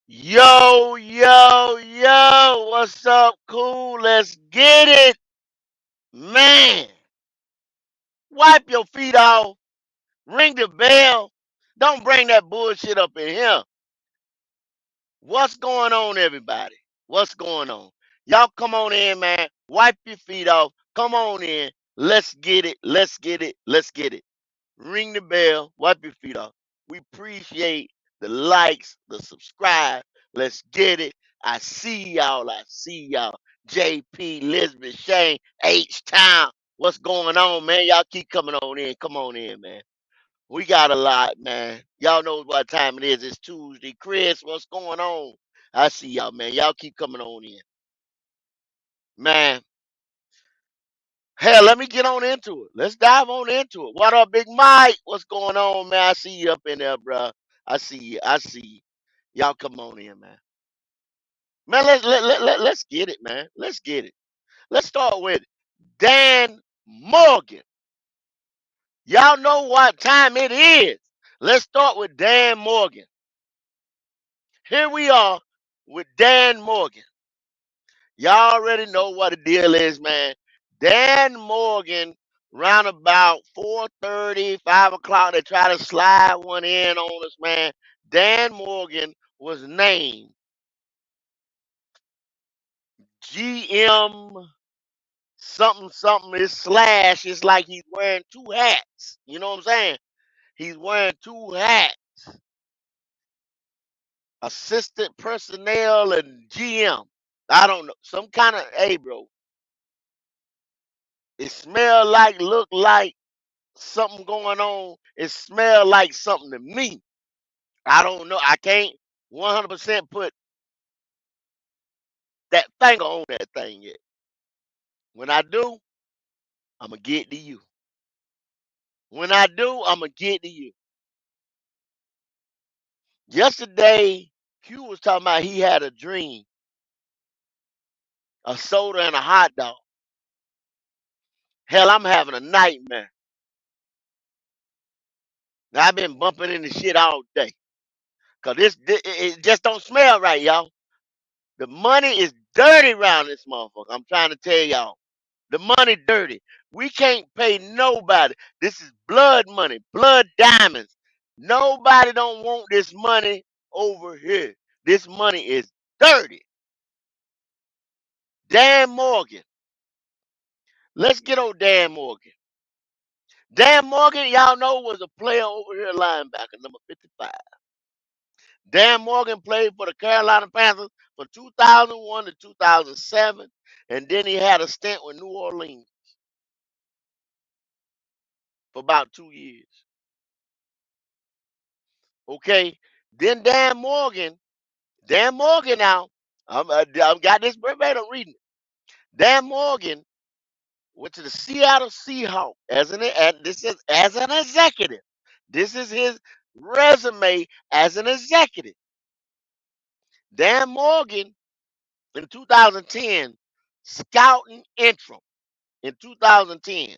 Yo, yo, yo, what's up, cool? Let's get it. Man, wipe your feet off, ring the bell. Don't bring that bullshit up in here. What's going on, everybody? What's going on? Y'all come on in, man. Wipe your feet off. Come on in. Let's get it. Let's get it. Let's get it. Ring the bell, wipe your feet off. We appreciate the likes, the subscribe. Let's get it. I see y'all. I see y'all. JP, Elizabeth, Shane, H Town. What's going on, man? Y'all keep coming on in. Come on in, man. We got a lot, man. Y'all know what time it is. It's Tuesday. Chris, what's going on? I see y'all, man. Y'all keep coming on in. Man, hell, let me get on into it. Let's dive on into it. What up, Big Mike? What's going on, man? I see you up in there, bro. I see you. I see you. Y'all come on in, man. Man, let's get it, man. Let's get it. Let's start with Dan Morgan. Y'all know what time it is. Let's start with Dan Morgan. Here we are with Dan Morgan. Y'all already know what the deal is, man. Dan Morgan, round about 4:30, 5 o'clock, they try to slide one in on us, man. Dan Morgan was named GM something something. Is slash. It's like he's wearing two hats. You know what I'm saying? He's wearing two hats. Assistant personnel and GM. I don't know. Some kind of, hey, bro. It smell like, look like something going on. It smelled like something to me. I don't know. I can't 100% put that finger on that thing yet. When I do, I'm going to get to you. When I do, I'm going to get to you. Yesterday, Q was talking about he had a dream, a soda and a hot dog. Hell, I'm having a nightmare. Now, I've been bumping into shit all day. Because it just don't smell right, y'all. The money is dirty around this motherfucker. I'm trying to tell y'all. The money dirty. We can't pay nobody. This is blood money, blood diamonds. Nobody don't want this money over here. This money is dirty. Dan Morgan. Let's get old Dan Morgan. Dan Morgan, y'all know, was a player over here, linebacker, number 55. Dan Morgan played for the Carolina Panthers from 2001 to 2007, and then he had a stint with New Orleans for about 2 years. Okay, then Dan Morgan now, I've got this verbatim reading it. Dan Morgan went to the Seattle Seahawks and this is as an executive. This is his resume as an executive. Dan Morgan in 2010, scouting interim in 2010.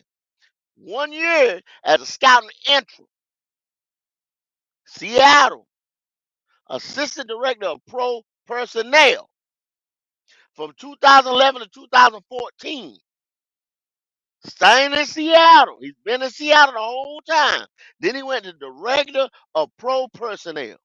1 year as a scouting interim. Seattle, assistant director of pro personnel from 2011 to 2014. Staying in Seattle. He's been in Seattle the whole time. Then he went to director of pro personnel.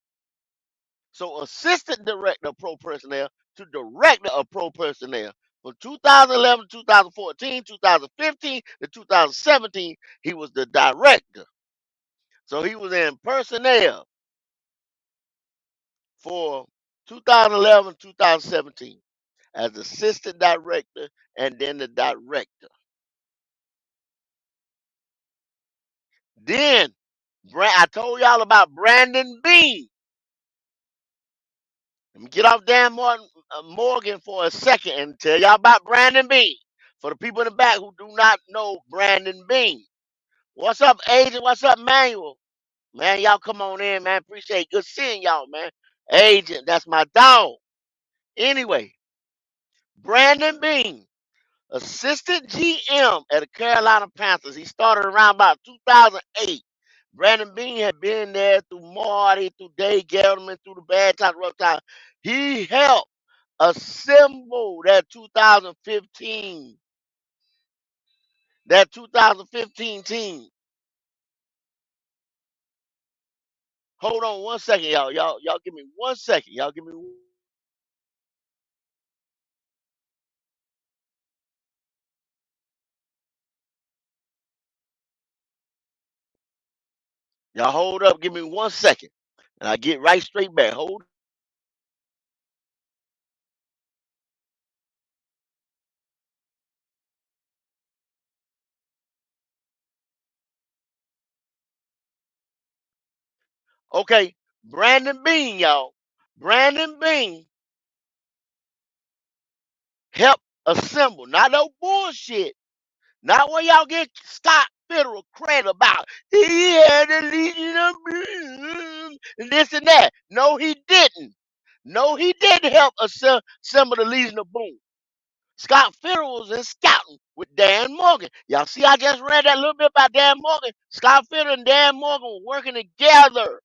So assistant director of pro personnel to director of pro personnel. From 2011 to 2014, 2015 to 2017, he was the director. So he was in personnel for 2011, 2017 as assistant director and then the director. Then I told y'all about Brandon Bean. Let me get off Dan Morgan for a second and tell y'all about Brandon Bean. For the people in the back who do not know Brandon Bean. What's up, Agent? What's up, Manuel? Man, y'all come on in, man. Appreciate it. Good seeing y'all, man. Agent, that's my dog. Anyway, Brandon Bean, assistant GM at the Carolina Panthers. He started around about 2008. Brandon Bean had been there through Marty, through Dave Gettleman, through the bad times, rough times. He helped assemble that 2015 team. Hold on one second, y'all. Y'all give me 1 second. Y'all give me. Y'all hold up. Give me 1 second, and I get right straight back. Hold. Okay, Brandon Bean, y'all. Brandon Bean helped assemble. Not no bullshit. Not what y'all get Scott Federal credit about. He had the Legion of Boom and this and that. No, he didn't. No, he didn't help assemble the Legion of Boom. Scott Federal was in scouting with Dan Morgan. Y'all see, I just read that little bit about Dan Morgan. Scott Federal and Dan Morgan were working together.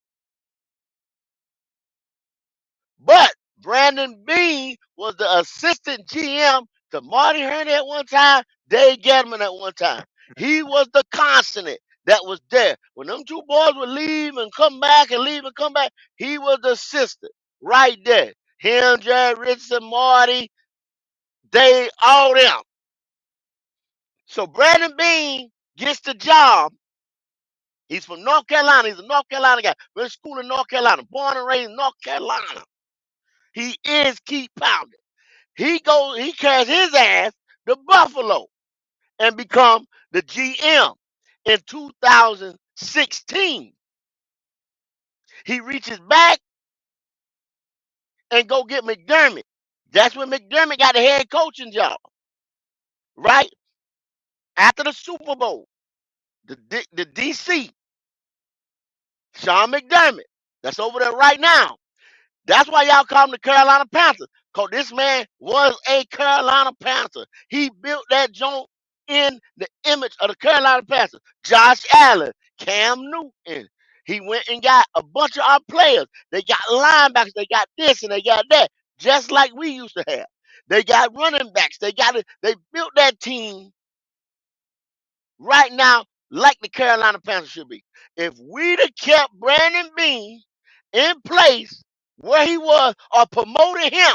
But Brandon Bean was the assistant GM to Marty Herney at one time, Dave Gettleman at one time. He was the constant that was there. When them two boys would leave and come back and leave and come back, he was the assistant right there. Him, Jerry Richardson, Marty, Dave, all them. So Brandon Bean gets the job. He's from North Carolina. He's a North Carolina guy. Went to school in North Carolina. Born and raised in North Carolina. He is Keith Pounding. He carries his ass to Buffalo and become the GM in 2016. He reaches back and go get McDermott. That's when McDermott got the head coaching job, right? After the Super Bowl, the DC, Sean McDermott, that's over there right now. That's why y'all call him the Carolina Panthers. Because this man was a Carolina Panther. He built that joint in the image of the Carolina Panthers. Josh Allen, Cam Newton. He went and got a bunch of our players. They got linebackers. They got this and they got that. Just like we used to have. They got running backs. They built that team right now like the Carolina Panthers should be. If we'd have kept Brandon Bean in place where he was or promoted him,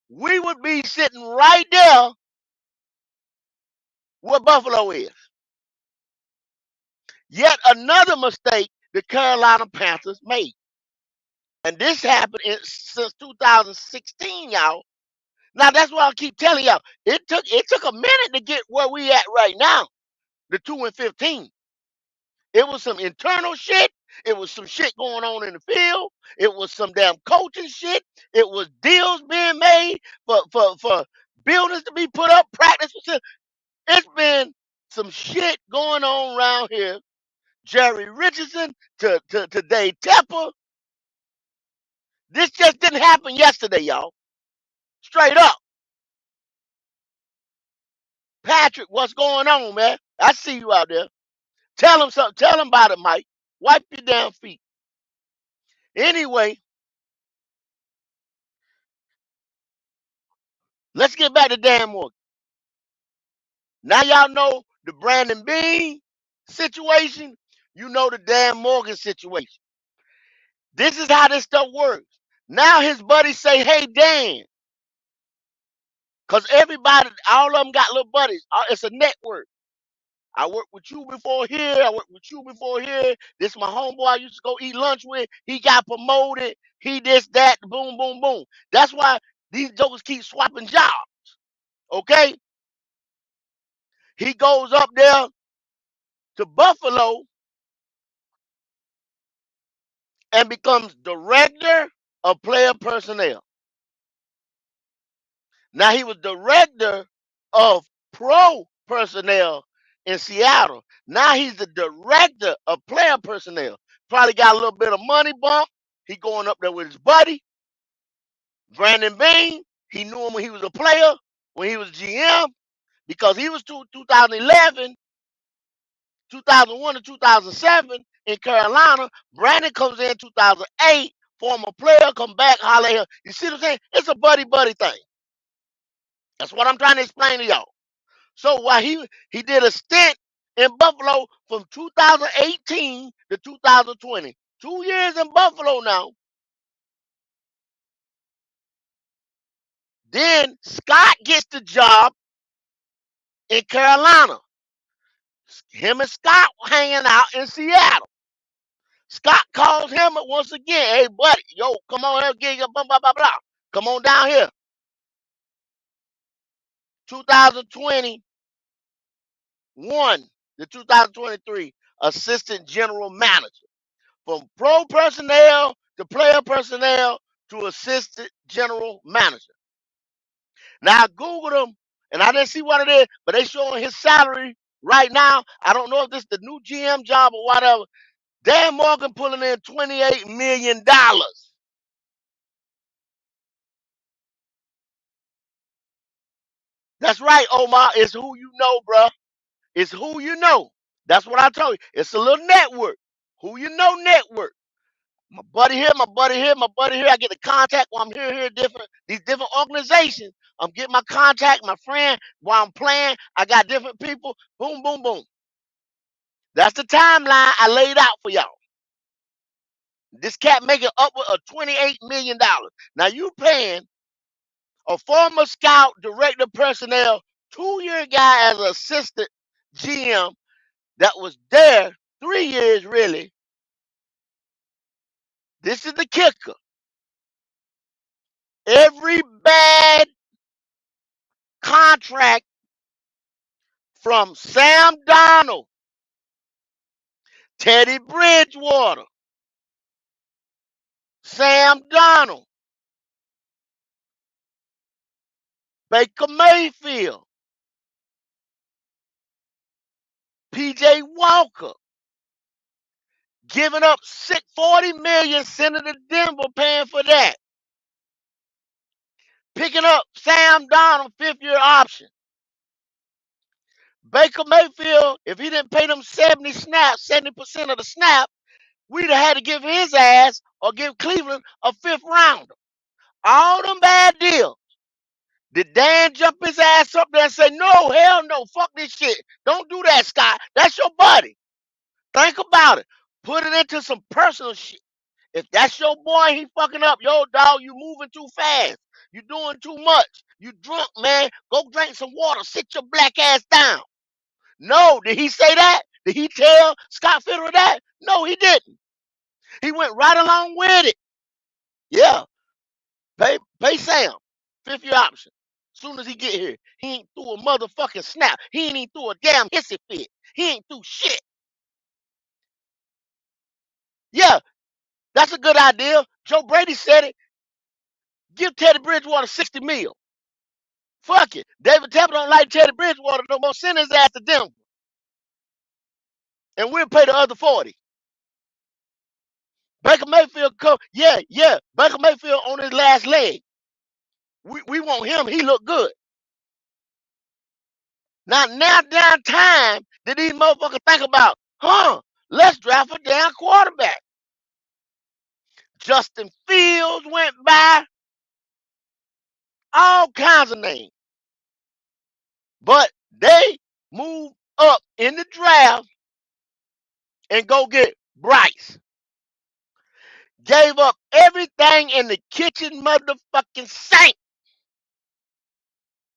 we would be sitting right there where Buffalo is. Yet another mistake the Carolina Panthers made. And this happened since 2016, y'all. Now that's why I keep telling y'all. It took a minute to get where we at right now, the 2-15. It was some internal shit. It was some shit going on in the field. It was some damn coaching shit. It was deals being made for buildings to be put up, practice facilities. It's been some shit going on around here. Jerry Richardson to Dave Tepper. This just didn't happen yesterday, y'all. Straight up. Patrick, what's going on, man? I see you out there. Tell him something. Tell him about it, Mike. Wipe your damn feet. Anyway, let's get back to Dan Morgan. Now y'all know the Brandon Bean situation. You know the Dan Morgan situation. This is how this stuff works. Now his buddies say, hey, Dan. Because everybody, all of them got little buddies. It's a network. I worked with you before here. I worked with you before here. This is my homeboy I used to go eat lunch with. He got promoted. He this, that, boom, boom, boom. That's why these jokers keep swapping jobs. Okay? He goes up there to Buffalo and becomes director of player personnel. Now he was director of pro personnel in Seattle. Now he's the director of player personnel. Probably got a little bit of money bump. He going up there with his buddy, Brandon Bean. He knew him when he was a player, when he was GM, because he was 2011, 2001 to 2007 in Carolina. Brandon comes in 2008 Former player come back, holler at him. You see what I'm saying? It's a buddy thing. That's what I'm trying to explain to y'all. So while he did a stint in Buffalo from 2018 to 2020, 2 years in Buffalo now. Then Scott gets the job in Carolina. Him and Scott hanging out in Seattle. Scott calls him once again. Hey, buddy, yo, come on here, get your blah, blah, blah, blah. Come on down here. 2021 to 2023, assistant general manager. From pro personnel to player personnel to assistant general manager. Now I Googled him and I didn't see what it is, but they showing his salary right now. I don't know if this is the new GM job or whatever. Dan Morgan pulling in $28 million. That's right, Omar. It's who you know, bro. It's who you know. That's what I told you. It's a little network. Who you know network. My buddy here, my buddy here, my buddy here. I get the contact while I'm here, these different organizations. I'm getting my contact, my friend, while I'm playing. I got different people. Boom, boom, boom. That's the timeline I laid out for y'all. This cat making upward of $28 million. Now you paying a former scout, director, personnel, 2-year guy as an assistant GM that was there 3 years really. This is the kicker. Every bad contract from Sam Darnold, Teddy Bridgewater, Sam Darnold, Baker Mayfield, PJ Walker, giving up $40 million, sending to Denver, paying for that. Picking up Sam Darnold, 5th-year option. Baker Mayfield, if he didn't pay them 70 snaps, 70% of the snap, we'd have had to give his ass or give Cleveland a 5th rounder. All them bad deals. Did Dan jump his ass up there and say, no, hell no, fuck this shit. Don't do that, Scott. That's your buddy. Think about it. Put it into some personal shit. If that's your boy, he fucking up. Yo, dog, you moving too fast. You doing too much. You drunk, man. Go drink some water. Sit your black ass down. No, did he say that? Did he tell Scott Fitterer that? No, he didn't. He went right along with it. Yeah, pay Sam, 5th-year option. Soon as he get here, he ain't threw a motherfucking snap. He ain't even threw a damn hissy fit. He ain't threw shit. Yeah, that's a good idea. Joe Brady said it. Give Teddy Bridgewater 60 mil. Fuck it. David Tepper don't like Teddy Bridgewater no more. Send his ass to Denver. And we'll pay the other 40. Baker Mayfield come. Yeah. Baker Mayfield on his last leg. We want him. He look good. Now down time that these motherfuckers think about, let's draft a damn quarterback. Justin Fields went by, all kinds of names. But they moved up in the draft and go get Bryce. Gave up everything in the kitchen motherfucking sink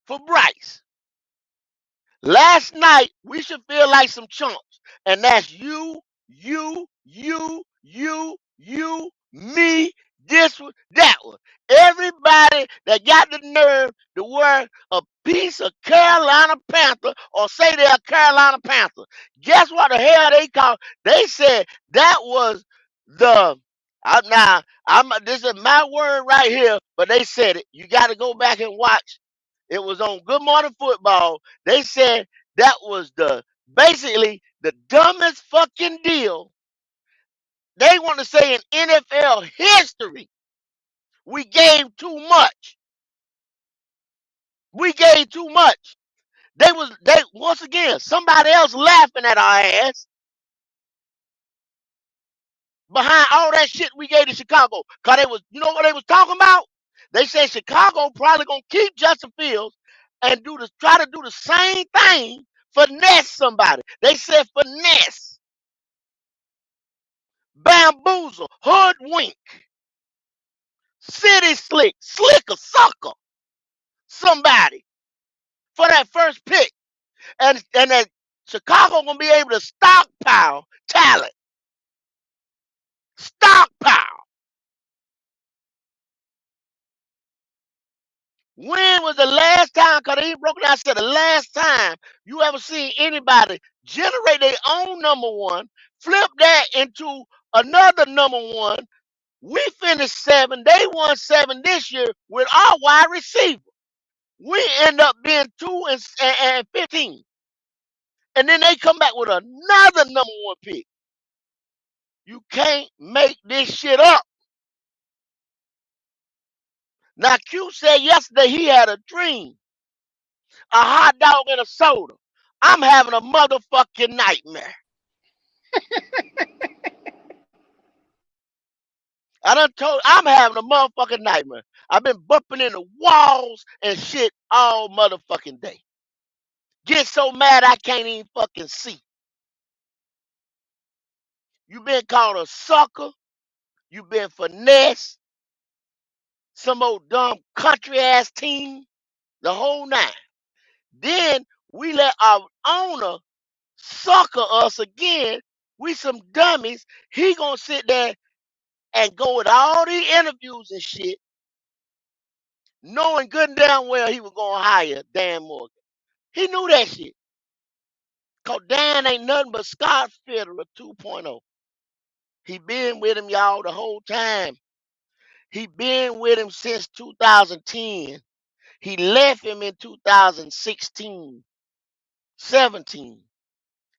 for Bryce. Last night, we should feel like some chumps. And that's you, me, this one, that one. Everybody that got the nerve to wear a piece of Carolina Panther or say they're a Carolina Panther. Guess what the hell they call? They said that was the this is my word right here, but they said it. You got to go back and watch. It was on Good Morning Football. They said that was basically the dumbest fucking deal they want to say in NFL history. We gave too much. We gave too much. They once again, somebody else laughing at our ass. behind all that shit we gave to Chicago. Cause they was, you know what they was talking about? They said Chicago probably gonna keep Justin Fields and try to do the same thing, finesse somebody. They said finesse, bamboozle, hoodwink, city slicker, sucker, somebody for that first pick. And that Chicago gonna be able to stockpile talent. Stockpile. When was the last time, because they broke it down, I said the last time you ever seen anybody generate their own number one, flip that into another number one? We finished 7. They won 7 this year with our wide receiver. We end up being 2 and 15. And then they come back with another number one pick. You can't make this shit up. Now, Q said yesterday he had a dream, a hot dog and a soda. I'm having a motherfucking nightmare. I done told I'm having a motherfucking nightmare. I've been bumping into walls and shit all motherfucking day. Get so mad I can't even fucking see. You been called a sucker. You been finesse. Some old dumb country ass team. The whole 9. Then we let our owner sucker us again. We some dummies. He gonna sit there and go with all these interviews and shit, knowing good and damn well he was gonna hire Dan Morgan. He knew that shit. Cause Dan ain't nothing but Scott Fitterer 2.0. He been with him, y'all, the whole time. He been with him since 2010. He left him in 2016, 17.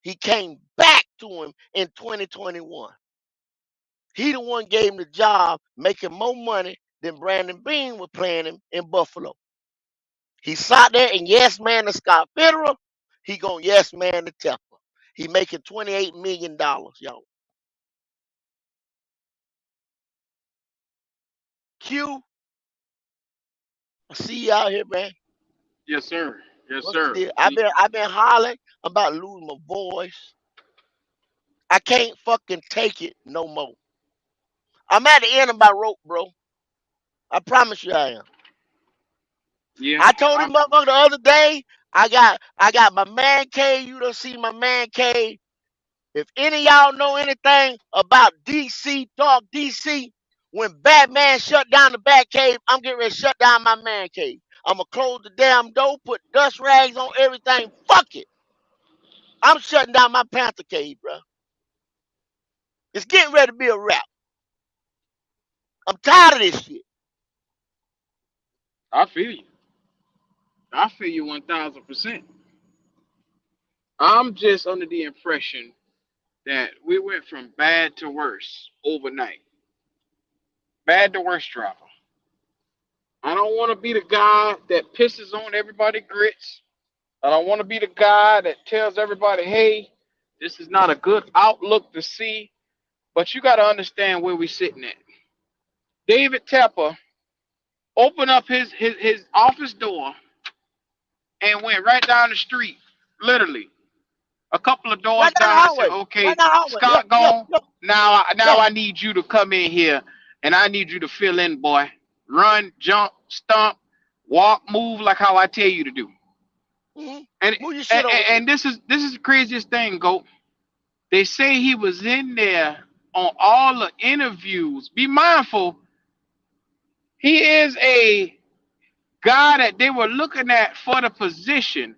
He came back to him in 2021. He the one gave him the job, making more money than Brandon Bean was playing him in Buffalo. He sat there and yes man to Scott Fitterer. He gonna yes man to Tepper. He making $28 million, y'all. Q, I see you out here, man. Yes, sir. Yes, What's the sir. deal? I've been hollering. I'm about to lose my voice. I can't fucking take it no more. I'm at the end of my rope, bro. I promise you I am. Yeah. I told him motherfucker the other day, I got my man cave. You don't see my man cave. If any of y'all know anything about DC, Dark DC, when Batman shut down the Batcave, I'm getting ready to shut down my man cave. I'm going to close the damn door, put dust rags on everything. Fuck it. I'm shutting down my Panther cave, bro. It's getting ready to be a wrap. I'm tired of this shit. I feel you. I feel you 1,000%. I'm just under the impression that we went from bad to worse overnight. Bad to worse travel. I don't want to be the guy that pisses on everybody grits. I don't want to be the guy that tells everybody, hey, this is not a good outlook to see. But you got to understand where we're sitting at. David Tepper opened up his office door and went right down the street, literally a couple of Right doors down the down, and said, hallway. Right "Okay, down the hallway. Yep, Scott yep, gone. yep, Now yep. I need you to come in here, and I need you to fill in, boy. Run, jump, stomp, walk, move like how I tell you to do." Mm-hmm. And Move your and, shit over here. and this is the craziest thing, Go. They say he was in there on all the interviews. Be mindful, he is a guy that they were looking at for the position,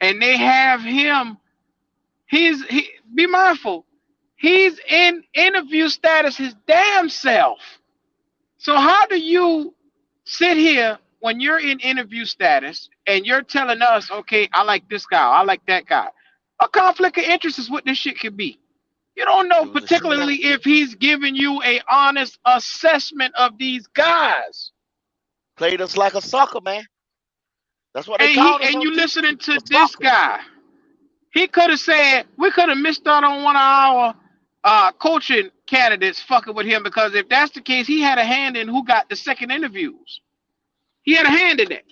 and they have him. Be mindful. He's in interview status his damn self. So how do you sit here when you're in interview status and you're telling us, okay, I like this guy, I like that guy? A conflict of interest is what this shit could be. You don't know It was a sham. particularly if he's giving you a honest assessment of these guys. Played us like a sucker, man. That's what they And he called us and on you TV. listening to A this sucker. guy. He could have said we could have missed out on 1 hour coaching candidates fucking with him, because if that's the case, he had a hand in who got the second interviews. He had a hand in that.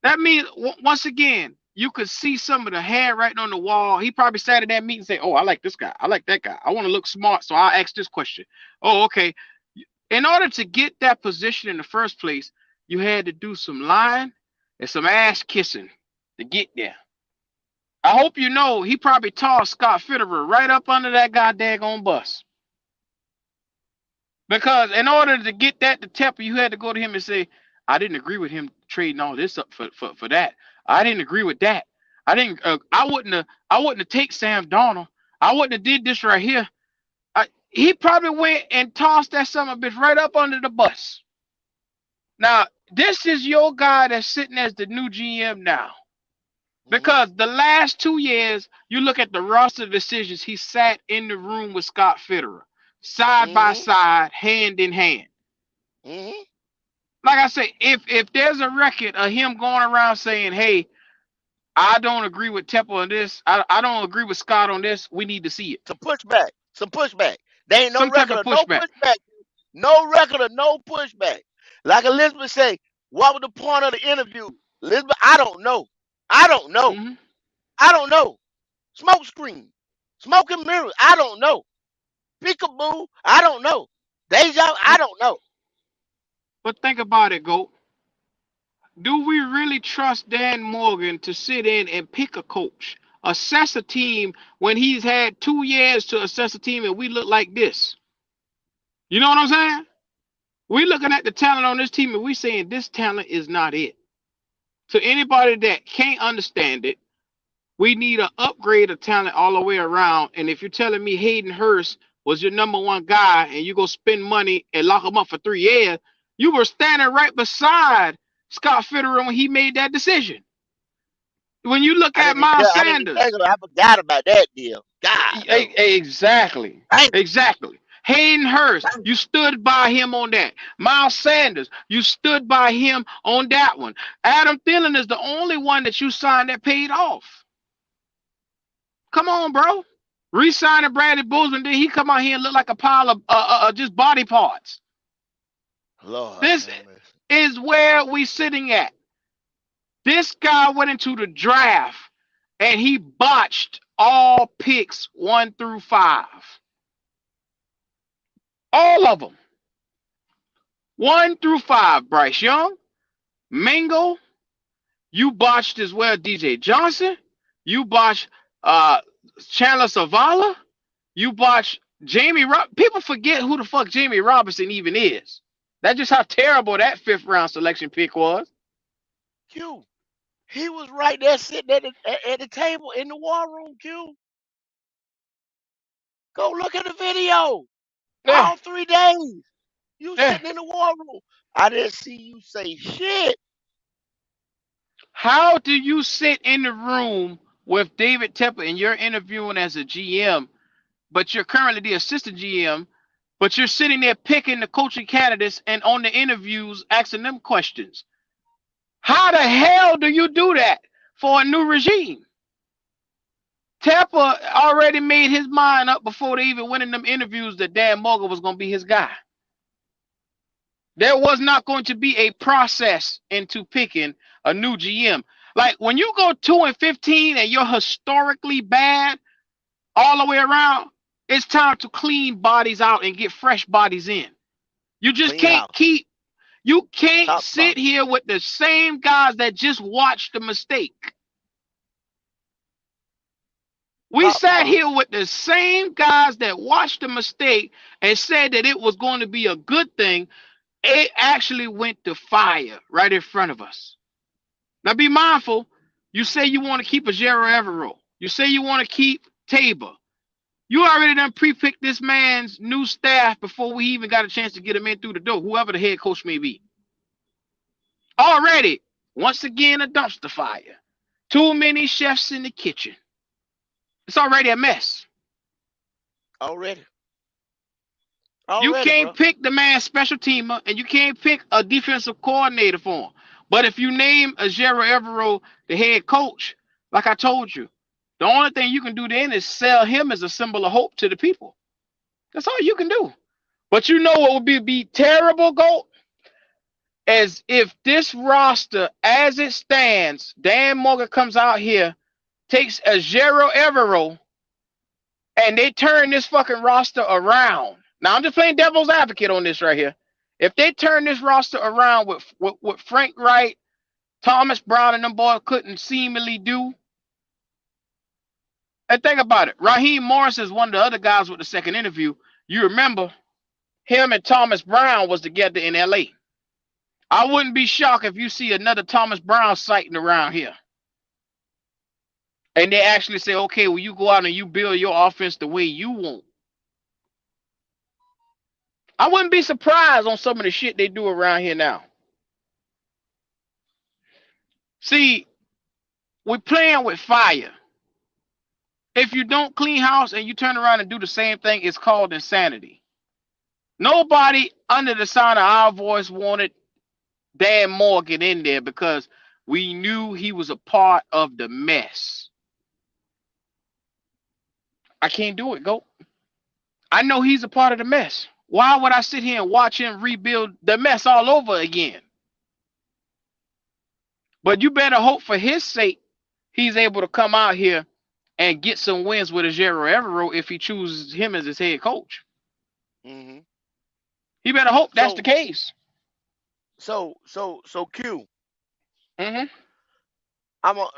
That means once again, you could see some of the handwriting on the wall. He probably sat in that meeting and say, "Oh, I like this guy. I like that guy. I want to look smart, so I'll ask this question." Oh, okay. In order to get that position in the first place, you had to do some lying and some ass kissing to get there. I hope you know he probably tossed Scott Fitterer right up under that goddamn bus. Because in order to get that to Tepper, you had to go to him and say, "I didn't agree with him trading all this up for that. I didn't agree with that. I didn't. I wouldn't have take Sam Darnold. I wouldn't have did this right here." He probably went and tossed that son of a bitch right up under the bus. Now, this is your guy that's sitting as the new GM now. Mm-hmm. Because the last 2 years, you look at the roster decisions, he sat in the room with Scott Fitterer, side by Mm-hmm. side, hand in hand. Mm-hmm. Like I say, if there's a record of him going around saying, "Hey, I don't agree with Tepper on this. I don't agree with Scott on this," we need to see it. Some pushback. Some pushback. There ain't no Some type record of of no pushback. pushback. No record of no pushback. Like Elizabeth say, what was the point of the interview? Elizabeth, I don't know. I don't know. Hmm. I don't know. Smoke screen. Smoke and mirrors. I don't know. Peekaboo. I don't know. Deja. I But don't know. but think about it, Goat. Do we really trust Dan Morgan to sit in and pick a coach, assess a team when he's had 2 years to assess a team and we look like this? You know what I'm saying? We looking at the talent on this team and we saying this talent is not it. To anybody that can't understand it, we need an upgrade of talent all the way around. And if you're telling me Hayden Hurst was your number one guy and you go spend money and lock him up for 3 years, you were standing right beside Scott Fitterer when he made that decision. When you look at Miles I didn't even Sanders, think of it. I forgot about that deal. God, oh. exactly, Dang, exactly. Hayden Hurst, dang. you stood by him on that. Miles Sanders, you stood by him on that one. Adam Thielen is the only one that you signed that paid off. Come on, bro. Re-signing Bradley Bozeman, then he come out here and look like a pile of just body parts. Lord This have mercy. is where we sitting at. This guy went into the draft and he botched all picks 1 through 5. All of them. 1 through 5. Bryce Young, Mingo, you botched as well. DJ Johnson, you botched uh, Chandler Zavala, you botched Jamie. People forget who the fuck Jamie Robinson even is. That's just how terrible that fifth round selection pick was. Q. He was right there sitting at the table in the war room, Q. Go look at the video. Yeah, All 3 days. You yeah. sitting in the war room. I didn't see you say shit. How do you sit in the room with David Tepper and you're interviewing as a GM, but you're currently the assistant GM, but you're sitting there picking the coaching candidates and on the interviews asking them questions? How the hell do you do that for a new regime? Tepper already made his mind up before they even went in them interviews that Dan Morgan was going to be his guy. There was not going to be a process into picking a new GM. Like when you go 2-15 and you're historically bad all the way around, it's time to clean bodies out and get fresh bodies in. You just Clean can't house. keep, you can't Top to sit bottom. here with the same guys that just watched the mistake. We Top to sat bottom. here with the same guys that watched the mistake and said that it was going to be a good thing. It actually went to fire right in front of us. Now be mindful. You say you want to keep a Jero Evero. You say you want to keep Tabor. You already done pre-picked this man's new staff before we even got a chance to get him in through the door, whoever the head coach may be. Already, once again, a dumpster fire. Too many chefs in the kitchen. It's already a mess. Already. You Already, can't bro. pick the man special teamer and you can't pick a defensive coordinator for him. But if you name a Jero Evero the head coach, like I told you, the only thing you can do then is sell him as a symbol of hope to the people. That's all you can do. But you know what would be terrible, Goat? As if this roster, as it stands, Dan Morgan comes out here, takes a Jero Evero, and they turn this fucking roster around. Now I'm just playing devil's advocate on this right here. If they turn this roster around with Frank Wright, Thomas Brown, and them boys couldn't seemingly do, and think about it, Raheem Morris is one of the other guys with the second interview. You remember him and Thomas Brown was together in LA. I wouldn't be shocked if you see another Thomas Brown sighting around here. And they actually say, okay, well, you go out and you build your offense the way you want. I wouldn't be surprised on some of the shit they do around here now. See, we're playing with fire. If you don't clean house and you turn around and do the same thing, it's called insanity. Nobody under the sound of our voice wanted Dan Morgan in there because we knew he was a part of the mess. I can't do it, Go. I know he's a part of the mess. Why would I sit here and watch him rebuild the mess all over again? But you better hope for his sake he's able to come out here and get some wins with Ajero Evero if he chooses him as his head coach. Mm-hmm. He better hope that's the So case. so Q. Mm-hmm.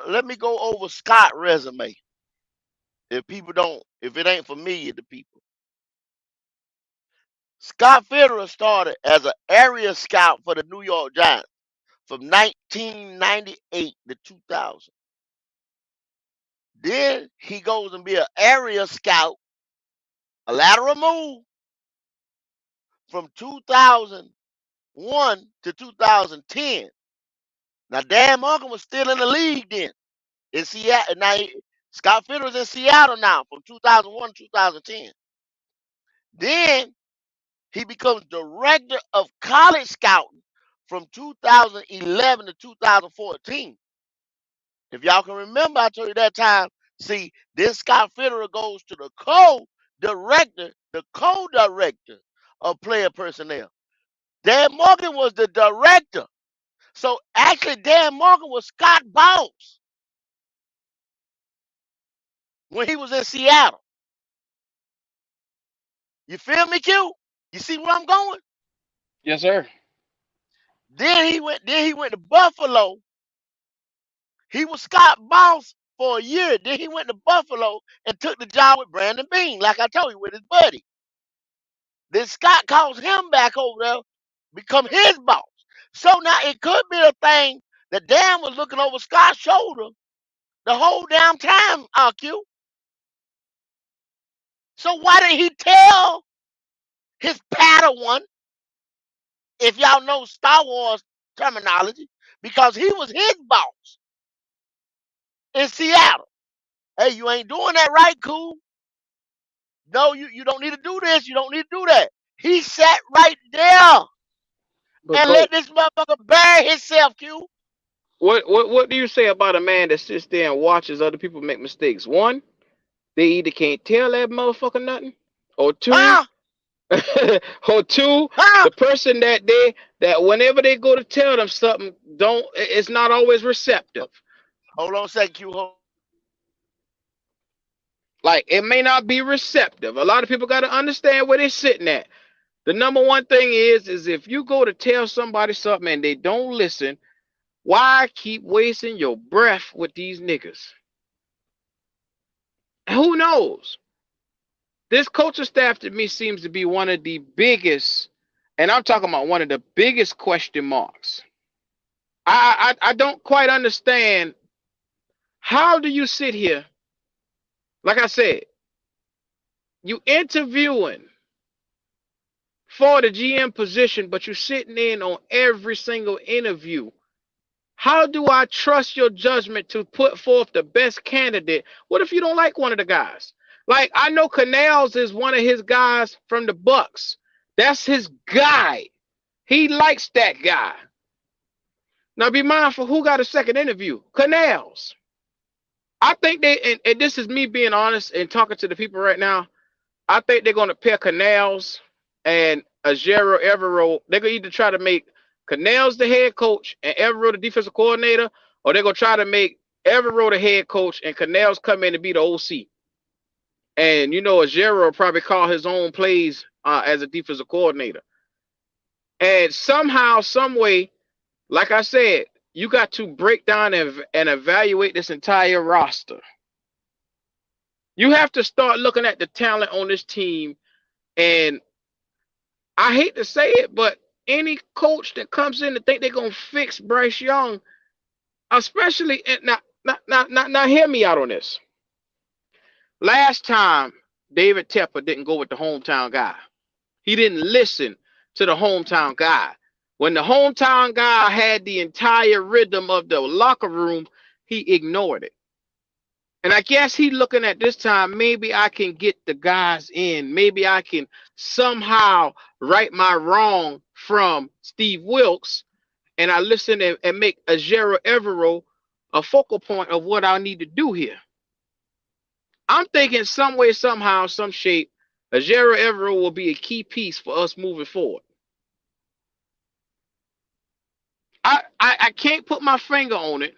Let me go over Scott resume. If it ain't familiar to people. Scott Fitterer started as an area scout for the New York Giants from 1998 to 2000. Then he goes and be an area scout, a lateral move from 2001 to 2010. Now Dan Morgan was still in the league then in Seattle. Scott Fitterer's in Seattle now from 2001 to 2010. Then he becomes director of college scouting from 2011 to 2014. If y'all can remember, I told you that time. See, then Scott Fitterer goes to the co-director of player personnel. Dan Morgan was the director. So actually, Dan Morgan was Scott's boss when he was in Seattle. You feel me, Q? You see where I'm going? Yes, sir. Then he went to Buffalo. He was Scott boss for a year. Then he went to Buffalo and took the job with Brandon Bean, like I told you, with his buddy. Then Scott calls him back over there, become his boss. So now it could be a thing that Dan was looking over Scott's shoulder the whole damn time, RQ. So why didn't he tell his Padawan, if y'all know Star Wars terminology, because he was his boss in Seattle? Hey, you ain't doing that right, cool. No, you don't need to do this. You don't need to do that. He sat right there But and go. let this motherfucker bury himself, Q. What do you say about a man that sits there and watches other people make mistakes? One, they either can't tell that motherfucker nothing, or two, Huh? or two, Huh? the person that whenever they go to tell them something, don't it's not always receptive. Hold on a second, Q. Like it may not be receptive. A lot of people got to understand where they're sitting at. The number one thing is if you go to tell somebody something and they don't listen, why keep wasting your breath with these niggas? Who knows? This coaching staff to me seems to be one of the biggest, and I'm talking about one of the biggest question marks. I don't quite understand, how do you sit here, like I said, you interviewing for the GM position, but you're sitting in on every single interview. How do I trust your judgment to put forth the best candidate? What if you don't like one of the guys? Like I know Canals is one of his guys from the Bucks. That's his guy. He likes that guy. Now be mindful who got a second interview. Canals. I think and this is me being honest and talking to the people right now. I think they're going to pair Canals and Ajero Evero. They're going to either try to make Canals the head coach and Evero the defensive coordinator, or they're going to try to make Evero the head coach and Canals come in to be the OC. And Ajero will probably call his own plays as a defensive coordinator. And somehow, some way, like I said, you got to break down and evaluate this entire roster. You have to start looking at the talent on this team. And I hate to say it, but any coach that comes in to think they're gonna fix Bryce Young, especially now, hear me out on this. Last time David Tepper didn't go with the hometown guy. He didn't listen to the hometown guy. When the hometown guy had the entire rhythm of the locker room, he ignored it. And I guess he looking at this time, maybe I can get the guys in. Maybe I can somehow right my wrong from Steve Wilkes. And I listen and make Ajero Evero a focal point of what I need to do here. I'm thinking some way, somehow, some shape, Ajero Evero will be a key piece for us moving forward. I can't put my finger on it.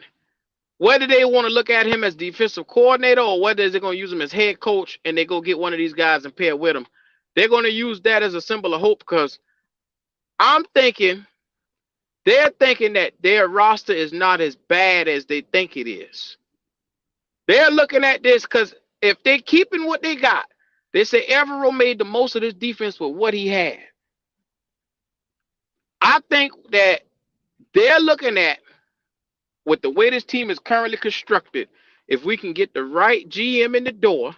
Whether they want to look at him as defensive coordinator or whether they're going to use him as head coach and they go get one of these guys and pair with him, they're going to use that as a symbol of hope because I'm thinking they're thinking that their roster is not as bad as they think it is. They're looking at this because if they're keeping what they got, they say Evero made the most of this defense with what he had. I think that they're looking at with the way this team is currently constructed, if we can get the right GM in the door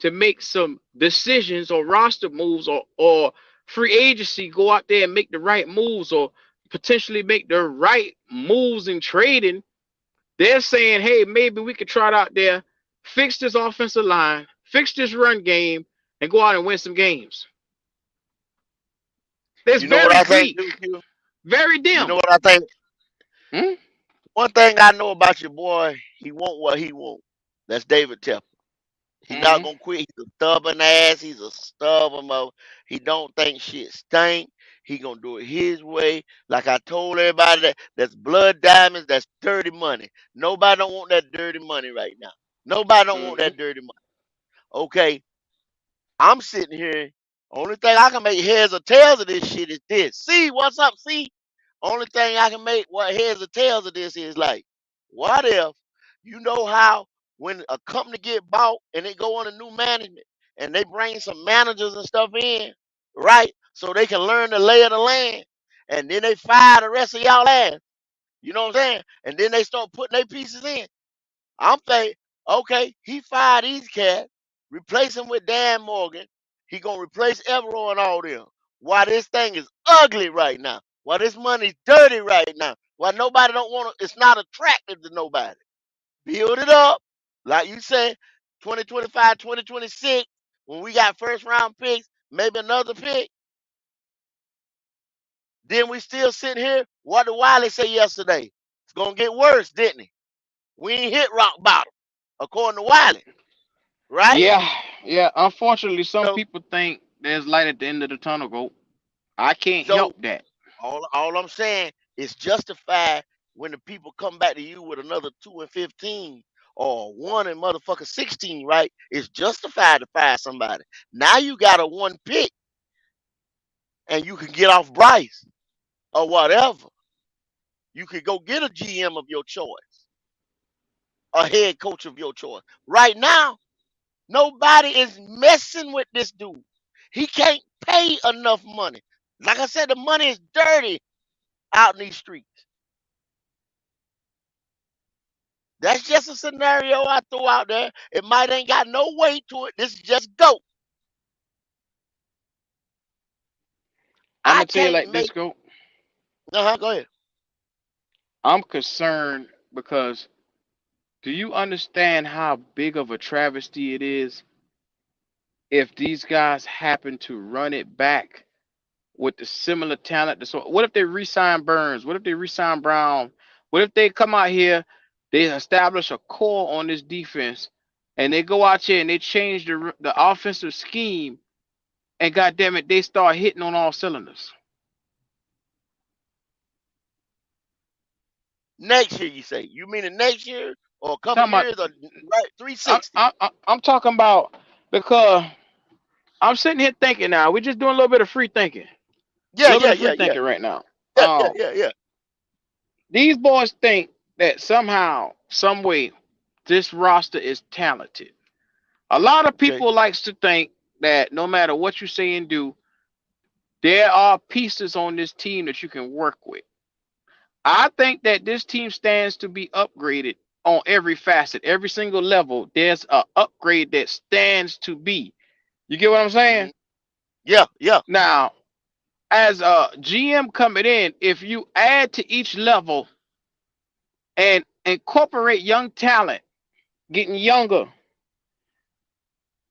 to make some decisions or roster moves or free agency, go out there and make the right moves or potentially make the right moves in trading, they're saying, hey, maybe we could try it out there, fix this offensive line, fix this run game, and go out and win some games. That's You know what very I think, bleak, Duke? very You know dim. what I think? Hmm? One thing I know about your boy, he won't what he won't. That's David Tepper. He not Hmm. gonna quit. He's a stubborn ass. He's a stubborn mother. He don't think shit stink. He gonna do it his way. Like I told everybody, that's blood diamonds. That's dirty money. Nobody don't want that dirty money right now. Nobody don't want Hmm. that dirty money. Okay, I'm sitting here. Only thing I can make heads or tails of this shit is this. See, what's up? See, only thing I can make what heads or tails of this is like, what if you know how when a company get bought and they go on a new management and they bring some managers and stuff in, right? So they can learn the lay of the land, and then they fire the rest of y'all ass. You know what I'm saying? And then they start putting their pieces in. I'm thinking, okay, he fired these cats, replace him with Dan Morgan. He gonna replace Evero and all them. Why this thing is ugly right now? Why this money's dirty right now? Why nobody don't want to? It's not attractive to nobody. Build it up, like you said, 2025, 2026. When we got first round picks, maybe another pick. Then we still sitting here. What did Wiley say yesterday? It's gonna get worse, didn't he? We ain't hit rock bottom, according to Wiley, right? Yeah, yeah. Unfortunately, some So, people think there's light at the end of the tunnel. Go. I can't so help that. all I'm saying is justified when the people come back to you with another 2 and 15 or 1 and motherfucker 16, right? It's justified to fire somebody. Now you got a one pick and you can get off Bryce or whatever. You could go get a GM of your choice, a head coach of your choice. Right now, nobody is messing with this dude. He can't pay enough money. Like I said, the money is dirty out in these streets. That's just a scenario I throw out there. It might ain't got no weight to it. This is just go. I'm I gonna tell you can't like this, make. go. Go ahead. I'm concerned because do you understand how big of a travesty it is if these guys happen to run it back with the similar talent? So what if they resign Burns? What if they resign Brown? What if they come out here, they establish a core on this defense, and they go out here and they change the offensive scheme? and goddamn it, they start hitting on all cylinders. Next year, you say? You mean the next year or a couple Talking about, years or right I, 360? I, I, I'm talking about because I'm sitting here thinking now. We're just doing a little bit of free thinking, a Yeah, little bit yeah, of yeah, free yeah, thinking right now. yeah, yeah, yeah, yeah. These boys think that somehow, some way, this roster is talented. A lot of Okay. people likes to think that no matter what you say and do, there are pieces on this team that you can work with. I think that this team stands to be upgraded on every facet, every single level. There's a upgrade that stands to be. You get what I'm Hmm. saying? Yeah, yeah. Now, as a GM coming in, if you add to each level and incorporate young talent, getting younger,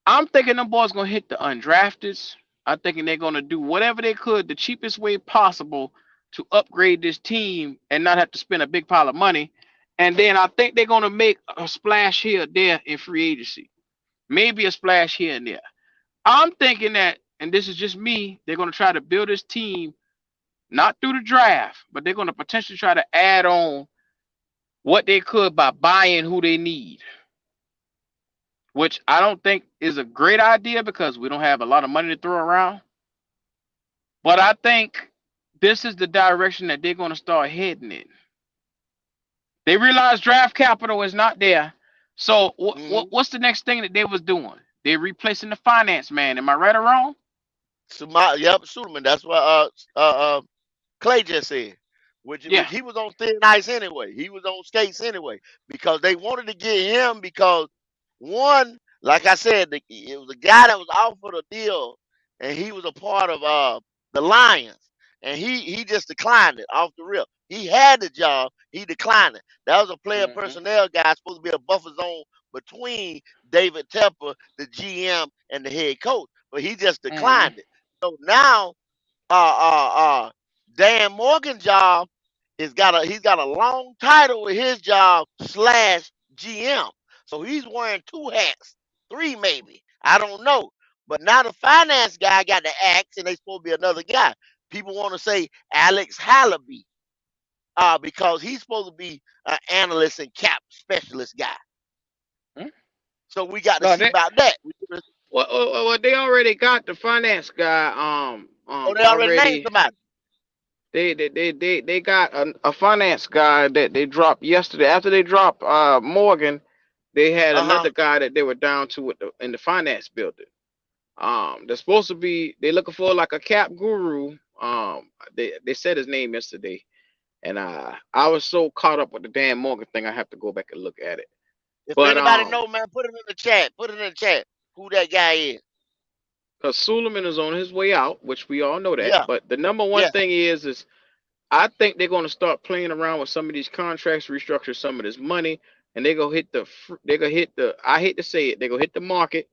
I'm thinking them boys gonna hit the undrafteds. I'm thinking they're gonna do whatever they could the cheapest way possible to upgrade this team and not have to spend a big pile of money. And then I think they're gonna make a splash here or there in free agency. Maybe a splash here and there. I'm thinking that, and this is just me, they're gonna try to build this team not through the draft, but they're gonna potentially try to add on what they could by buying who they need, which I don't think is a great idea because we don't have a lot of money to throw around. But I think this is the direction that they're going to start heading in. They realize draft capital is not there. So Hmm. what's the next thing that they was doing? They're replacing the finance man. Am I right or wrong? Yep, Suleiman. That's what Clay just said, which Yeah. he was on thin ice anyway. He was on skates anyway because they wanted to get him because one, like I said, it was a guy that was offered a deal, and he was a part of the Lions, and he just declined it off the rip. He had the job, he declined it. That was a player Mm-hmm. personnel guy supposed to be a buffer zone between David Tepper, the GM, and the head coach, but he just Mm-hmm. declined it. So now uh uh uh Dan Morgan job he's got a long title with his job slash GM. So he's wearing two hats, three maybe. I don't know. But now the finance guy got the axe and they supposed to be another guy. People want to say Alex Hallaby, because he's supposed to be an analyst and cap specialist guy. Hmm? So we got to No, see they about that. well, they already got the finance guy Oh, they already named already. somebody. They got a finance guy that they dropped yesterday. After they dropped Morgan, they had Uh-huh. another guy that they were down to in the finance building. They're supposed to be. They're looking for like a cap guru. They said his name yesterday, and I was so caught up with the Dan Morgan thing, I have to go back and look at it. If But anybody know, man, put it in the chat. Put it in the chat who that guy is. because Suleiman is on his way out, which we all know that. Yeah, But the number one yeah. thing is I think they're going to start playing around with some of these contracts, restructure some of this money, and they go hit the. They go hit the. I hate to say it, they go hit the market,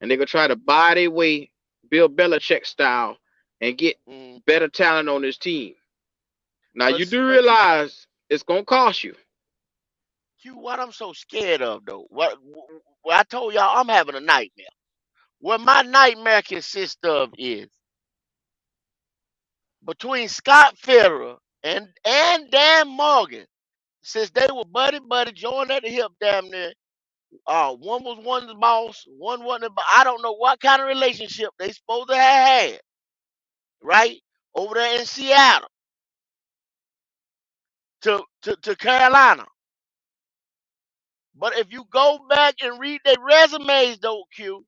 and they go try to buy their way, Bill Belichick style, and get Mm. better talent on this team. Now But you do but realize it's gonna cost you. what I'm so scared of though. What I told y'all I'm having a nightmare. What my nightmare consists of is between Scott Federer and Dan Morgan, since they were buddy joined at the hip damn near. One was one's boss, one wasn't. I don't know what kind of relationship they supposed to have had, right over there in Seattle to Carolina. But if you go back and read their resumes, though, Q,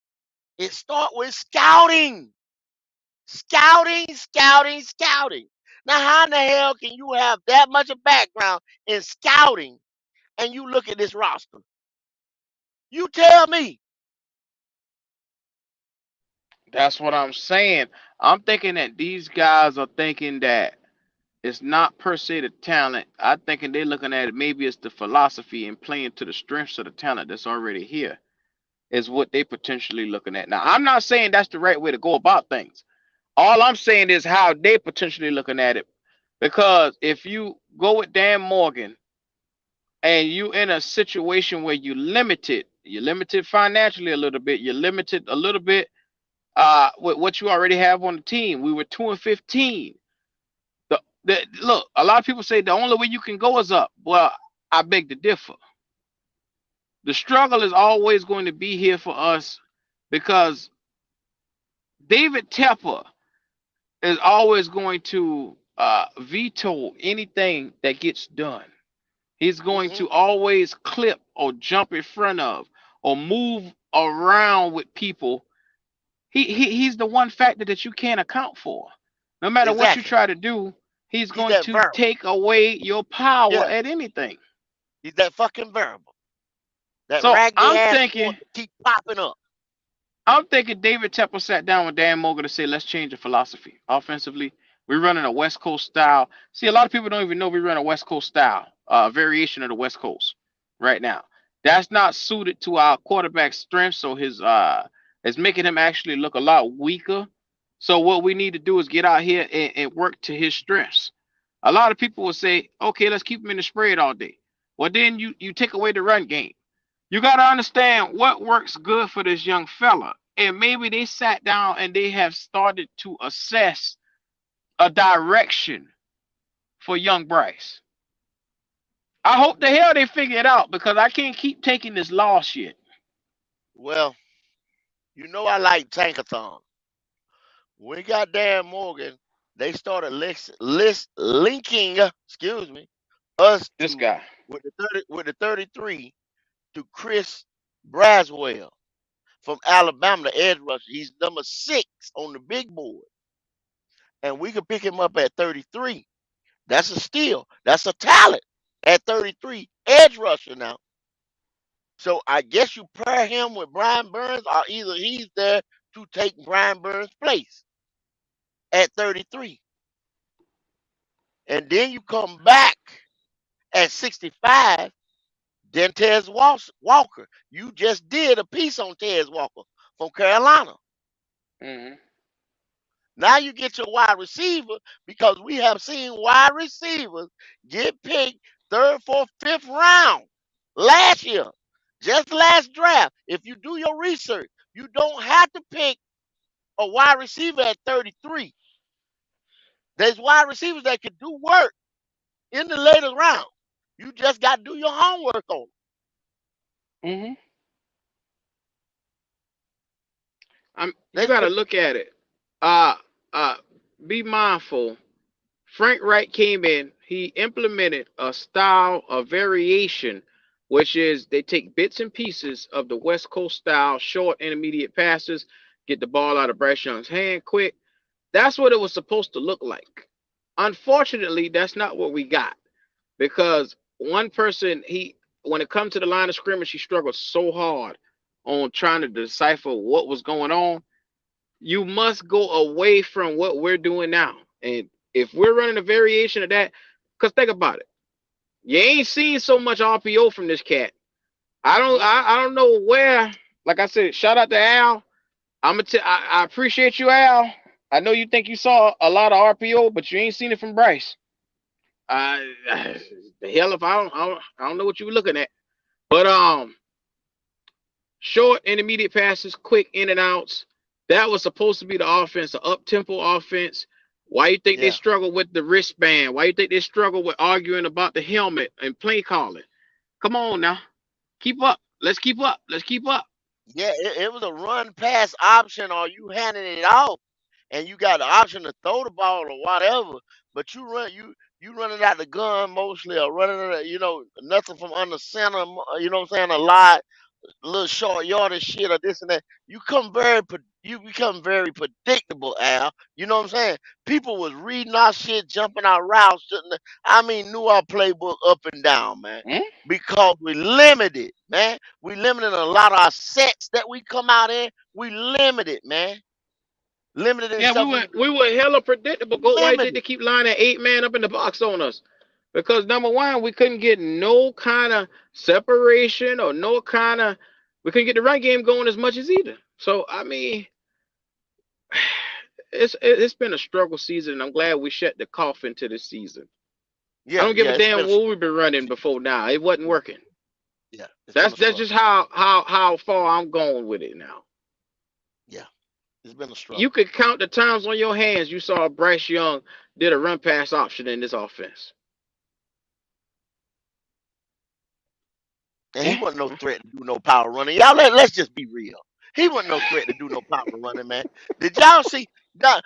it start with scouting, scouting. Now, how in the hell can you have that much of background in scouting and you look at this roster? You tell me. That's what I'm saying. I'm thinking that these guys are thinking that it's not per se the talent. I'm thinking they're looking at it. Maybe it's the philosophy and playing to the strengths of the talent that's already here. Is what they potentially looking at. Now, I'm not saying that's the right way to go about things. All I'm saying is how they potentially looking at it. Because if you go with Dan Morgan and you in a situation where you're limited financially a little bit, you're limited a little bit with what you already have on the team. We were 2-15. Look, a lot of people say the only way you can go is up. Well, I beg to differ. The struggle is always going to be here for us because David Tepper is always going to veto anything that gets done. He's going Hmm. to always clip or jump in front of or move around with people. He's the one factor that you can't account for. No matter what you Exactly. try to do, he's He's going that to variable. take away your power Yeah. at anything. He's that fucking variable. That So raggedy ass sport that keep popping up. I'm thinking David Tepper sat down with Dan Morgan to say, let's change the philosophy. Offensively, we're running a West Coast style. See, a lot of people don't even know we run a West Coast style, a variation of the West Coast right now. That's not suited to our quarterback's strength, so it's making him actually look a lot weaker. So what we need to do is get out here and work to his strengths. A lot of people will say, okay, let's keep him in the spread all day. Well, then you take away the run game. You got to understand what works good for this young fella. And maybe they sat down and they have started to assess a direction for young Bryce. I hope the hell they figure it out because I can't keep taking this loss yet. Well, I like Tankathon. When we got Dan Morgan, they started linking, excuse me, us This to guy. with the 33 to Chris Braswell from Alabama, the edge rusher. He's number 6 on the big board, and we could pick him up at 33. That's a steal. That's a talent at 33, edge rusher now. So I guess you pair him with Brian Burns, or either he's there to take Brian Burns' place at 33. And then you come back at 65, then Walker. You just did a piece on Tez Walker from Carolina. Mm-hmm. Now you get your wide receiver because we have seen wide receivers get picked third, fourth, fifth round last year, just last draft. If you do your research, you don't have to pick a wide receiver at 33. There's wide receivers that can do work in the later round. You just got to do your homework on them. Mm-hmm. You There's, got to look at it. Uh, uh, be mindful. Frank Wright came in. He implemented a style of variation, which is they take bits and pieces of the West Coast style, short intermediate passes, get the ball out of Bryce Young's hand quick. That's what it was supposed to look like. Unfortunately, that's not what we got because one person, when it comes to the line of scrimmage, he struggled so hard on trying to decipher what was going on. You must go away from what we're doing now. And if we're running a variation of that, because think about it, you ain't seen so much RPO from this cat. I don't know where. Like I said, shout out to Al. I appreciate you, Al. I know you think you saw a lot of RPO, but you ain't seen it from Bryce. Uh, the hell if I don't know what you were looking at. But short, intermediate passes, quick in and outs. That was supposed to be the offense, the up tempo offense. Why you think they yeah, struggle with the wristband? Why you think they struggle with arguing about the helmet and play calling? Come on now, keep up. Let's keep up. Let's keep up. yeah. It was a run pass option, or you handing it off, and you got the option to throw the ball or whatever. But you running out the gun mostly, or running nothing from under center. You know what I'm saying? A lot little short yardage shit or this and that. You become very predictable, Al. You know what I'm saying? People was reading our shit, jumping our routes, knew our playbook up and down, man. Hmm? Because we limited, man. We limited a lot of our sets that we come out in. We limited, man. Limited in Yeah, we stuff were we were hella predictable. Go, why you think limited. they keep lining 8 man up in the box on us? Because number one, we couldn't get no kind of separation or no kind of we couldn't get the run game going as much as either. So I mean, it's been a struggle season, and I'm glad we shut the coffin to this season. I Yeah, don't give a yeah. It's damn been a what we've been running before now. It wasn't working. yeah. It's been That's a that's struggle. just how far I'm going with it now. Yeah. It's been a You struggle. could count the times on your hands you saw Bryce Young did a run pass option in this offense. And he Yeah. wasn't no threat to do no power running. Y'all let's just be real. He wasn't no threat to do no power running, man. Did y'all see that?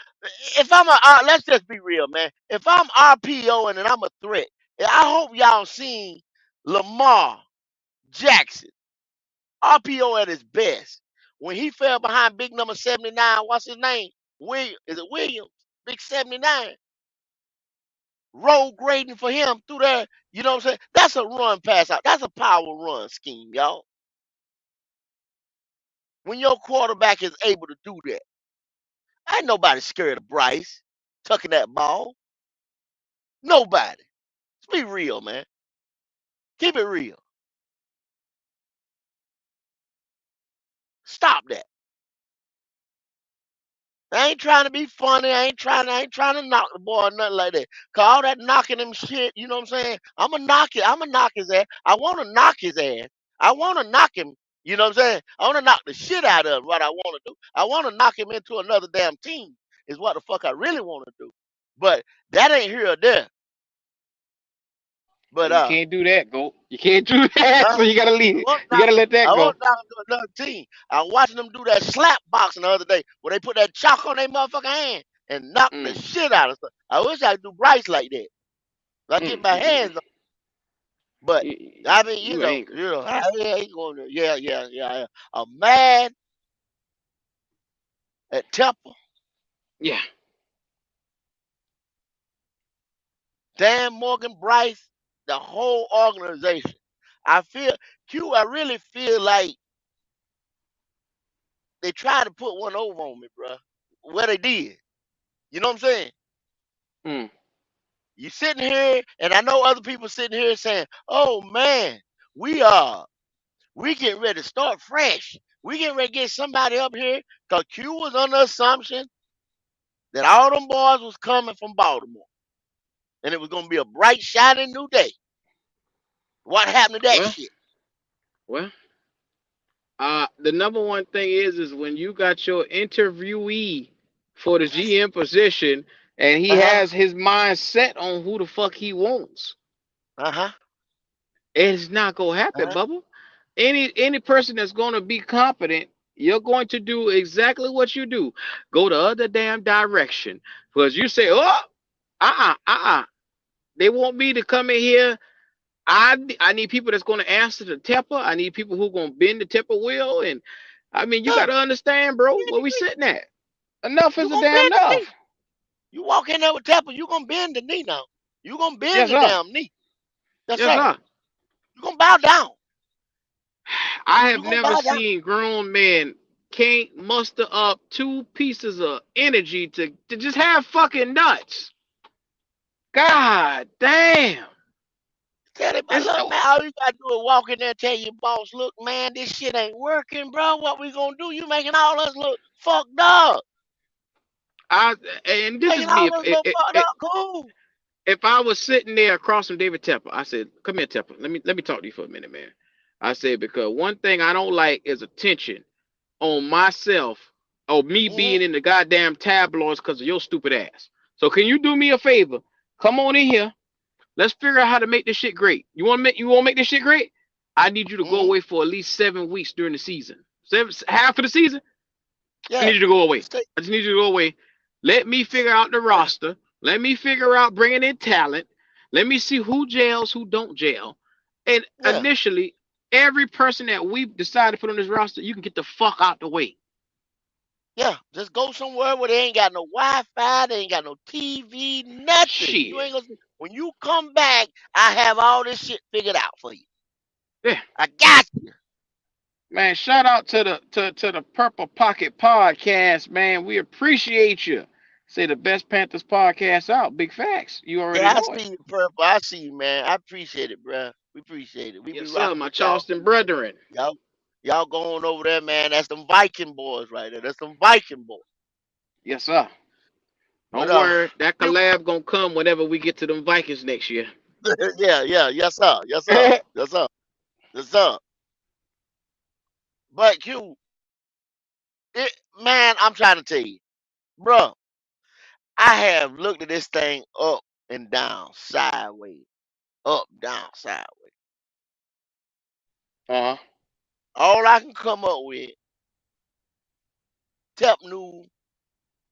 If I'm let's just be real, man. If I'm RPO and I'm a threat, I hope y'all seen Lamar Jackson, RPO at his best. When he fell behind big number 79, what's his name? William, is it Williams? Big 79. Roll grading for him through there. You know what I'm saying? That's a run pass out. That's a power run scheme, y'all. When your quarterback is able to do that, ain't nobody scared of Bryce tucking that ball. Nobody. Let's be real, man. Keep it real. Stop that. I ain't trying to be funny. I ain't trying to knock the boy or nothing like that. Cause all that knocking him shit, you know what I'm saying? I'ma knock it. I'ma knock his ass. I wanna knock his ass. I wanna knock him. You know what I'm saying? I wanna knock the shit out of him, what I wanna do. I wanna knock him into another damn team is what the fuck I really wanna do. But that ain't here or there. But Well, you can't do that, Go. You can't do that. huh? So you gotta I leave. want You gotta Doc. let that I want go. Doc to another team. I was watching them do that slap boxing the other day where they put that chalk on their motherfucking hand and knock the Mm, shit out of stuff. I wish I could do Bryce like that. I get my mm. hands on. But I mean, You angry? yeah, he going to, yeah. A man at Temple, Yeah. Dan Morgan, Bryce, the whole organization. I feel I really feel like they tried to put one over on me, bro. What they did. You know what I'm saying? Mm. You sitting here, and I know other people sitting here saying, "Oh man, we are we getting ready to start fresh. We getting ready to get somebody up here." Cause Q was under assumption that all them boys was coming from Baltimore, and it was gonna be a bright, shining new day. What happened to that Well, shit? well. The number one thing is when you got your interviewee for the GM position, and he Uh huh. has his mind set on who the fuck he wants. Uh huh. It's not gonna Uh happen, huh. Bubba. Any person that's gonna be competent, you're going to do exactly what you do. Go the other damn direction. Because you say, oh, they want me to come in here. I need people that's gonna answer the Tepper. I need people who gonna bend the Tepper wheel. And I mean, you Yeah. gotta understand, bro, Bend where we the knee. sitting at. Enough You is a gonna damn bend the enough. knee. You walk in there with Tapper, you gonna bend the knee now. You gonna bend Yes, the sir. damn knee. Yes, Yes, sir. sir. You gonna bow down. I have You gonna never bow down. seen grown men can't muster up two pieces of energy to just have fucking nuts. God damn. Tell him, It's look, man, all you gotta do is walk in there and tell your boss, look, man, this shit ain't working, bro. What we gonna do? You making all us look fucked up. I and this is Making me. all us look fucked up. Cool. If I was sitting there across from David Tepper, I said, "Come here, Tepper. Let me talk to you for a minute, man." I said because one thing I don't like is attention on myself or me Mm-hmm. being in the goddamn tabloids because of your stupid ass. So can you do me a favor? Come on in here. Let's figure out how to make this shit great. You want to make this shit great? I need you to go Mm-hmm. away for at least 7 weeks during the season. Half of the season. I need Yeah. you to go away. Just take. I just need you to go away. Let me figure out the Yeah. roster. Let me figure out bringing in talent. Let me see who jails, who don't jail. And Yeah. initially, every person that we decided to put on this roster, you can get the fuck out the way. Yeah. Just go somewhere where they ain't got no Wi-Fi, they ain't got no TV, nothing. You Shit. ain't gonna. When you come back, I have all this shit figured out for you. Yeah. I got you. Man, shout out to the Purple Pocket Podcast, man. We appreciate you. Say the best Panthers podcast out. Big facts. You already Yeah, I know it. see you, Purple. I see you, man. I appreciate it, bro. We appreciate it. We be Yes, sir, rocking my with y'all. Charleston brethren. Y'all, y'all going over there, man. That's them Viking boys right there. That's them Viking boys. Yes, sir. But Don't worry, that Q, collab gonna come whenever we get to them Vikings next year. yeah, yes sir, yes sir, yes sir, yes sir. But Q, it Man, I'm trying to tell you, bro. I have looked at this thing up and down, sideways, up, down, sideways. Uh huh. All I can come up with, Tep knew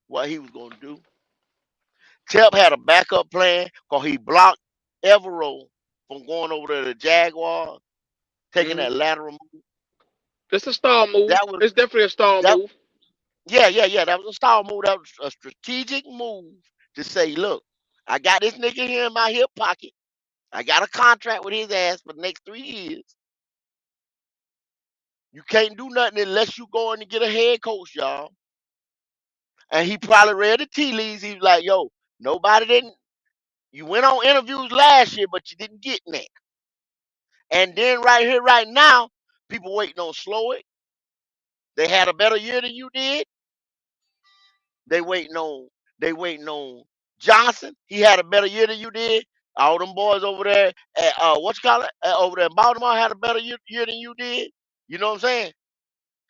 what he was gonna do. Tep had a backup plan because he blocked Evero from going over to the Jaguar, taking Hmm. that lateral move. It's a star move. That was It's definitely a star that. move. Yeah. That was a style move. That was a strategic move to say, look, I got this nigga here in my hip pocket. I got a contract with his ass for the next 3 years. You can't do nothing unless you go in and get a head coach, y'all. And he probably read the tea leaves. He was like, yo, nobody didn't. You went on interviews last year, but you didn't get in there. And then right here, right now, people waiting on Slow It. They had a better year than you did. They waiting on they waiting on Johnson. He had a better year than you did. All them boys over there at what you call it over there in Baltimore had a better year than you did. You know what I'm saying?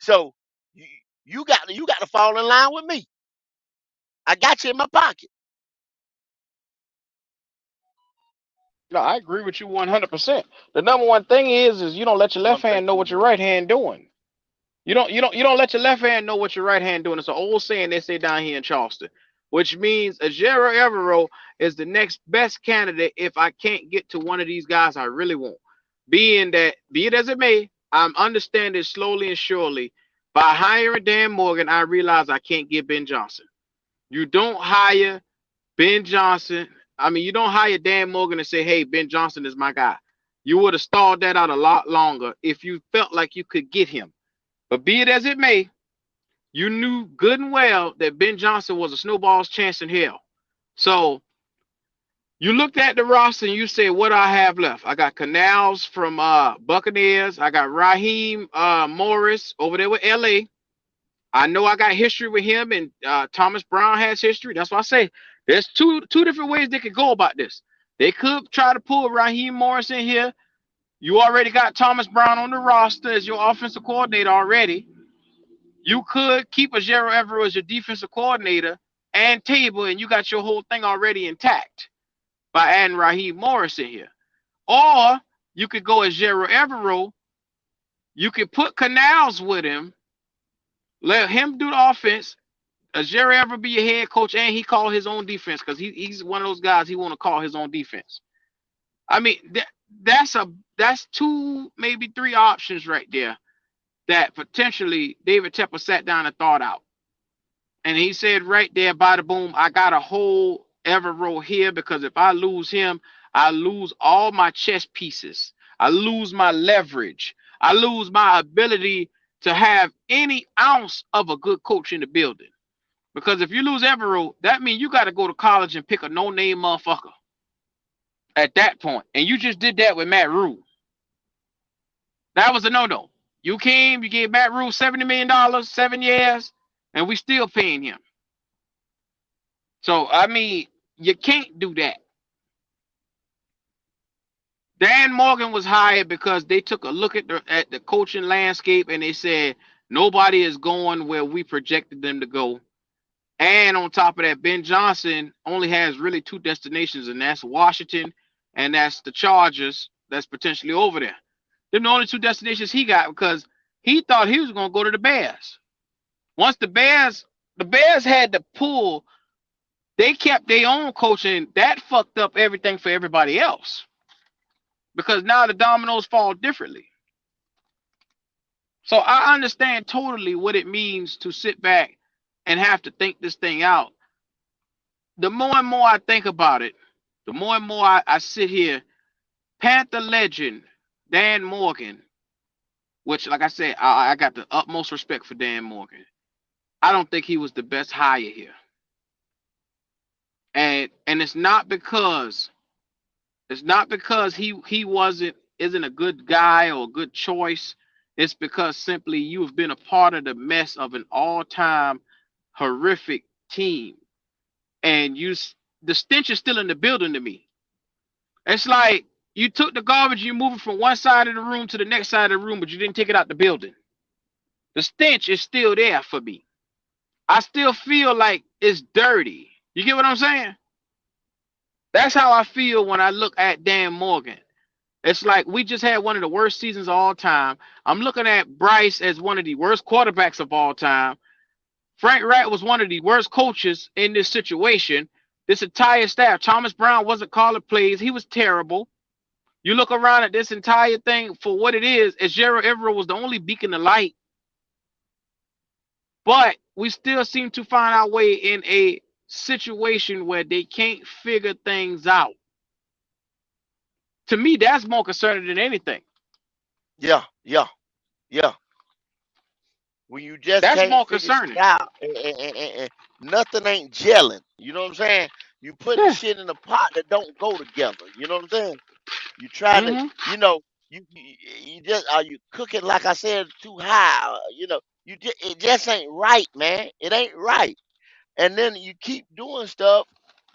So you, you got to fall in line with me. I got you in my pocket. No, I agree with you 100%. The number one thing is you don't let your That's what left I'm saying hand know to you, what your man. right hand doing. You don't let your left hand know what your right hand doing. It's an old saying they say down here in Charleston, which means Ajero Evero is the next best candidate if I can't get to one of these guys I really want. Being that, be it as it may, I'm understanding slowly and surely. By hiring Dan Morgan, I realize I can't get Ben Johnson. You don't hire Ben Johnson. I mean, you don't hire Dan Morgan and say, hey, Ben Johnson is my guy. You would have stalled that out a lot longer if you felt like you could get him. But be it as it may, you knew good and well that Ben Johnson was a snowball's chance in hell. So you looked at the roster and you said, what do I have left? I got Canals from Buccaneers. I got Raheem Morris over there with LA. I know I got history with him, and Thomas Brown has history. That's why I say there's two different ways they could go about this. They could try to pull Raheem Morris in here. You already got Thomas Brown on the roster as your offensive coordinator already. You could keep a Jero Evero as your defensive coordinator and Table, and you got your whole thing already intact by adding Raheem Morris in here. Or you could go as Jero Evero. You could put Canals with him, let him do the offense. Jerry ever be a head coach and he call his own defense because he's one of those guys he want to call his own defense. I mean that's two maybe three options right there that potentially David Tepper sat down and thought out. And he said right there by the boom, I got a whole Evero here because if I lose him, I lose all my chess pieces. I lose my leverage. I lose my ability to have any ounce of a good coach in the building. Because if you lose Evero, that means you got to go to college and pick a no-name motherfucker at that point. And you just did that with Matt Rule. That was a no-no. You came, you gave Matt Rule $70 million, 7 years, and we still paying him. So I mean, you can't do that. Dan Morgan was hired because they took a look at the coaching landscape and they said nobody is going where we projected them to go. And on top of that, Ben Johnson only has really two destinations, and that's Washington and that's the Chargers that's potentially over there. They're the only two destinations he got because he thought he was going to go to the Bears. Once the Bears had to pull, they kept their own coaching. That fucked up everything for everybody else because now the dominoes fall differently. So I understand totally what it means to sit back and have to think this thing out. The more and more I think about it, the more and more I sit here, Panther legend Dan Morgan, which, like I said, I got the utmost respect for Dan Morgan. I don't think he was the best hire here, and it's not because he wasn't isn't a good guy or a good choice. It's because simply you have been a part of the mess of an all-time horrific team, and the stench is still in the building to me. It's like you took the garbage, you move it from one side of the room to the next side of the room, but you didn't take it out the building. The stench is still there for me. I still feel like it's dirty. You get what I'm saying? That's how I feel when I look at Dan Morgan. It's like we just had one of the worst seasons of all time. I'm looking at Bryce as one of the worst quarterbacks of all time. Frank Wright was one of the worst coaches in this situation. This entire staff, Thomas Brown wasn't calling plays. He was terrible. You look around at this entire thing for what it is, as Gerald Everett was the only beacon of light, but we still seem to find our way in a situation where they can't figure things out. To me, that's more concerning than anything. Yeah, yeah, yeah. When you just That's can't more figure shit concerning. out and nothing ain't gelling. You know what I'm saying? You putting Yeah. shit in a pot that don't go together. You know what I'm saying? You trying to, Mm-hmm. you know, you just are you cooking like I said too high? You know, it just ain't right, man. It ain't right. And then you keep doing stuff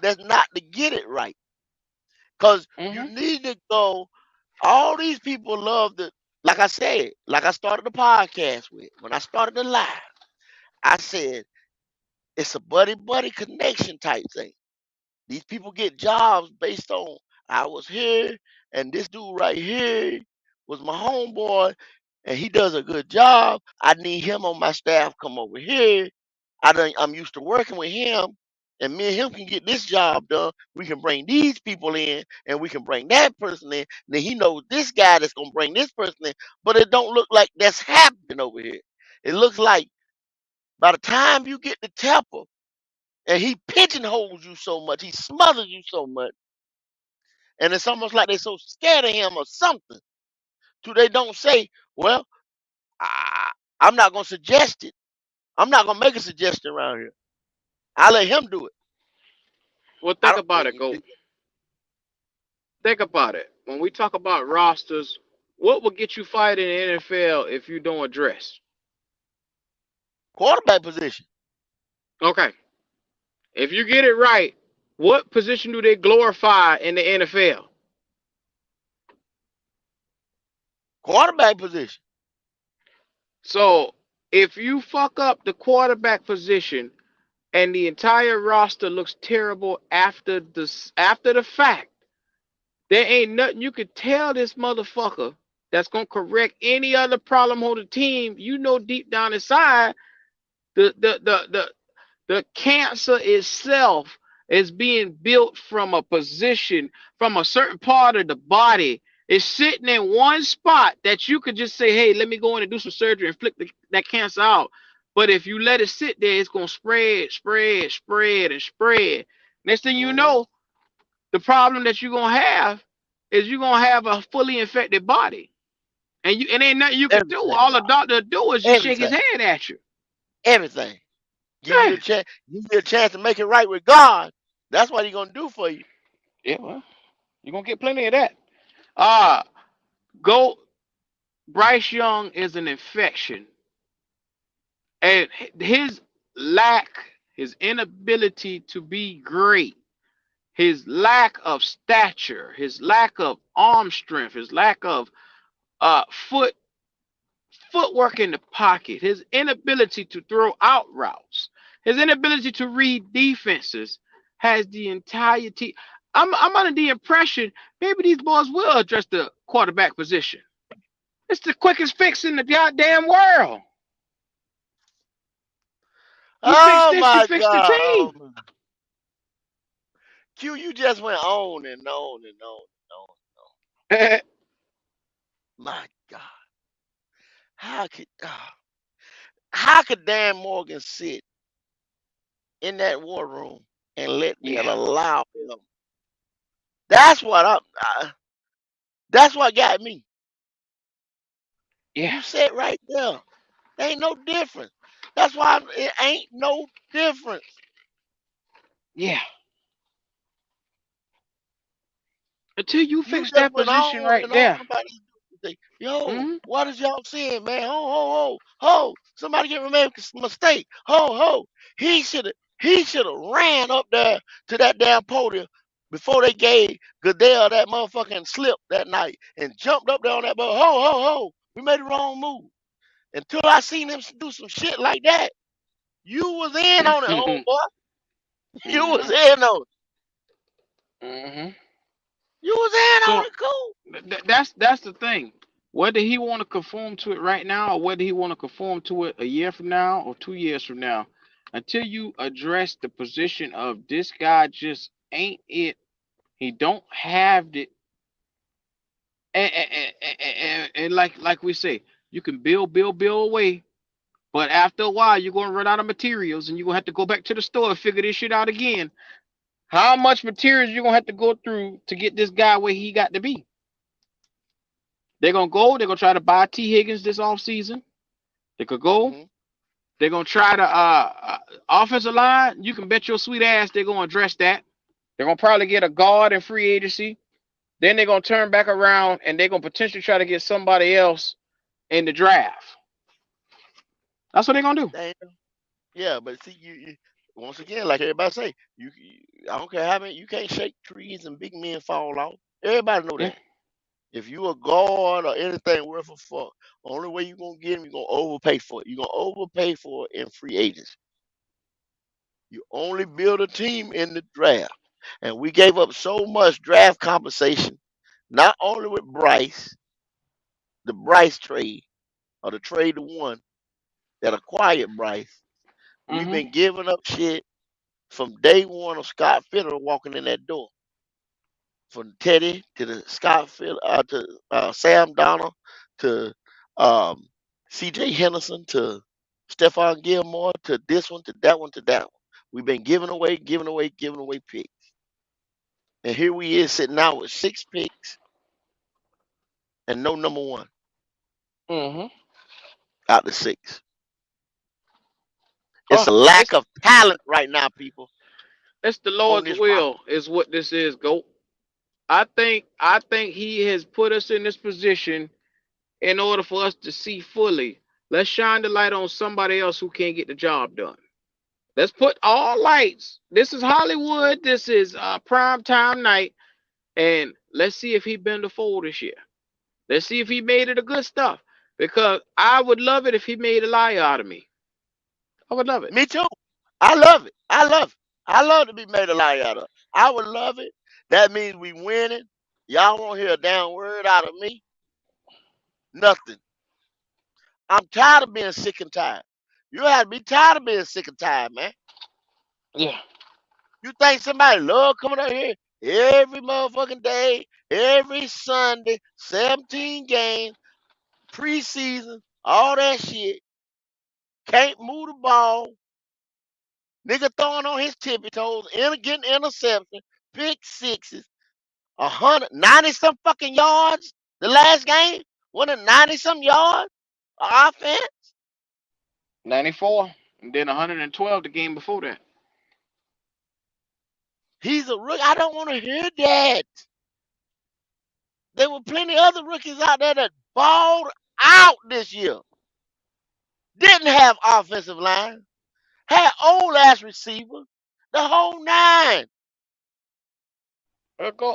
that's not to get it right. Cause you Mm-hmm. need to go. All these people love the, like I said, like I started the podcast with. When I started the live, I said it's a buddy buddy connection type thing. These people get jobs based on I was here and this dude right here was my homeboy and he does a good job. I need him on my staff. Come over here. I'm used to working with him, and me and him can get this job done. We can bring these people in, and we can bring that person in. Then he knows this guy that's gonna bring this person in, but it don't look like that's happening over here. It looks like by the time you get to Temple, and he pigeonholes you so much, he smothers you so much, and it's almost like they're so scared of him or something. To they don't say, well, I, I'm not gonna suggest it. I'm not gonna make a suggestion around here. I let him do it. Well, I think don't. about it, Go. Think about it. When we talk about rosters, what would get you fired in the NFL if you don't address? Quarterback position. Okay. If you get it right, what position do they glorify in the NFL? Quarterback position. So if you fuck up the quarterback position and the entire roster looks terrible after the fact, there ain't nothing you could tell this motherfucker that's gonna correct any other problem on the team. You know deep down inside the cancer itself is being built from a position, from a certain part of the body. It's sitting in one spot that you could just say, hey, let me go in and do some surgery and flick that cancer out. But if you let it sit there, it's going to spread, spread, spread, and spread. Next thing you Hmm. know, the problem that you're going to have is you're going to have a fully infected body. And you, it ain't nothing you can do. Everything, All the Doc. doctor do is just shake his Everything. hand at you. Everything. Give you a Yeah, chance. Give you a chance to make it right with God. That's what He's gonna do for you. yeah, well, you're going to get plenty of that. Uh, Go Bryce Young is an infection, and his lack, his inability to be great, his lack of stature, his lack of arm strength, his lack of uh foot footwork in the pocket, his inability to throw out routes, his inability to read defenses has the entire team. I'm under the impression maybe these boys will address the quarterback position. It's the quickest fix in the goddamn world. You fix Oh this, you my fix the God. Oh team. my. Q, you just went on and on and on and on. My God. How could how could Dan Morgan sit in that war room and let me Yeah, allow him? That's what that's what got me. yeah, You said right there. There ain't no difference. That's why it ain't no difference. yeah. Until you You fix just that went position on right and on there. about this. Say, yo, Hmm. what is y'all saying, man? Ho, ho, ho, ho. Somebody get made a mistake. Ho, ho. He should have ran up there to that damn podium before they gave Goodell that motherfucking slip that night and jumped up there on that boat. Ho, ho, ho. We made the wrong move. Until I seen him do some shit like that, You was in on it, Mhm. homeboy. You was Mhm. in on it. Mhm. You was in on So it, cool. that's the thing. Whether he want to conform to it right now, or whether he want to conform to it a year from now or 2 years from now, until you address the position of this guy just ain't it. He don't have it, and like we say, you can build away, but after a while you're gonna run out of materials, and you're gonna have to go back to the store and figure this shit out again. How much materials you gonna have to go through to get this guy where he got to be? They're gonna go. They're gonna try to buy T. Higgins this offseason. They could go. Hmm. They're gonna try to offensive line. You can bet your sweet ass they're gonna address that. They're gonna probably get a guard in free agency. Then they're gonna turn back around and they're gonna potentially try to get somebody else in the draft. That's what they're gonna do. Damn. Yeah, but see, once again, like everybody say, I don't care how many, you can't shake trees and big men fall off. Everybody know Yeah. that. If you a guard or anything worth a fuck, only way you gonna get him, you gonna overpay for it. You gonna overpay for it in free agents. You only build a team in the draft, and we gave up so much draft compensation, not only with Bryce, the Bryce trade or the trade to one that acquired Bryce. We've Mhm. been giving up shit from day one of Scott Fitter walking in that door. From Teddy to the Scott Fitter to Sam Donald to um, C.J. Henderson to Stephon Gilmore to this one to that one to that one. We've been giving away picks. And here we is sitting now with six picks and no number one Mhm. out the six. It's Oh, a lack of talent right now, people, it's the on Lord's this roster. will is what this is. Go. I think He has put us in this position in order for us to see fully. Let's shine the light on somebody else who can't get the job done. Let's put all lights. This is Hollywood. This is prime time night, and let's see if he been the fold this year. Let's see if he made it a good stuff. Because I would love it if he made a liar out of me. I would love it. Me too. I love it. I love it. I love to be made a lie out of. I would love it. That means we winning. Y'all won't hear a damn word out of me. Nothing. I'm tired of being sick and tired. You have to be tired of being sick and tired, man. Yeah. You think somebody love coming out here every motherfucking day, every Sunday, 17 games, preseason, all that shit. Can't move the ball. Nigga throwing on his tippy toes, getting interception, pick sixes, 190 some fucking yards the last game. 190 some yards offense. 94. And then 112 the game before that. He's a rookie. I don't want to hear that. There were plenty other rookies out there that balled out this year. Didn't have offensive line. Had old ass receiver. The whole nine.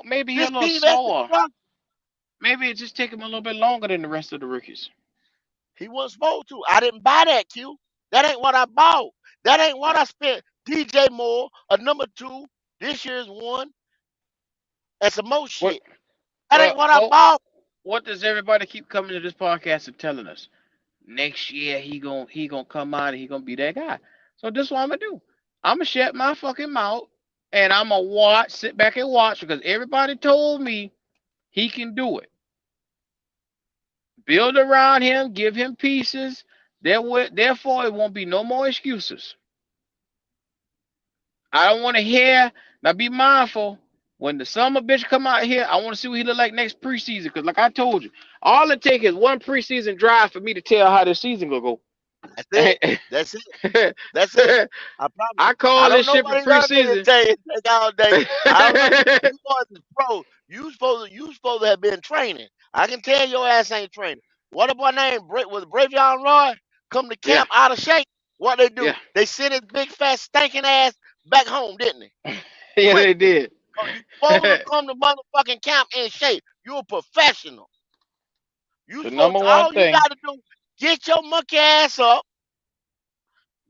Maybe he a This little team actually slower. struggled. Maybe it just take him a little bit longer than the rest of the rookies. He wasn't supposed to. I didn't buy that, Q. That ain't what I bought. That ain't what I spent. DJ Moore, a number two, this year's one, and some more What? shit. That ain't what I Go. bought. What does everybody keep coming to this podcast and telling us? Next year he gonna come out and he gonna be that guy. So this is what I'm gonna do. I'm gonna shut my fucking mouth and I'm gonna sit back and watch because everybody told me he can do it. Build around him, give him pieces. Therefore, it won't be no more excuses. I don't want to hear. Now, be mindful when the summer bitch come out here. I want to see what he look like next preseason. Because, like I told you, all it takes is one preseason drive for me to tell how this season gonna go. That's it. That's it. That's it. I promise I you. I call don't this know shit what for these other niggas preseason. tell you take all day. I don't know. You boys is pro. You supposed to have been training. I can tell your ass ain't training. What a boy named was Bravion Roy come to Yeah, camp out of shape. What they do? yeah, They sent his big fat stinking ass back home, didn't they? yeah. They Quickly. did. So you supposed to come to motherfucking camp in shape. You a professional. You The supposed number to, one all you thing. got to do, get your monkey ass up,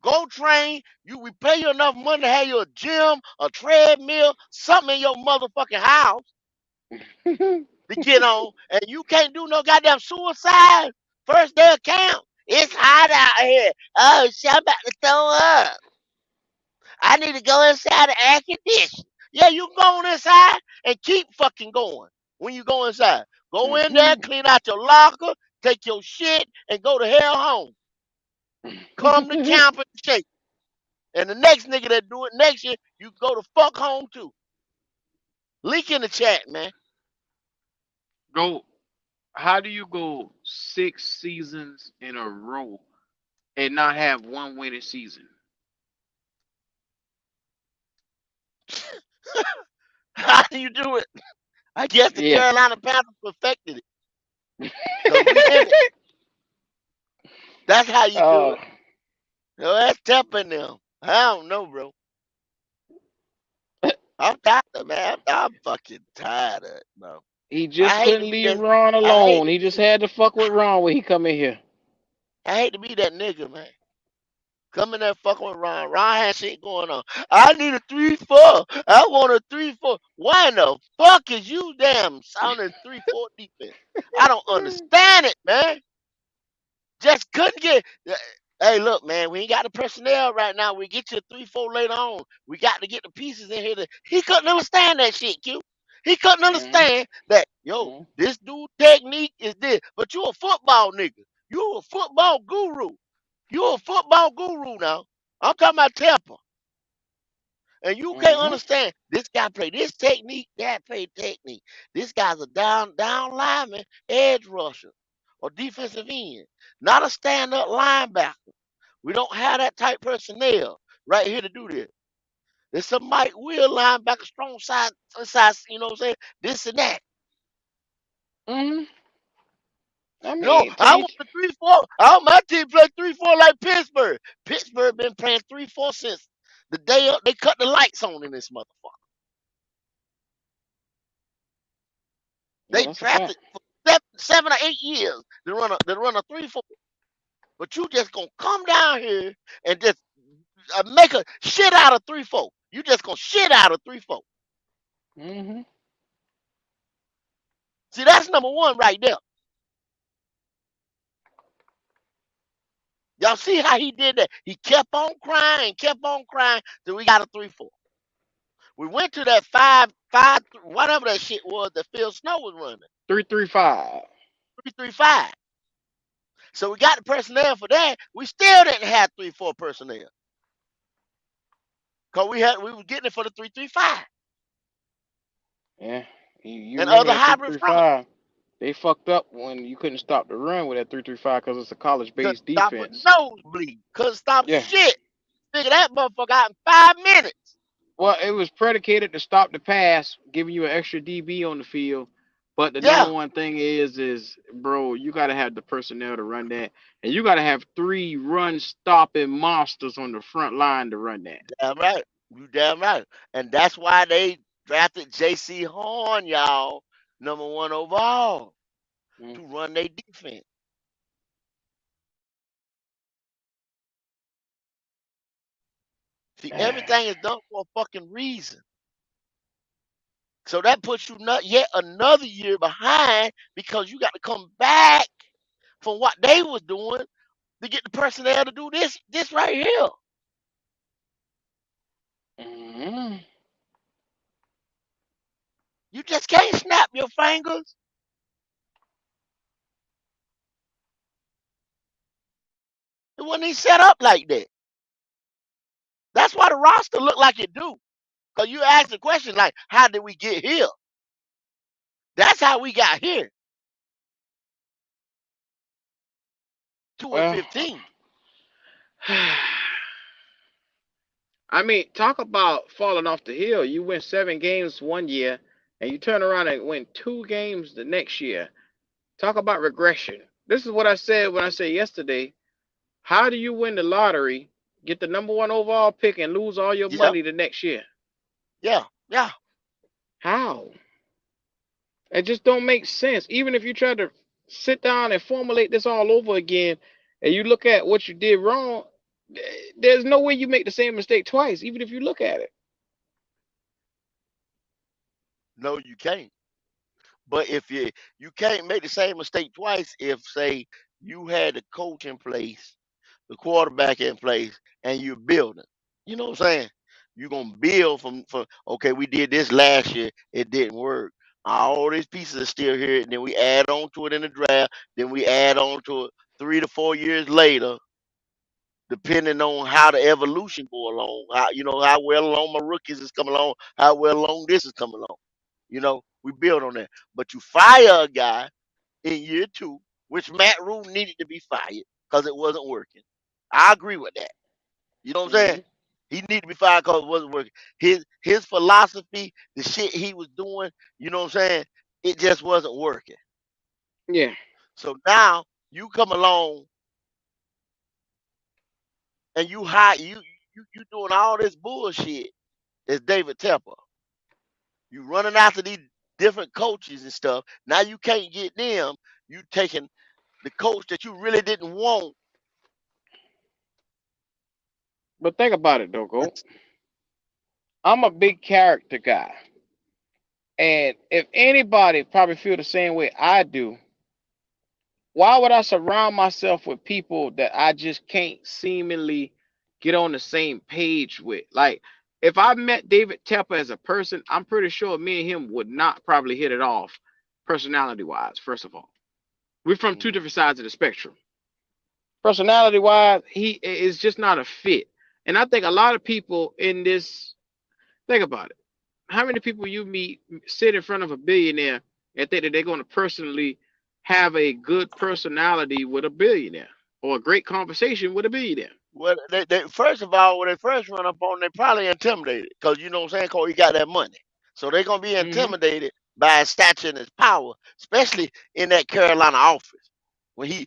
Go train. We pay you enough money to have you a gym, a treadmill, something in your motherfucking house to get on, and you can't do no goddamn suicide. First day of camp. It's hot out here. Oh shit, I'm about to throw up. I need to go inside the air condition. Yeah, you go on inside and keep fucking going when you go inside. Go in there, clean out your locker, take your shit, and go to hell home. Come to camp in shape. And the next nigga that do it next year, you go to fuck home too. Link in the chat, man. Go. How do you go 6 seasons in a row and not have one winning season? How do you do it? I guess the Yeah. Carolina Panthers perfected it. Cause we in it. That's how you do uh, it. No, that's tough in them. I don't know, bro. I'm tired of man. I'm fucking tired of it, bro. he just I hate to couldn't be leave that. Ron I hate alone. to He just be. had to fuck with Ron when he come in here. I hate to be that nigga, man. Come in there fucking with Ron. Ron has shit going on. I need a 3-4. I want a 3-4. Why in the fuck is you damn sounding 3-4 defense? I don't understand it, man. Just couldn't get. Hey, look, man, we ain't got the personnel right now. We get you a 3-4 later on. We got to get the pieces in here. He couldn't understand that shit, Q. He couldn't Mm-hmm. understand that, yo, this dude technique is this. But you a football nigga. You a football guru. You a football guru now. I'm talking about Tampa. And you can't Mm-hmm. understand. This guy play this technique, that play technique. This guy's a down lineman, edge rusher, or defensive end, not a stand up linebacker. We don't have that type personnel right here to do this. There's some Mike Will linebacker, strong side, you know what I'm saying? This and that. Mm-hmm. I No, mean, to I each. want the 3-4. I want my team play 3-4 like Pittsburgh. Pittsburgh been playing 3-4 since the day they cut the lights on in this motherfucker. Yeah, They that's a fact. drafted for 7 or 8 years to run a 3-4. But you just gonna come down here and just make a shit out of 3-4. You just gonna shit out of 3-4. Mm-hmm. See, that's number one right there. Y'all see how he did that? He kept on crying till we got a 3-4. We went to that 5-5, whatever that shit was that Phil Snow was running. 3-3-5. 3-3-5. So we got the personnel for that. We still didn't have 3-4 personnel. Cause we were getting it for the 3-3-5 Yeah. You and remember other that three hybrid three fronts. five? They fucked up when you couldn't stop the run with that 3-3-5 because it's a Couldn't college-based stop a defense. nosebleed. Couldn't stop Yeah. shit. Figure that motherfucker out in 5 minutes. Well, it was predicated to stop the pass, giving you an extra DB on the field. But the number Yeah, one thing is, bro, you gotta have the personnel to run that, and you gotta have three run-stopping monsters on the front line to run that. damn right. You damn right. And that's why they drafted J.C. Horn, y'all, number one overall, Mm. to run their defense. See, everything is done for a fucking reason. So that puts you not yet another year behind because you got to come back from what they was doing to get the personnel to do this right here. Mm-hmm. You just can't snap your fingers. It wasn't even set up like that. That's why the roster look like it do. Cause you ask the question like, how did we get here? That's how we got here. Two and Well, 15. I mean, talk about falling off the hill. You win 7 games one year, and you turn around and win 2 games the next year. Talk about regression. This is what I said when I said yesterday. How do you win the lottery, get the number one overall pick, and lose all your Yeah, money the next year? yeah, yeah. How? It just don't make sense. Even if you try to sit down and formulate this all over again, and you look at what you did wrong, There's no way you make the same mistake twice, even if you look at it. No, you can't. But if you can't make the same mistake twice if say you had the coach in place, the quarterback in place, and you're building. You know what I'm saying? You're gonna build from okay, we did this last year, it didn't work. All these pieces are still here, and then we add on to it in the draft, then we add on to it 3 to 4 years later, depending on how the evolution go along, how well along my rookies is coming along, how well along this is coming along. We build on that. But you fire a guy in year two, which Matt Rule needed to be fired because it wasn't working. I agree with that. You know what I'm saying? Hmm. He needed to be fired because it wasn't working. His philosophy, the shit he was doing, you know what I'm saying? It just wasn't working. Yeah, So now you come along and you doing all this bullshit as David Tepper. You running after these different coaches and stuff. Now you can't get them. You taking the coach that you really didn't want. but think about it though, Go. I'm a big character guy, and if anybody probably feel the same way I do, why would I surround myself with people that I just can't seemingly get on the same page with? Like, if I met David Tepper as a person, I'm pretty sure me and him would not probably hit it off personality wise, first of all. We're from two Mhm. different sides of the spectrum. Personality wise, he is just not a fit. And I think a lot of people in this, think about it. How many people you meet sit in front of a billionaire and think that they're going to personally have a good personality with a billionaire or a great conversation with a billionaire? Well, they first of all, when they first run up on, they probably intimidated because you know what I'm saying. Cause he got that money, so they're gonna be Hmm. intimidated by his stature and his power, especially in that Carolina office. When he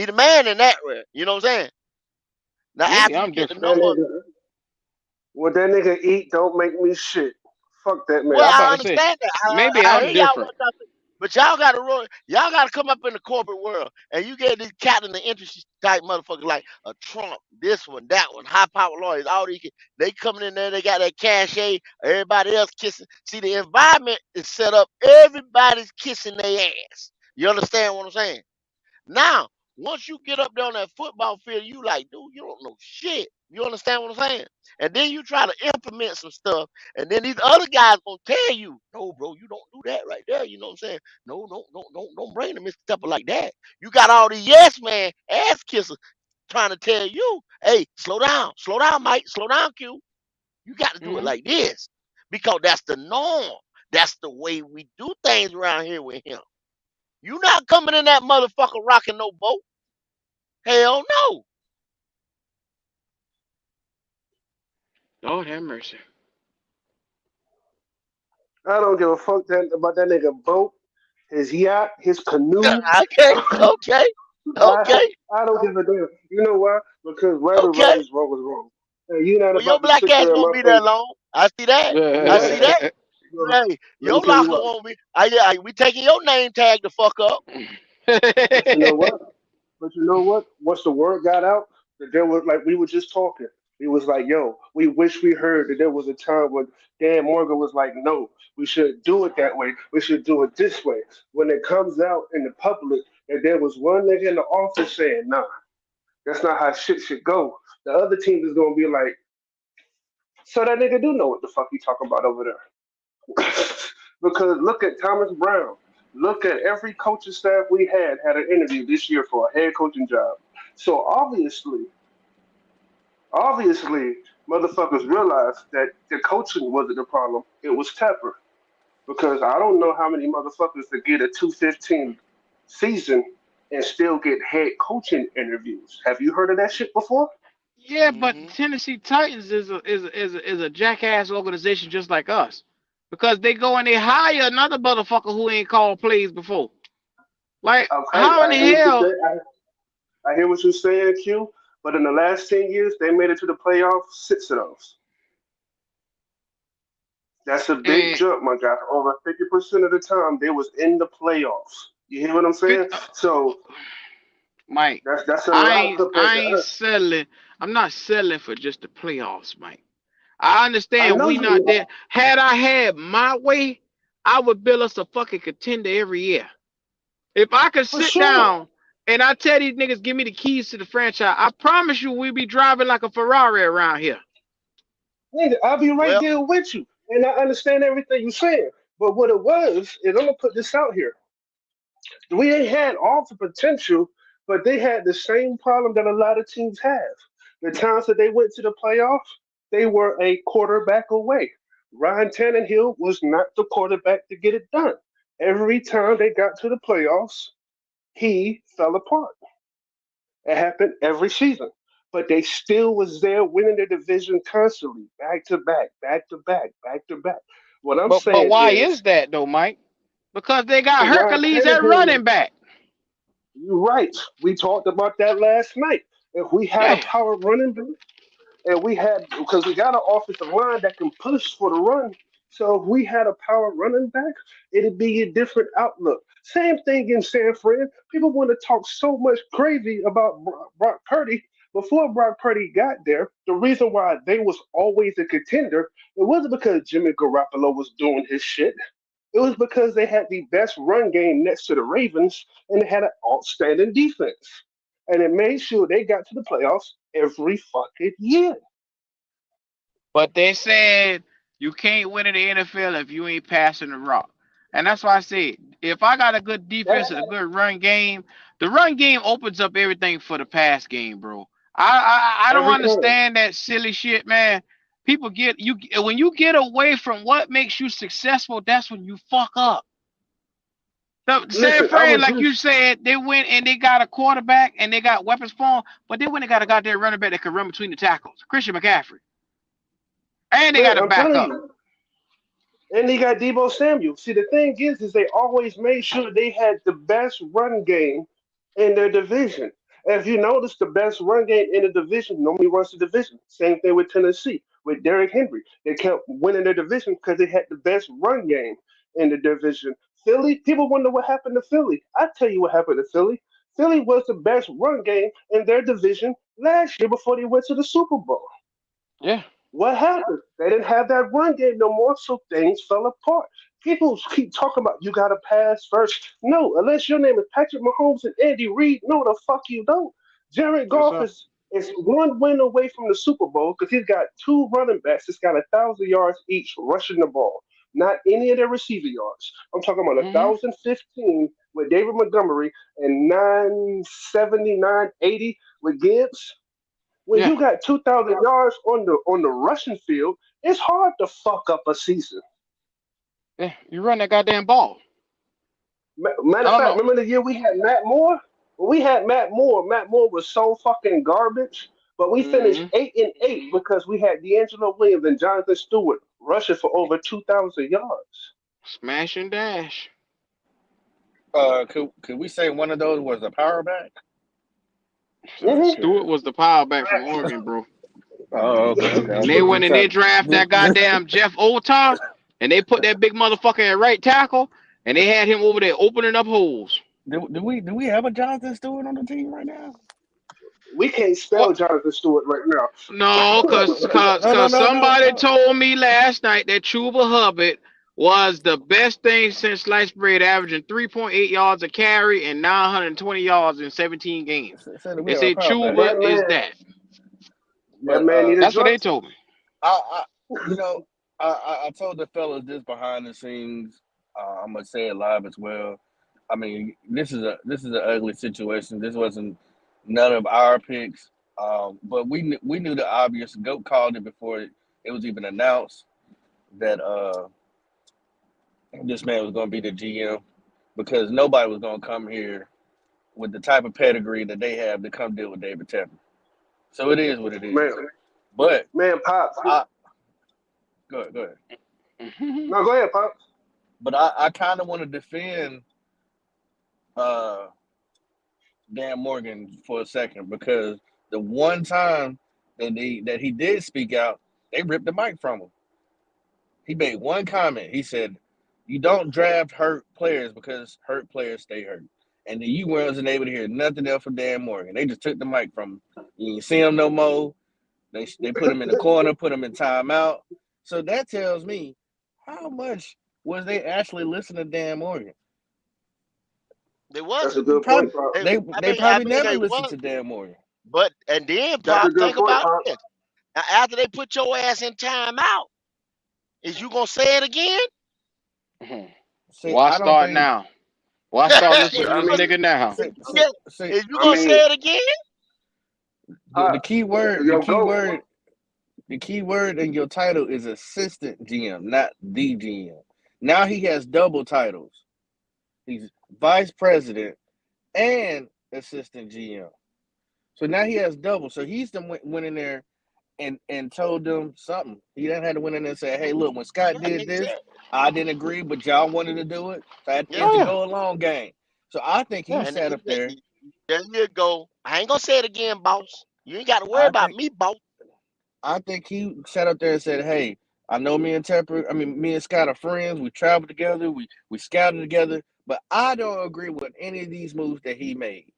the man in that way. You know what I'm saying. Now Maybe after you I'm get to different. know That him, nigga, what that nigga eat don't make me shit. Fuck that well, I'm man. about I to say, understand that. maybe I I'm hear y'all different. what y'all say, but y'all got to come up in the corporate world, and you get these captain the interest type motherfuckers like a Trump, this one, that one, high power lawyers, all these. They coming in there, they got that cachet. Everybody else kissing. See, the environment is set up. Everybody's kissing their ass. You understand what I'm saying? Now, once you get up there on that football field, you like, dude, you don't know shit. You understand what I'm saying? And then you try to implement some stuff, and then these other guys gonna tell you, no, bro, you don't do that right there. You know what I'm saying? No, don't bring the Mr. Tepper like that. You got all the yes man ass kissers trying to tell you, hey, slow down, Mike, slow down, Q. You got to do it Hmm. like this because that's the norm. That's the way we do things around here with him. You not coming in that motherfucker rocking no boat. Hell no. Lord have mercy. I don't give a fuck about that nigga boat, his yacht, his canoe. Okay, okay, I, okay, I don't give a damn. You know why? Because right is right okay. is wrong is wrong. And you're not Well, your about to black sit ass there in won't my be there face. long. I see that. You know I what? see that. Yo, Hey, let me your tell you locker what. won't be. We taking your name tag the fuck up. But you know what? But you know what? Once the word got out, that there was like we were just talking. We was like, yo, we wish we heard that there was a time when Dan Morgan was like, no, we should do it that way. We should do it this way. When it comes out in the public that there was one nigga in the office saying, nah, that's not how shit should go. The other team is gonna be like, so that nigga do know what the fuck he talking about over there. Because look at Thomas Brown. Look at every coaching staff we had an interview this year for a head coaching job. So obviously, motherfuckers realized that the coaching wasn't the problem. It was Tepper. Because I don't know how many motherfuckers that get a 215 season and still get head coaching interviews. Have you heard of that shit before? Yeah, but Hmm. Tennessee Titans is a jackass organization just like us, because they go and they hire another motherfucker who ain't called plays before. Like, Okay, how in I the hear what you hell? say. I hear what you're saying, Q. But in the last 10 years, they made it to the playoffs, six of those. That's a big And jump, my guy. Over 50% of the time, they was in the playoffs. You hear what I'm saying? 50, So Mike, that's a lot compared I to ain't us. settling. I'm not settling for just the playoffs, Mike. I I understand know we you're not not. there. Had I had my way, I would build us a fucking contender every year. If I could For sit sure. down and I tell these niggas, give me the keys to the franchise, I promise you we'll be driving like a Ferrari around here. Nigga, I'll be right Well, there with you. And I understand everything you're saying. But what it was, and I'm gonna put this out here. We ain't had all the potential, but they had the same problem that a lot of teams have. The times that they went to the playoffs, they were a quarterback away. Ryan Tannehill was not the quarterback to get it done. Every time they got to the playoffs, he fell apart. It happened every season. But they still was there winning their division constantly, back to back, back to back, back to back. What I'm But saying why is is, that though, Mike? Because they got because Ryan Hercules at Tannehill, running back. you're right. We talked about that last night. If we had a Yeah. power running back, and we had because we got an offensive line that can push for the run. So if we had a power running back, it'd be a different outlook. Same thing in San Fran. People want to talk so much crazy about Brock Purdy. Before Brock Purdy got there, the reason why they was always a contender, it wasn't because Jimmy Garoppolo was doing his shit. It was because they had the best run game next to the Ravens and they had an outstanding defense. And it made sure they got to the playoffs every fucking year. But they said you can't win in the NFL if you ain't passing the rock. And that's why I said if I got a good defense and a That good run game, the run game opens up everything for the pass game, bro. I don't every time. understand that silly shit, man. People get you when you get away from what makes you successful, that's when you fuck up. The San Listen, I Fran, was like you just said, they went and they got a quarterback and they got weapons for him, but they went and got a goddamn running back that could run between the tackles, Christian McCaffrey, and they man, got a I'm telling backup. you. And they got Debo Samuel. See, the thing is they always made sure they had the best run game in their division. And if you notice, the best run game in the division normally runs the division. Same thing with Tennessee, with Derrick Henry. They kept winning their division because they had the best run game in the division. Philly, people wonder what happened to Philly. I tell you what happened to Philly. Philly was the best run game in their division last year before they went to the Super Bowl. Yeah. What happened? They didn't have that run game no more, so things fell apart. People keep talking about you got to pass first. No, unless your name is Patrick Mahomes and Andy Reid, no, the fuck you don't. Jared Yes, Goff sir. is one win away from the Super Bowl because he's got two running backs that's got 1,000 yards each rushing the ball. Not any of their receiver yards. I'm talking about Hmm. 1,015 with David Montgomery and 970, 980 with Gibbs. When Yeah. you got 2,000 yards on the rushing field, it's hard to fuck up a season. Yeah. You run that goddamn ball. Matter I of don't fact, know. remember the year we had Matt Moore? When we had Matt Moore was so fucking garbage, but we finished Hmm. 8-8 because we had D'Angelo Williams and Jonathan Stewart rushing for over 2,000 yards. Smash and dash. Could we say one of those was a power back? Hmm Stewart Okay. was the power back from Oregon, bro. Oh, okay, okay. And I'm they just went and they trying. draft that goddamn Jeff Otar, and they put that big motherfucker at right tackle, and they had him over there opening up holes. Do we have a Jonathan Stewart on the team right now? We can't What? spell Jonathan Stewart right now. No, No, no, cause no, no, somebody no. told me last night that Chuba Hubbard was the best thing since sliced bread, averaging 3.8 yards a carry and 920 yards in 17 games. Said that we They have a say power back, Chuba That is man, that. that but man need a That's what drug they test. told me. I you know, I told the fellas this behind the scenes. I'm gonna say it live as well. I mean, this is an ugly situation. This wasn't none of our picks, but we knew the obvious. Goat called it before it was even announced that this man was going to be the GM because nobody was going to come here with the type of pedigree that they have to come deal with David Tepper. So it is what it Man, is. But man, Pops. I go ahead. No, go ahead, Pops. But I kind of want to defend uh, Dan Morgan for a second because the one time that he did speak out, they ripped the mic from him. He made one comment. He said, "You don't draft hurt players because hurt players stay hurt." and then you wasn't able to hear nothing else from Dan Morgan. They just took the mic from him. You didn't see him no more. They put him in the corner, put him in timeout. So that tells me how much was they actually listening to Dan Morgan? They That's a wasn't. good Probably point, Pop. They, they I probably mean, never they listened was. to Dan Morgan. But and then That's a Pop, good think point, about Pop. this. Now, after they put your ass in timeout, is you gonna say it again? See, Why I don't start think. now? Why start listening is to I you this gonna, mean, nigga now? See, see, yeah, see, is you I gonna mean, say it again? I, the key word, yo, go. the key word in your title is assistant GM, not the GM. Now he has double titles. He's vice president and assistant GM. So now he has double. So he's the went in there and told them something. He didn't have to went in there and say, "Hey, look, when Scott Yeah, did he said, this, I didn't agree, but y'all wanted to do it. So yeah, it's Oh a yeah, go along game." So I think he yeah. and sat up there. there you go. I ain't gonna say it again, boss. You ain't got to worry I about think me, boss. I think he sat up there and said, "Hey, I know me and Scott are friends. We traveled together. We scouted together, but I don't agree with any of these moves that he made.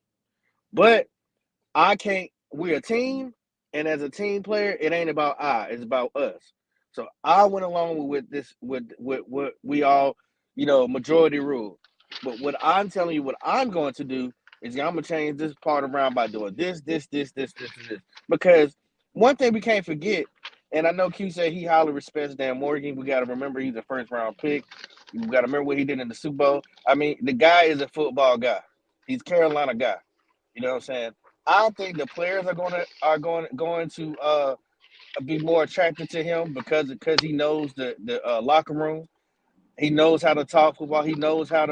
But I can't. We're a team, and as a team player, it ain't about it's about us. So I went along with this with what we all, majority rule. But what I'm telling you, what I'm going to do is I'm gonna change this part around by doing this, and this. Because one thing we can't forget, and I know Q said he highly respects Dan Morgan. We got to remember he's a first round pick. We got to remember what he did in the Super Bowl. I mean, the guy is a football guy. He's a Carolina guy. You know what I'm saying? I think the players are going to be more attracted to him because he knows the locker room. He knows how to talk football. He knows how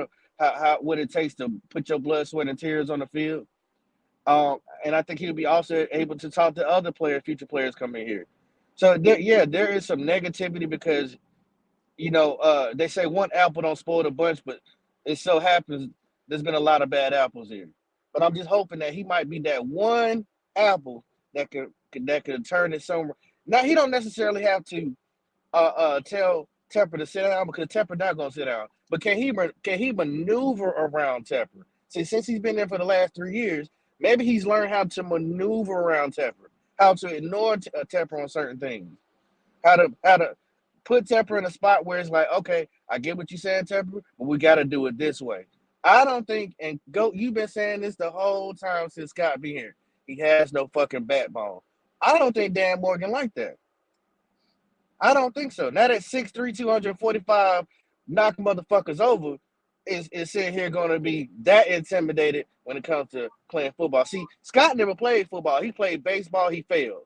what it takes to put your blood, sweat, and tears on the field. And I think he'll be also able to talk to other players, future players coming here. So there is some negativity because they say one apple don't spoil the bunch, but it so happens there's been a lot of bad apples here. But I'm just hoping that he might be that one apple that could turn it somewhere. Now he don't necessarily have to tell Tepper to sit down because Tepper not gonna sit down. But can he maneuver around Tepper? See, since he's been there for the last 3 years, maybe he's learned how to maneuver around Tepper, how to ignore Tepper on certain things, how to put Tepper in a spot where it's like, okay, I get what you're saying, Tepper, but we got to do it this way. I don't think, and go. You've been saying this the whole time since Scott been here. He has no fucking backbone. I don't think Dan Morgan like that. I don't think so. Now that 6'3", 245 knock motherfuckers over is sitting here going to be that intimidated when it comes to playing football. See, Scott never played football. He played baseball. He failed.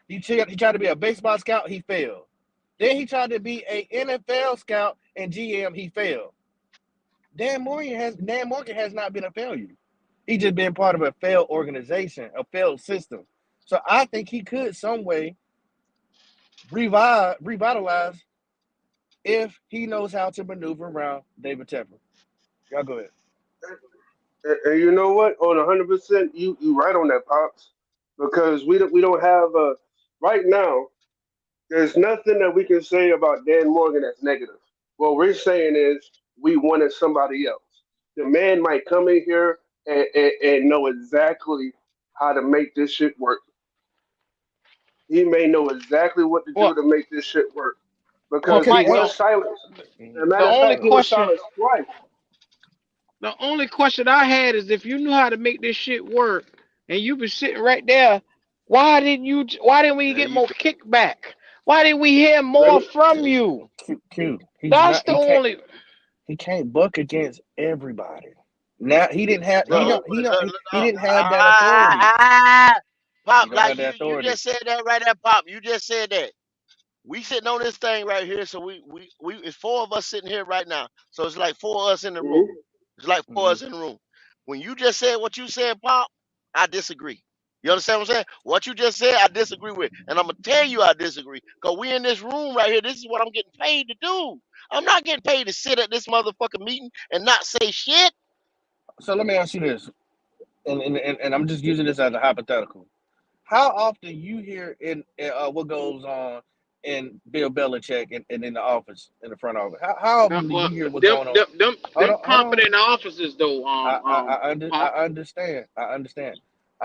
He tried to be a baseball scout. He failed. Then he tried to be a NFL scout and GM. He failed. Dan Morgan has not been a failure. He just been part of a failed organization, a failed system. So I think he could some way revitalize if he knows how to maneuver around David Tepper. Y'all go ahead. And you know what? On 100%, you right on that, pops. Because we don't have right now. There's nothing that we can say about Dan Morgan that's negative. What we're saying is we wanted somebody else. The man might come in here and know exactly how to make this shit work. He may know exactly what to do Well, to make this shit work well, because he Mike. was silenced. As a The matter of only fact, he was question, silenced twice. the only question I had is if you knew how to make this shit work, and you been sitting right there, why didn't you? Why didn't we There get you more go. kickback? Why didn't we hear Let more me, from you? Q. He's That's not. the only. He can't buck against everybody. Now he didn't have. He Bro, No, don't. He don't. look, He, look, he didn't have that authority. Pop, He don't like have that you authority. just said that right there, Pop. You just said that. We sitting on this thing right here, so we it's four of us sitting here right now. So it's like four of us in the room. mhm. It's like four of Mm-hmm. us in the room. When you just said what you said, Pop, I disagree. You understand what I'm saying? What you just said, I disagree with. And I'm gonna tell you I disagree. Cause we in this room right here. This is what I'm getting paid to do. I'm not getting paid to sit at this motherfucking meeting and not say shit. So let me ask you this, and I'm just using this as a hypothetical. How often you hear in what goes on and Bill Belichick and in the office, in the front office? How No, often do well, you hear what's going on? Hold them on, hold on. competent officers though. Pop. I understand. I understand.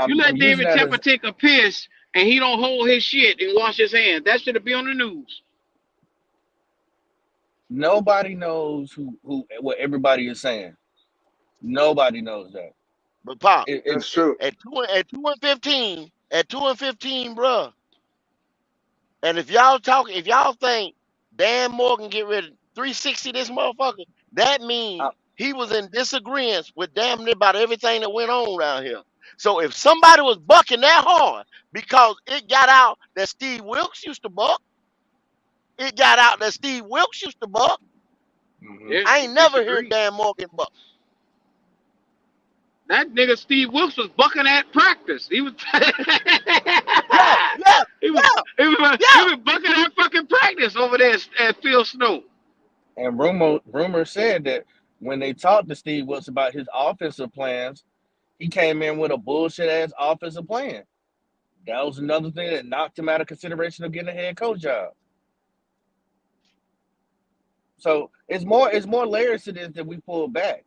You I'm let using David that Tepper as take a piss and he don't hold his shit and wash his hands. That should be on the news. nobody knows who what everybody is saying. Nobody knows that. But Pop, That's true. at 2 and 15, bruh. And if y'all think Dan Morgan get rid of 360 this motherfucker, that means I, he was in disagreement with damn near about everything that went on around here. So if somebody was bucking that hard because it got out that Steve Wilkes used to buck, it got out that Steve Wilkes used to buck. mhm. Yeah, I he ain't never heard disagreed. Dan Morgan buck. That nigga Steve Wilkes was bucking at practice. He was Yeah, yeah, he was yeah, he yeah. was bucking at fucking practice over there at Phil Snow. And rumor said that when they talked to Steve Wilkes about his offensive plans, he came in with a bullshit ass offensive plan. That was another thing that knocked him out of consideration of getting a head coach job. So it's more layers to this that we pull back.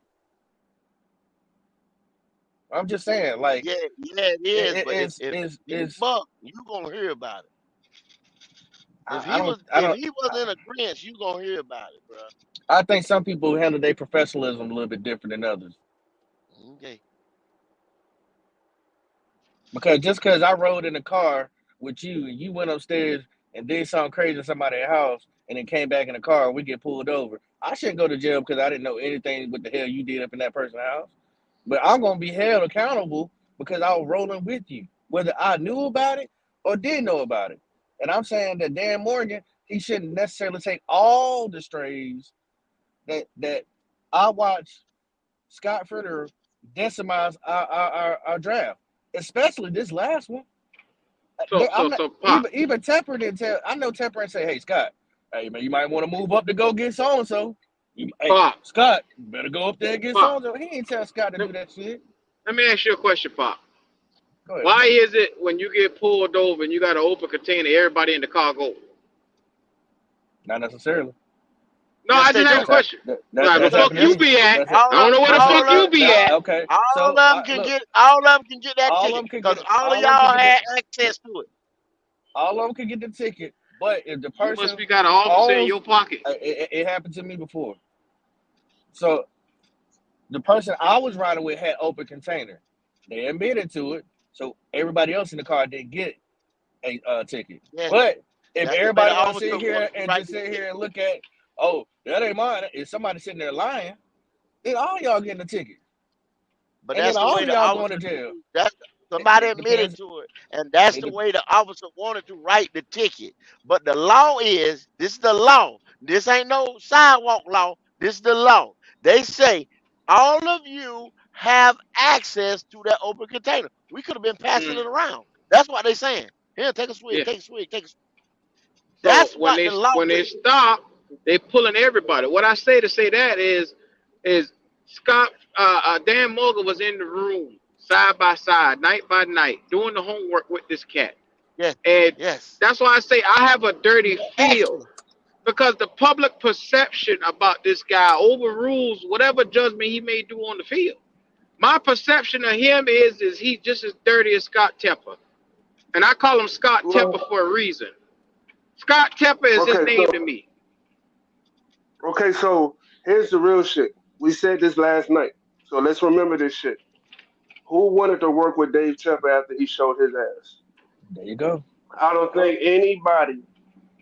I'm just saying, like Yeah, yeah, it is. it, But if it's if is he is buck, you gonna hear about it. I don't I If don't he was in agreement, you gonna hear about it, bro. I think some people handle their professionalism a little bit different than others. Okay. Because just because I rode in the car with you and you went upstairs and did something crazy in somebody's house and then came back in the car and we get pulled over, I shouldn't go to jail because I didn't know anything what the hell you did up in that person's house. But I'm gonna be held accountable because I was rolling with you, whether I knew about it or did know about it. And I'm saying that Dan Morgan, he shouldn't necessarily take all the strays that I watched Scott Fritter decimize our draft, especially this last one. I'm not So Pop, even Tepper didn't tell. I know Tepper and say, "Hey Scott, hey man, you might want to move up to go get so and so. Hey Pop, Scott, you better go up there and get so Pop. and so." He ain't tell Scott to Let, do that shit. let me ask you a question, Pop. Go ahead. Why is it when you get pulled over and you got an open container, everybody in the car go? Not necessarily. No, Yes, I they just asked a do. question. Now, the That's Because fuck happened to you guess me. be at? That's I don't know where the that's fuck you be at. okay. all of So them can look, get that all of ticket. them could Because get all of all of them could y'all get the had look, access to it. all of them could get the ticket. But if the You must person be got an who officer in owns your pocket. it happened to me before. So the person I was riding with had open container. They admitted to it, so everybody else in the car didn't get a ticket. Yeah, But if that's the way the everybody want to officer sit wanted here to and write just the sit ticket. here and look at, oh, that ain't mine. If somebody sitting there lying, then all y'all getting a ticket, But and then that's the all way of the y'all going to officer jail. that's somebody It admitted depends. to it. And that's It the de- way the officer wanted to write the ticket. But the law is this is the law. This ain't no sidewalk law. This is the law. They say all of you have access to that open container. We could have been passing Mm, it around. That's what they saying. Here, take a swig, yeah. take a swig, take a swig. So That's what the law when they is. stop, they pulling everybody. What I say to say that is Scott Dan Morgan was in the room side by side, night by night, doing the homework with this cat. Yes, And yes. that's why I say I have a dirty feel Actually, because the public perception about this guy overrules whatever judgment he may do on the field. My perception of him is he just as dirty as Scott Tepper, and I call him Scott Tepper Well, for a reason. Scott Tepper is his okay, name to so me. here's the real shit. We said this last night, so let's remember this shit. Who wanted to work with Dave Chappelle after he showed his ass? there you go. I don't think anybody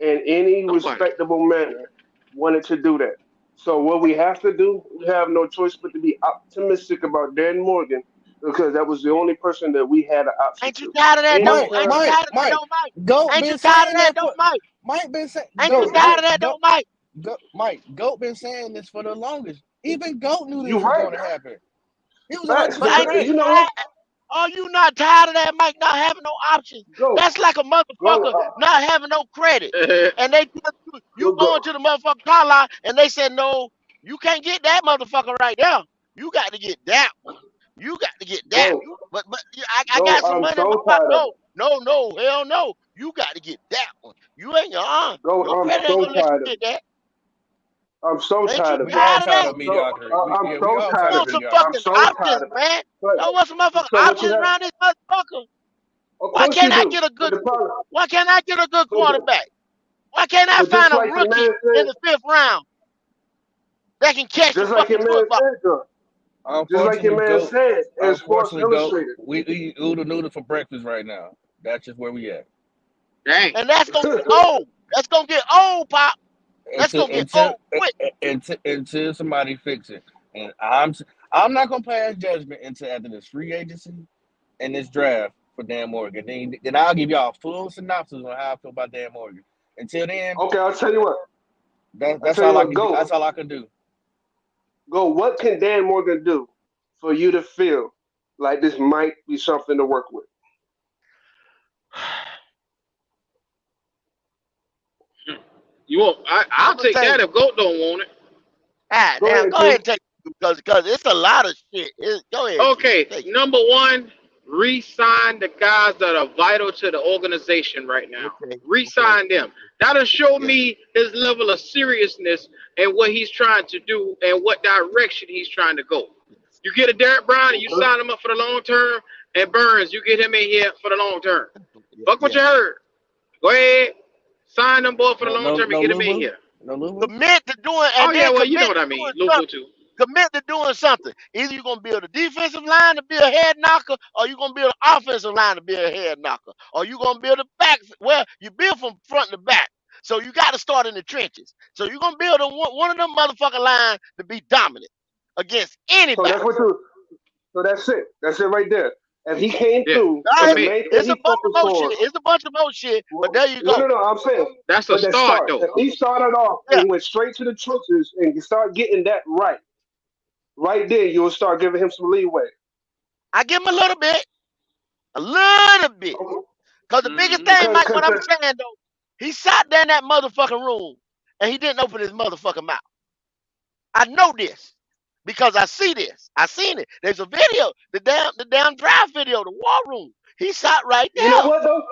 in any Nobody. respectable manner wanted to do that. So what we have to do, we have no choice but to be optimistic about Dan Morgan because that was the only person that we had an option ain't you to. tired of that though? Mike, Ain't you Anytime, Mike, tired of that Mike, though, Mike? Goat Ain't you been tired of saying that that though, for Mike? Mike been saying Ain't you go, tired of Goat that though, Mike? Mike Goat been saying this for the longest. Even Goat knew you this was right, going to happen. He was facts. 100% But ain't Because you right. you know what? tired? Are you not tired of that, Mike, not having no options? Go, That's like a go, motherfucker not having no credit. And they tell you, you go, go go, into the motherfucking car lot and they said, no, you can't get that motherfucker right there. You got to get that one. You got to get that go, one. But yeah, I go. got some I'm money in my so pocket. tired of No, it. no, no, hell no. You got to get that one. You ain't Go. your I'm credit ain't so gonna let you tired of get it. that. I'm so Ain't you tired of We it. all tired of tired that? of I'm so. mediocrity. We I'm we so all You tired tired of of want it. some I'm mediocrity. fucking so options, tired of it. man. But Y'all want some motherfucking so what you options have? around this motherfucker? Of Why course you can't I do. get a But good the problem. why can't I get a good But, quarterback? Why can't I but find just a like your man rookie in said, the fifth round that can catch the just like fucking your man football? said, though. Just like your Unfortunately, man go. said in Sports Unfortunately, go. Illustrated. We eat oodle noodle for breakfast right now. That's just where we at. Dang. And that's gonna get old. That's gonna get old, Pop. That's Until gonna get until old quick. until somebody fix it. And I'm not gonna pass judgment until after this free agency and this draft for Dan Morgan. Then I'll give y'all a full synopsis on how I feel about Dan Morgan. Until then, Okay, I'll tell you what. I'll that's tell you all I what. can do. Go. That's all I can do. Go. What can Dan Morgan do for you to feel like this might be something to work with? You want? I'll I'm gonna take tell that you. if Goat don't want it. Ah, Go damn. ahead, Go ahead Q. and take it because it's a lot of shit. Go ahead, Q. Okay, Take number one, re-sign the guys that are vital to the organization right it. now. Okay. Okay. Re-sign them. That'll show Yeah. me his level of seriousness and what he's trying to do and what direction he's trying to go. You get a Derek Brown and you Okay. sign him up for the long term, and Burns, you get him in here for the long term. Yeah. Fuck what Yeah. you heard. Go ahead, sign them boy for the No long no term and no get him in Lubu. here. No Lubu. Commit to doing Oh and yeah, then well you know commit what to I mean. doing Lubu something. too. Commit to doing something. Either you're gonna build a defensive line to be a head knocker, or you're gonna build an offensive line to be a head knocker, or you're gonna build a back. Well, you build from front to back, so you got to start in the trenches. So you're gonna build one of them motherfucking lines to be dominant against So that's anybody. what you. So that's it. That's it right there. If he came Yeah, through, and the Guys, commit. main thing it's he a bunch of focused more shit. on. It's a bunch of more shit, but Well, there you no, no, go. no. I'm saying, That's a but that start start. though. If he started off Yeah, and went straight to the trenches and start getting that right, right there, you'll start giving him some leeway. I give him a little bit. Okay. Cause the biggest Hmm. thing, Because, Mike, because, what I'm saying though, he sat there in that motherfucking room and he didn't open his motherfucking mouth. I know this because I see this. I seen it. There's a video, the damn drive video, the war room. He sat right you know there. what though?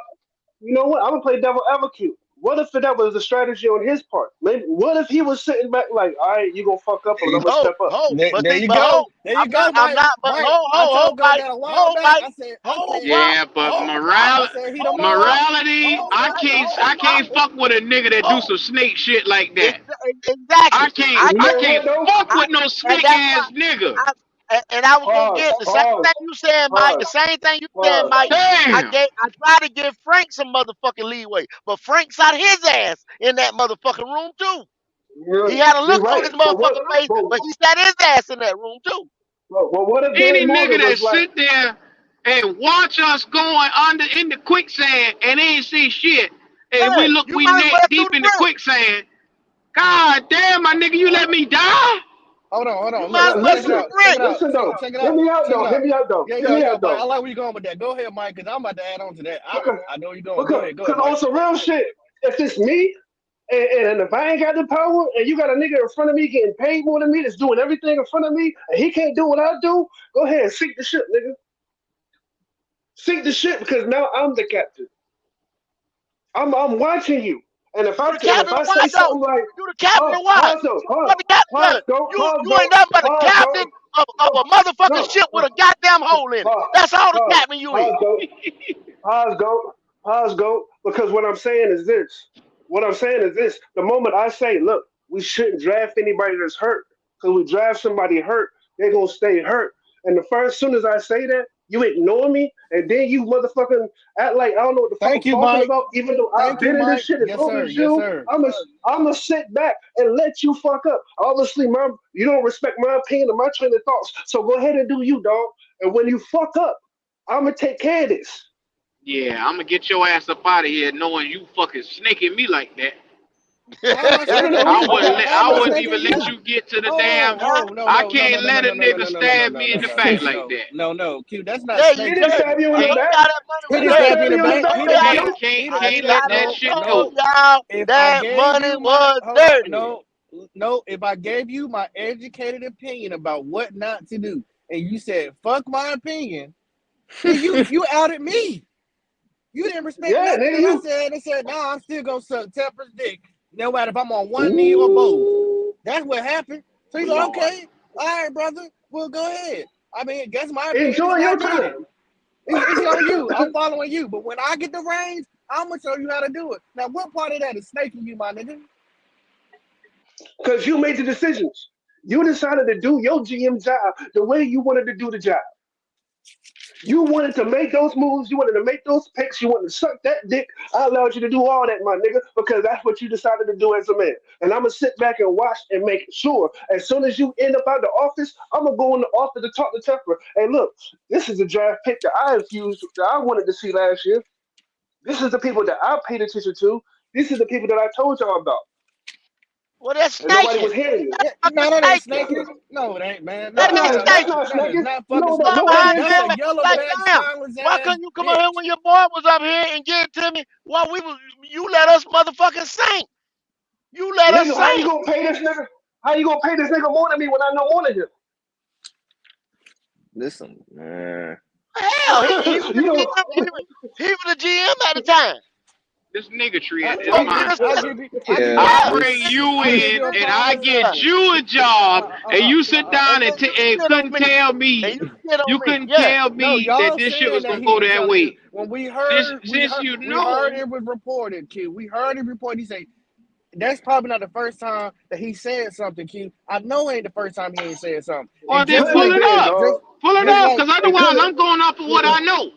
You know what? I'm gonna play devil advocate. What if that was a strategy on his part? Maybe. What if he was sitting back like, all right, you gonna fuck up, There but I'm you, gonna Ho, step up. ho. But there see, you but go. ho, There you go, I'm Mike. not, but Mike, I ho, told God Mike, that a while ho, back. Mike, I ho, said, Pop, Yeah, but ho, Pop, I said he the ho, man. Pop, morality, ho, I Mike, can't, ho, I Pop, can't fuck with a nigga that do ho. some snake shit like that. I Exactly. can't, I You I get know it. can't what though? fuck I, with no and snake that's why. ass nigga. And I was gonna Pause, get the same pause, thing you said, Mike. The pause, same thing you said, pause. Mike. Damn. I tried to give Frank some motherfucking leeway, but Frank shot his ass in that motherfucking room too. He had a You're look on right. his motherfucking face, but he sat his ass in that room too. But what if Any Dan nigga Morgan that was like, sit there and watch us going under in the quicksand and ain't see shit, and Yeah, we look you we might as neck well do deep the in the bridge. quicksand. God damn, my nigga, you let me die? hold on, hold You on. might as Look, well check it do listen, the out, check bridge. it out, listen though, check it hear out, me out check it though, hear out. me out though, Yeah, hear yeah, me yeah. out Mike, though. I like where you going with that. Go ahead, Mike, because I'm about to add on to that. Because, I know where you're going. Go ahead, because Mike. on some real shit, if it's me, and if I ain't got the power, and you got a nigga in front of me getting paid more than me, that's doing everything in front of me, and he can't do what I do, go ahead and sink the ship, nigga. Sink the ship because now I'm the captain. I'm watching you. And You the if captain of I what say though? something like, You the captain of what? pause though, What the captain pause, done? go, You ain't nothing but a pause, captain go, of no, a motherfucking no, ship with a goddamn hole in it. pause, That's all the pause, captain you is. pause, go. Pause, go. Pause, go. Because what I'm saying is this. What I'm saying is this. The moment I say, look, we shouldn't draft anybody that's hurt. Because we draft somebody hurt, they're going to stay hurt. And the first, soon as I say that, you ignore me, and then you motherfucking act like I don't know what the fuck I'm Thank you, talking Mike. about, even though I've Thank you, been in this Mike. shit as Yes, long sir. as Yes, you. sir. I'm gonna sit back and let you fuck up. Obviously, you don't respect my opinion or my train of thoughts. So go ahead and do you, dog. And when you fuck up, I'm gonna take care of this. Yeah, I'm gonna get your ass up out of here knowing you fucking snaking me like that. How am I No, no, snaking no. you? How am I I wouldn't snaking even let you? you get to the Hold damn. on. Oh, no, I no, no, no, can't no, no, let a no, no, no, nigga no, no, no, stab no, me in no, the no, no, back like no, that. no, no. Q, that's not Yeah, you He snake didn't did. stab shit. you in And the he Can't back. got that money He was He didn't didn't there. stab you stab in the you in the I back. back. He told didn't. y'all. Nigga. can't No, can't he I, didn't. He can't didn't. let I that No, shit told go. no. y'all If I that gave money you my was hold on, dirty. no. If I gave you my educated opinion about what not to do, and you said fuck my opinion, then you outed me. You didn't respect Yeah, nothing nigga, that I you. said. They said, nah, I'm still gonna suck Tepper's dick, no matter if I'm on one knee or both. Ooh, That's what happened. So he's like, Lord. okay, all right, brother, well, go ahead. I mean, guess my opinion is enjoy your not time. needed. It's on you. I'm following you. But when I get the reins, I'm gonna show you how to do it. Now, what part of that is snaking you, my nigga? Because you made the decisions. You decided to do your GM job the way you wanted to do the job. You wanted to make those moves. You wanted to make those picks. You wanted to suck that dick. I allowed you to do all that, my nigga, because that's what you decided to do as a man. And I'm going to sit back and watch and make sure as soon as you end up out the office, I'm going to go in the office to talk to Tepper. Hey, look, this is a draft pick that I infused, that I wanted to see last year. This is the people that I paid attention to. These are the people that I told y'all about. Well, that's And nobody snaking. was hearing you. Yeah, Fucking no, that ain't snaking. snaking. No, it ain't, man. That's That No, ain't not, no, that's snaking. not that is snaking. not You fucking know Come that, snaking. no, on that behind is. That's him a like, yellowback damn. spineless Why ass couldn't you come on bitch. here when your boy was up here and get it to me? While you let us motherfucking sink. You let us Nigga, how you sink. gonna pay this nigga? How you gonna pay this nigga more than me when I know more than him? Listen, man. Hell, he was the You know, GM. He was the GM at the time. This nigga tree I, is So I you give, mine. the I assistant. give you, I give you Yeah, a I Yeah. prime. bring this you I give in you a and prime I get example. you a job and you sit down And then you and shit on couldn't me. tell And me, you shit on you me. couldn't Yeah. tell No, me that y'all this shit saying was that gonna he go was that telling you way. when Since you we heard know, it was reported, Q. We heard it reported. He said that's probably not the first time that he said something, Q. I know it ain't the first time he ain't said something. well And then just clearly pull like it did, up. dog. Pull it just up, like because And otherwise clearly, I'm going off of what I know.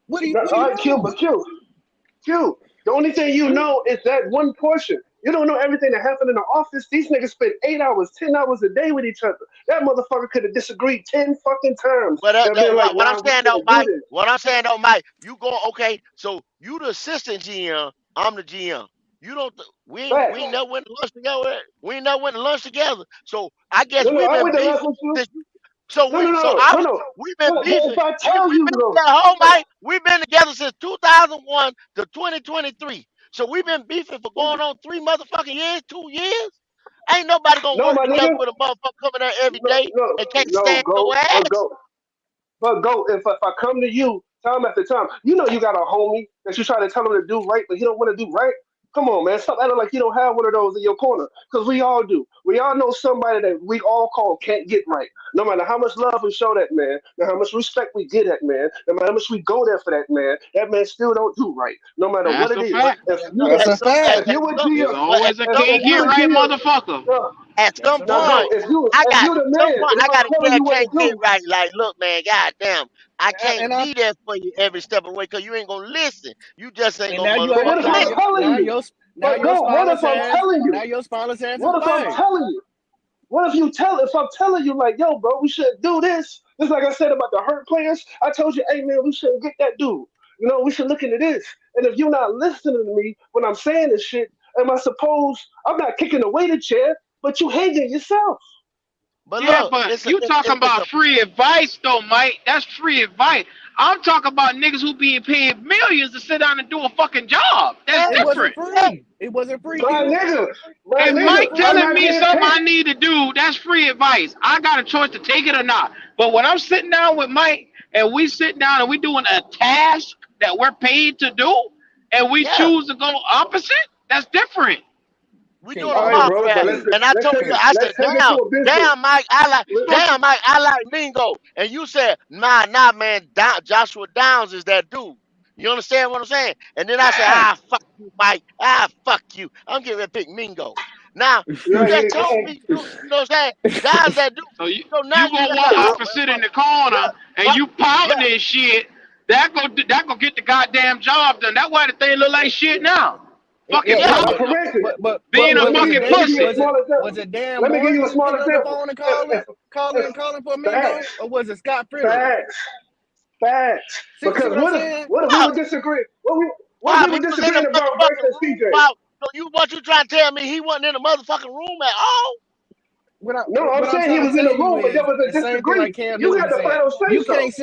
what do you all right, Q, know? but Q. The only thing you know is that one portion. You don't know everything that happened in the office. These niggas spend 8 hours, 10 hours a day with each other. That motherfucker could have disagreed 10 fucking times But and been like, what I'm nah, we saying though, can't do Mike. this. What I'm saying though, Mike. You go okay. So you the assistant GM. I'm the GM. You don't. We Facts. ain't never went to lunch together. We ain't never went to lunch together. So I guess No, no, we've I been went to lunch beefing with you. since you. So No, no, no, no, no. we've been But if beefing. I We tell we've you been though, together. Hold Mike. We've been together since 2001 to 2023. So we've been beefing for going on 3 motherfucking years, 2 years. Ain't nobody gonna no, work my together nigga, with a motherfucker coming there every no, day no, and can't no, stand your go, but ass. go. But go, if I come to you time after time, you know you got a homie that you try to tell him to do right, but he don't want to do right. Come on, man. Stop acting like you don't have one of those in your corner. Because we all do. We all know somebody that we all call can't get right. No matter how much love we show that man, no matter how much respect we give that man, no matter how much we go there for that man still don't do right. No matter what That's it a is. But fact. If at you some That's the a fact. if you a There's GM, always a some can't if get you point, the right GM, motherfucker. no, at That's some a now fact. go. point, If you the man, if I I'm gotta telling tell you what to Can't Get do, Right. Like, look, man, goddamn, I And can't I be there for you every step of the way because you ain't gonna listen. You just ain't and gonna now you but what if motherfucking I'm now listen. you telling now you? your But go, what if spineless I'm ass telling now you? your spineless ass is What if I'm fired. telling you? What if I'm telling you like, yo, bro, we shouldn't do this? Just like I said about the hurt players, I told you, hey man, we shouldn't get that dude. You know, we should look into this. And if you're not listening to me when I'm saying this shit, am I suppose I'm not kicking away the chair, but you hanging yourself? But Yeah, look, but you talking it's a about free advice though, Mike. That's free advice. I'm talking about niggas who being paid millions to sit down and do a fucking job. That's man, It wasn't different. yeah, free. It wasn't free, My Q. nigga, my It If wasn't nigga, Mike I'm free. telling not me getting something paid. I need to do, that's free advice. I got a choice to take it or not. But when I'm sitting down with Mike and we sit down and we doing a task that we're paid to do, and we yeah. choose to go opposite, that's different. We doing King, a All right, King, bro, but podcast, King, and I let's told take you, it King. I said, let's take it to a business. Let- Mike, I like Mingo, and you said, nah, man, Joshua Downs is that dude. You understand what I'm saying? And then I said, Yeah. fuck you, Mike. Fuck you. I'm getting ready to pick Mingo. Now you yeah, just yeah, told me, you know what I'm saying? Downs that dude. So you So now you you gonna got walk the opposite in the corner and what? you Yeah, pouting this shit. That go get the goddamn job done. That's why the thing look like shit now. Fucking Yeah, yeah. yeah, I'll but pouting, correct it. but being a Let me was give it fucking let me Dan? give you a pussy. small Was example. it Dan Let me give Morgan you who a was small picking up the example. phone and If, if, calling for Mingo, facts, or was it Scott Fritter? facts, facts. See Because what I'm what if saying? what if we Pop, would disagree? What if Pop, we he were was in the disagreeing about Bryson motherfucking and room, CJ? Pop. So what you trying to tell me he wasn't in the motherfucking room at all? No, I'm What I'm saying he trying to was in tell the you room, but there is was a the same thing like disagreement. Cam You Newton got the said. final say so.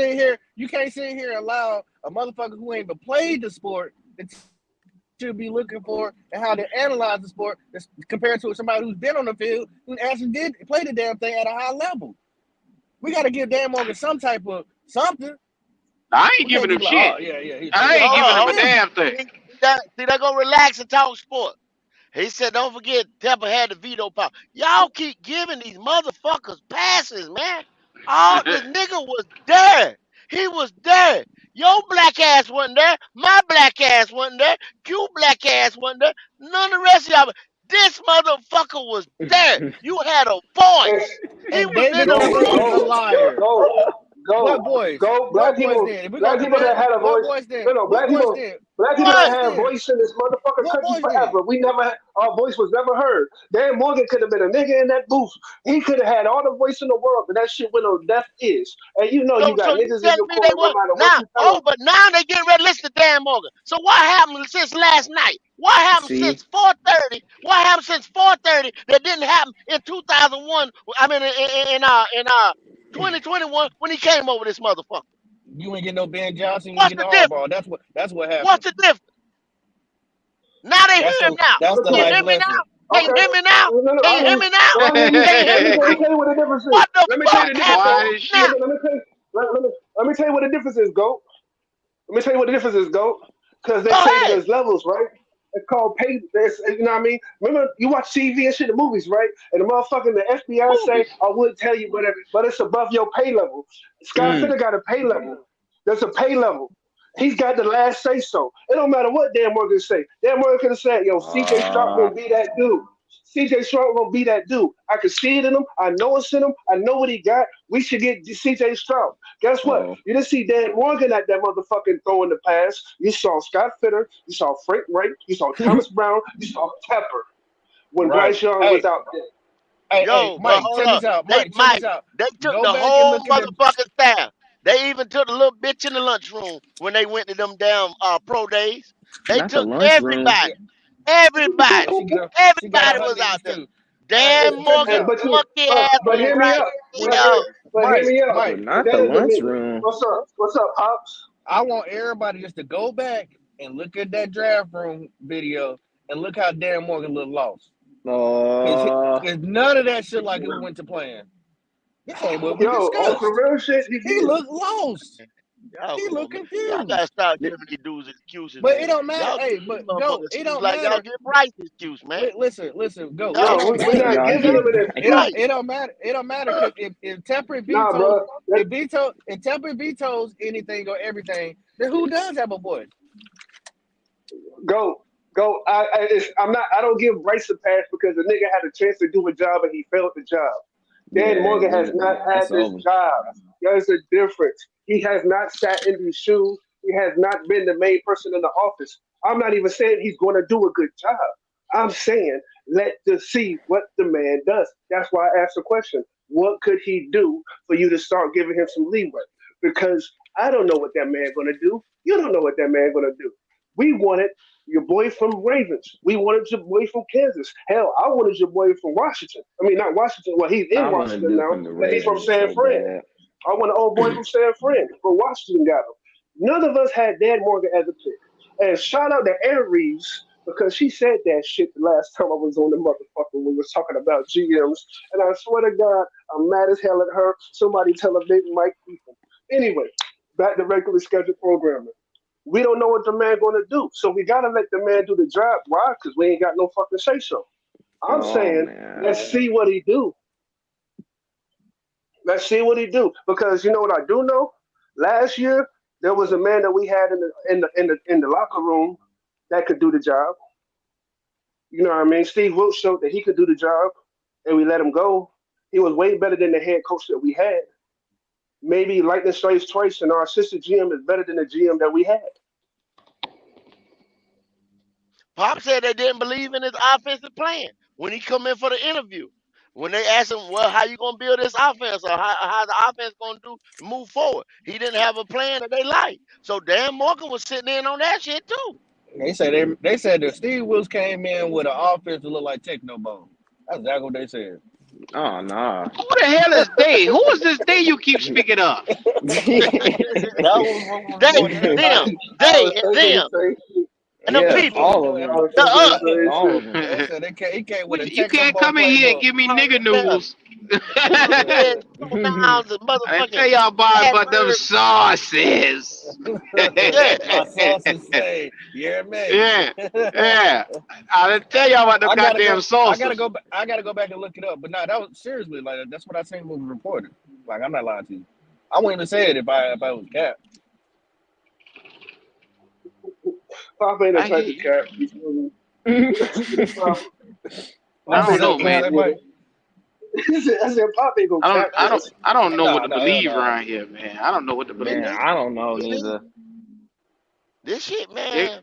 You can't sit here and allow a motherfucker who ain't even played the sport that should be looking for and how to analyze the sport compared to somebody who's been on the field who actually did play the damn thing at a high level. We got to give Dan Morgan some type of something. I ain't We can't giving just him be like, oh shit. yeah, he's I yeah, ain't Hold giving on, I'm him hold a on. in. damn thing. See that go relax and talk sport. He said, don't forget, Temple had the veto power. Y'all keep giving these motherfuckers passes, man. All this nigga was there. He was there. Your black ass wasn't there. My black ass wasn't there. Q black ass wasn't there. None of the rest of y'all. This motherfucker was there. You had a It's, voice. He And was in David the go, Duke is a room. go, liar. go, What go, voice? go. What voice then? If we're gonna Black do people that that, had a what voice. voice then? No, no, What voice then? black people What that What? voice had a then? voice in this motherfucking What country voice then? forever. Our voice was never heard. Dan Morgan could have been a nigga in that booth. He could have had all the voice in the world, but that shit went on deaf ears. And you know you So got you niggas in telling your me they corner no were matter what now? you tell Oh, them. but now they getting ready to listen to Dan Morgan. So what happened since last night? What happened See, since 4:30? What happened since 4:30 that didn't happen in 2001? I mean, in 2021 when he came over this motherfucker. You ain't get no Ben Johnson. You ain't What's get the no difference? Harbaugh. That's what happened. What's the difference? Now they That's hear him the now. that's Let me the tell Can you you. life hear me lesson. now? Can you Okay. hear me now? No, no, Can I you hear hear. me now? No, I hear you. Can you hear Let me me, let now? me tell you what the difference is. What the Let me tell fuck you the difference. happened Quiet Go. as now? shit. Let me tell you what the difference is. Go. Let me tell you what the difference is, go. Because they Go say that ahead. there's levels, right? It's called pay. You know what I mean? Remember, you watch TV and shit, the movies, right? And the motherfucking the FBI say, Movies. I would tell you, but it's above your pay level. Scott mm, Fitter got a pay level. There's a pay level. He's got the last say so. It don't matter what Dan Morgan say. Dan Morgan could have said, yo, CJ Stroud uh, gonna be that dude. CJ Stroud gonna be that dude. I can see it in him. I know it's in him. I know what he got. We should get CJ Stroud. Guess what? oh, You didn't see Dan Morgan at that motherfucking throwing the pass. You saw Scott Fitter. You saw Frank Wright. You saw Thomas Brown. You saw Tepper when Right. Bryce Young was Hey, out there. hey, Yo, but Mike, hold check up. this out. They Mike, check this Mike, out. they took Go the back and whole look at the. motherfucking staff. They even took the little bitch in the lunchroom when they went to them damn pro days. They not the took lunchroom. Yeah, everybody. Everybody. she got Everybody on her was out knees there. too. Hey, Dan check this Morgan out. But you, monkey ass but was hear me right out. But there. hear Mike, me out. But Mike. But not that the doesn't mean. lunchroom. What's up, pops? I want everybody just to go back and look at that draft room video and look how Dan Morgan looked lost. Cause, Uh, cause none of that shit like it went to plan. This ain't what we Yo, on some discussed. real shit, he He did. looked lost. Y'all He come on, looked man. Y'all gotta confused. start th- giving these dudes excuses, But it man. don't matter. Y'all Hey, give these but go. motherfuckers It excuses don't like y'all matter. give Bryce excuse, man. Listen, go. It Y'all No, don't give we're these matter. not y'all giving give him an It excuse. Bryce. don't. It don't matter. It don't matter because if Temper Nah, vetoes, bro. That, if Temper vetoes anything or everything, then who does have a voice? go, go. I'm not. I don't give Bryce a pass because the nigga had a chance to do a job and he failed the job. Dan Yeah, Morgan has not had that's this over. job. There's a difference. He has not sat in these shoes. He has not been the main person in the office. I'm not even saying he's going to do a good job. I'm saying let us see what the man does. That's why I asked the question. What could he do for you to start giving him some leeway? Because I don't know what that man going to do. You don't know what that man going to do. We wanted your boy from Ravens. We wanted your boy from Kansas. Hell, I wanted your boy from Washington. I mean, not Washington. Well, he's in I want to Washington do now, from the but he's from Ravens San so Fran. bad. I want an old boy from San Fran, but Washington got him. None of us had Dan Morgan as a pick. And shout out to Aaron Reeves because she said that shit the last time I was on the motherfucker when we was talking about GMs. And I swear to God, I'm mad as hell at her. Somebody tell her Big Mike people. Anyway, back to regular scheduled programming. We don't know what the man going to do, so we gotta let the man do the job. Why? Because we ain't got no fucking say so. I'm Oh saying let's man, see what he do. Let's see what he do. Because you know what I do know? Last year there was a man that we had in the locker room that could do the job. You know what I mean? Steve Wilkes showed that he could do the job, and we let him go. He was way better than the head coach that we had. Maybe lightning strikes twice, and our assistant GM is better than the GM that we had. Pop said they didn't believe in his offensive plan when he come in for the interview. When they asked him, well, how you gonna build this offense or how the offense gonna do move forward? He didn't have a plan that they liked. So Dan Morgan was sitting in on that shit too. They said that Steve Wilkes came in with an offense that looked like Techno Bone. That's exactly what they said. oh nah. Who the hell is they? Who is this they you keep speaking of? That was what was They reported in the I, night. I they was and thinking the them same shit. and them Yeah, That's what people, all they of I them, was the thinking the us. same all of them. They said they came with a You Techno can't Bone come in here and playbook. give me nigga Yeah. news. Dead 4 pounds of I didn't motherfucking tell y'all about them Cadbury. sauces. Yeah. My sauces say, yeah, me. Yeah, yeah. I didn't tell y'all about them goddamn I gotta sauces. go. I gotta go back and look it up. But no, that was seriously like that's what I seen was reported. Like I'm not lying to you. I wouldn't even say it if I was cat. Pop ain't the I type hear of you. cat. You feel me? Pop, What I Pop you don't ain't say? no know, What you cat man. say, nigga. Mike? I said Pop ain't no cat nigga. I don't know what Nah, to nah, believe nah. around here, man. I don't know what to Man, Man, believe. I don't know this, neither. this shit, It, man.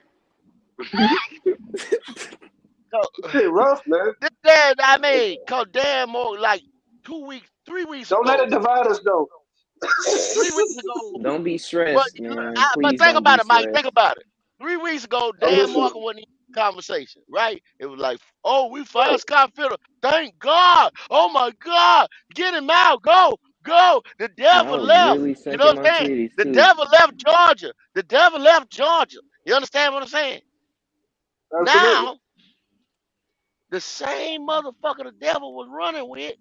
So, Shit rough, man. this damn, I mean, cause damn more like 2 weeks, 3 weeks Don't let ago, it divide us though. 3 weeks ago. Don't be But stressed, man. but Please think don't be about it, Mike. Think stressed. about it. 3 weeks ago, I'm Dan listening. Morgan wasn't in the conversation, right? It was like, oh, we Right. fired Scott Fiddle. Thank God. Oh my God. Get him out. Go. Go. The And I devil was left. really You know sinking what my I'm saying? titties The too. devil left Georgia. The devil left Georgia. You understand what I'm saying? Absolutely. Now, the same motherfucker the devil was running with,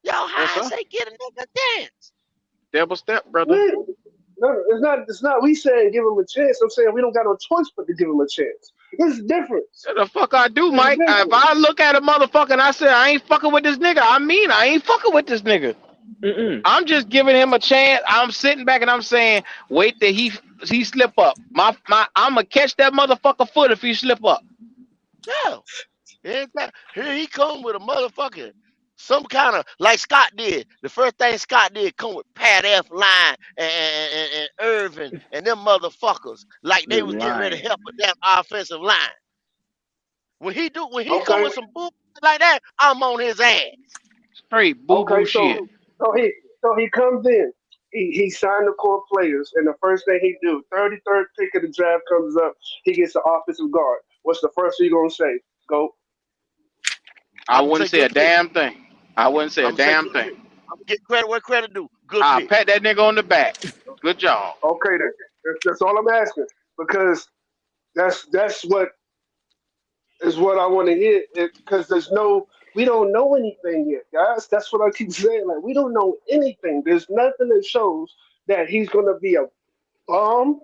y'all yes, high sir. say get a nigga dance. Double step, brother. Yeah. No, it's not. It's not. We saying give him a chance. I'm saying we don't got no choice but to give him a chance. There's a difference. What the fuck I do, There's a Mike? If difference. I look at a motherfucker and I say I ain't fucking with this nigga, I mean I ain't fucking with this nigga. Mm-mm. I'm just giving him a chance. I'm sitting back and I'm saying, wait till he slip up. I'm gonna catch that motherfucker foot if he slip up. Yeah. Here he come with a motherfucking some kind of like Scott did. The first thing Scott did come with Pat F. Line and Irvin and them motherfuckers like they The was getting ready to lion. help with that offensive line. When he come Okay. with some bull like that, I'm on his ass. Straight boo Okay. boo shit. So he comes in. He signed the core players, and the first thing he do, 33rd pick of the draft comes up. He gets the offensive guard. What's the first thing you gonna say? Go. I I'm gonna wouldn't say say a good pick. damn thing. I wouldn't say a I'm gonna say damn good thing. pick. I'm gonna get credit where credit due. Good I'll pick. pat that nigga on the back. Good job. Okay, then. That's all I'm asking because that's what I want to hear. Because we don't know anything yet, guys. That's what I keep saying. Like we don't know anything. There's nothing that shows that he's gonna be a bomb.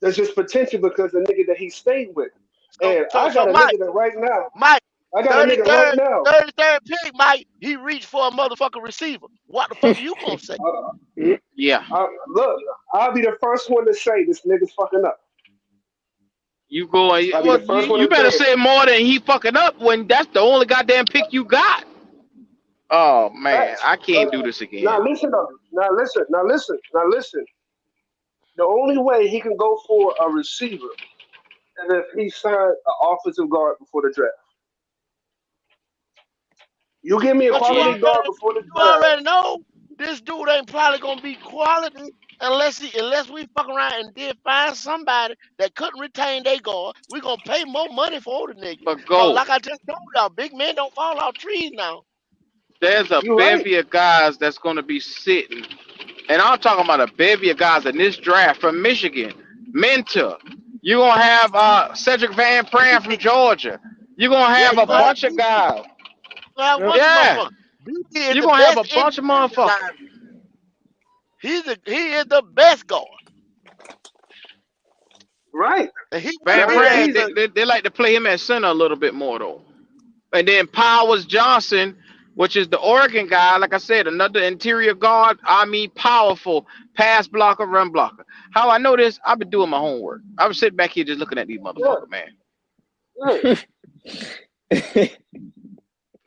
There's just potential because the nigga that he stayed with, So and so I so got a Mike, nigga that right now. Mike, I got a nigga right 33rd, now. 33rd pick, Mike, he reached for a motherfucking receiver. What the fuck are you gonna say? Yeah. Look, I'll be the first one to say this nigga's fucking up. You go. I'll be Well, the first one you to say better it. say more than he fucking up when that's the only goddamn pick you got. Oh man, Facts. I can't do this Now again. listen though. Now listen. Now listen. Now listen. The only way he can go for a receiver is if he signed an offensive guard before the draft. You give me a But quality guard before the you draft. already know this dude ain't probably gonna be quality unless we fuck around and did find somebody that couldn't retain their guard. We gonna pay more money for the nigga. But Cause go. like I just told y'all, big men don't fall off trees now. There's a You right. bevy of guys that's gonna be sitting, and I'm talking about a bevy of guys in this draft from Michigan, Mentor. You're gonna have Cedric Van Pran from Georgia. You're gonna Yeah, have you a gonna have bunch of BT. You guys. gonna have a Yep. bunch of Yeah, motherfuckers. BT is you're the gonna have a best bunch of independent motherfuckers. lineman. He is the best guard. Right. And he Van wanna be Now there. Pran, he's they like to play him at center a little bit more though. And then Powers Johnson, which is the Oregon guy, like I said, another interior guard. I mean, powerful pass blocker, run blocker. How I know this? I've been doing my homework. I was sitting back here just looking at these yeah, motherfuckers, man. yeah.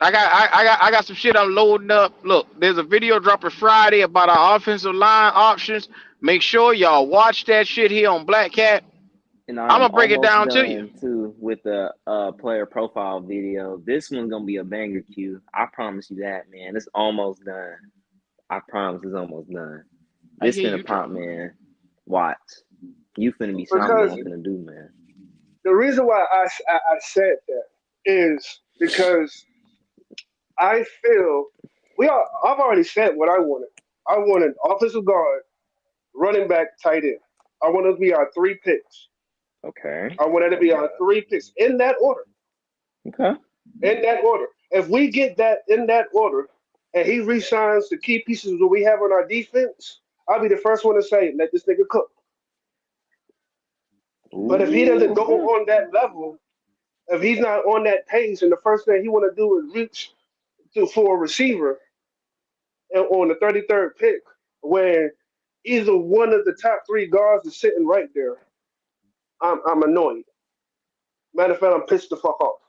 I got some shit I'm loading up. Look, there's a video dropping Friday about our offensive line options. Make sure y'all watch that shit here on Black Cat. And I'm I'm gonna break it almost down to you. done too with the player profile video. This one's gonna be a banger, Q. I promise you that, man. It's almost done. I promise it's almost done. I This hear finna you, pop, drop. man. Watch. You finna be something Because I'm finna do, man. the reason why I said that is because I feel I've already said what I wanted. I wanted offensive guard, running back, tight end. I want it to be our three picks. Okay. I wanted to be our three picks in that order. Okay. In that order. If we get that in that order, and he resigns the key pieces that we have on our defense, I'll be the first one to say, let this nigga cook. But if he doesn't go Ooh. on that level, if he's not on that pace, and the first thing he want to do is reach for a receiver on the 33rd pick, when either one of the top three guards is sitting right there, I'm annoyed. Matter of fact, I'm pissed the fuck off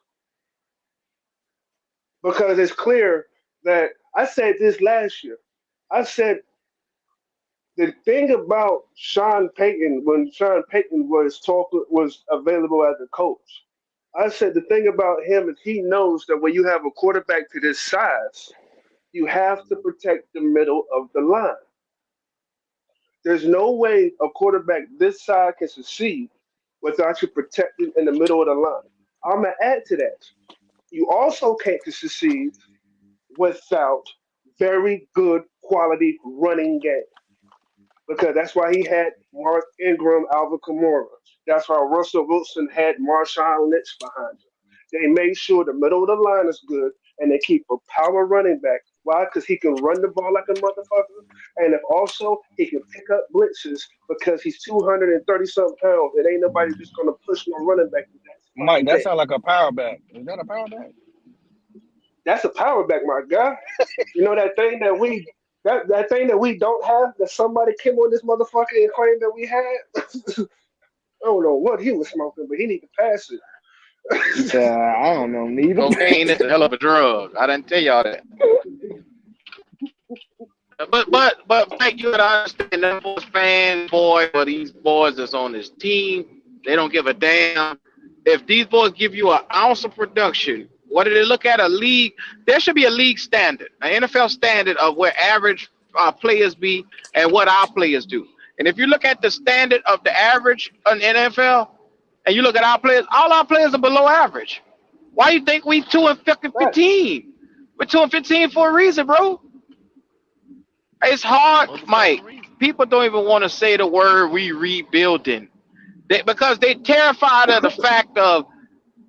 because it's clear that I said this last year. I said the thing about Sean Payton when Sean Payton was available as a coach. I said the thing about him is he knows that when you have a quarterback to this size, you have to protect the middle of the line. There's no way a quarterback this size can succeed without you protecting in the middle of the line. I'm gonna add to that. You also can't succeed without very good quality running game because that's why he had Mark Ingram, Alvin Kamara. That's why Russell Wilson had Marshawn Lynch behind him. They made sure the middle of the line is good and they keep a power running back. Why? Because he can run the ball like a motherfucker, and if also he can pick up blitzes because he's 230 something pounds, and ain't nobody just gonna push no running back that Mike, fucking that big. sounds like a power back. Is that a power back? That's a power back, my guy. You know that thing that we don't have that somebody came on this motherfucker and claimed that we had. I don't know what he was smoking, but he need to pass it. Yeah, I don't know neither. Cocaine is a hell of a drug. I didn't tell y'all that. But Mike, you gotta understand them boys fanboy for these boys that's on this team. They don't give a damn. If these boys give you an ounce of production, what do they look at? A league. There should be a league standard, an NFL standard of where average players be and what our players do. And if you look at the standard of the average in NFL, and you look at our players, all our players are below average. Why you think we Facts. 2 and 15? We're 2 and 15 for a reason, bro. It's hard, Motherfucking Mike. reason. People don't even want to say the word we rebuilding because they terrified of the fact of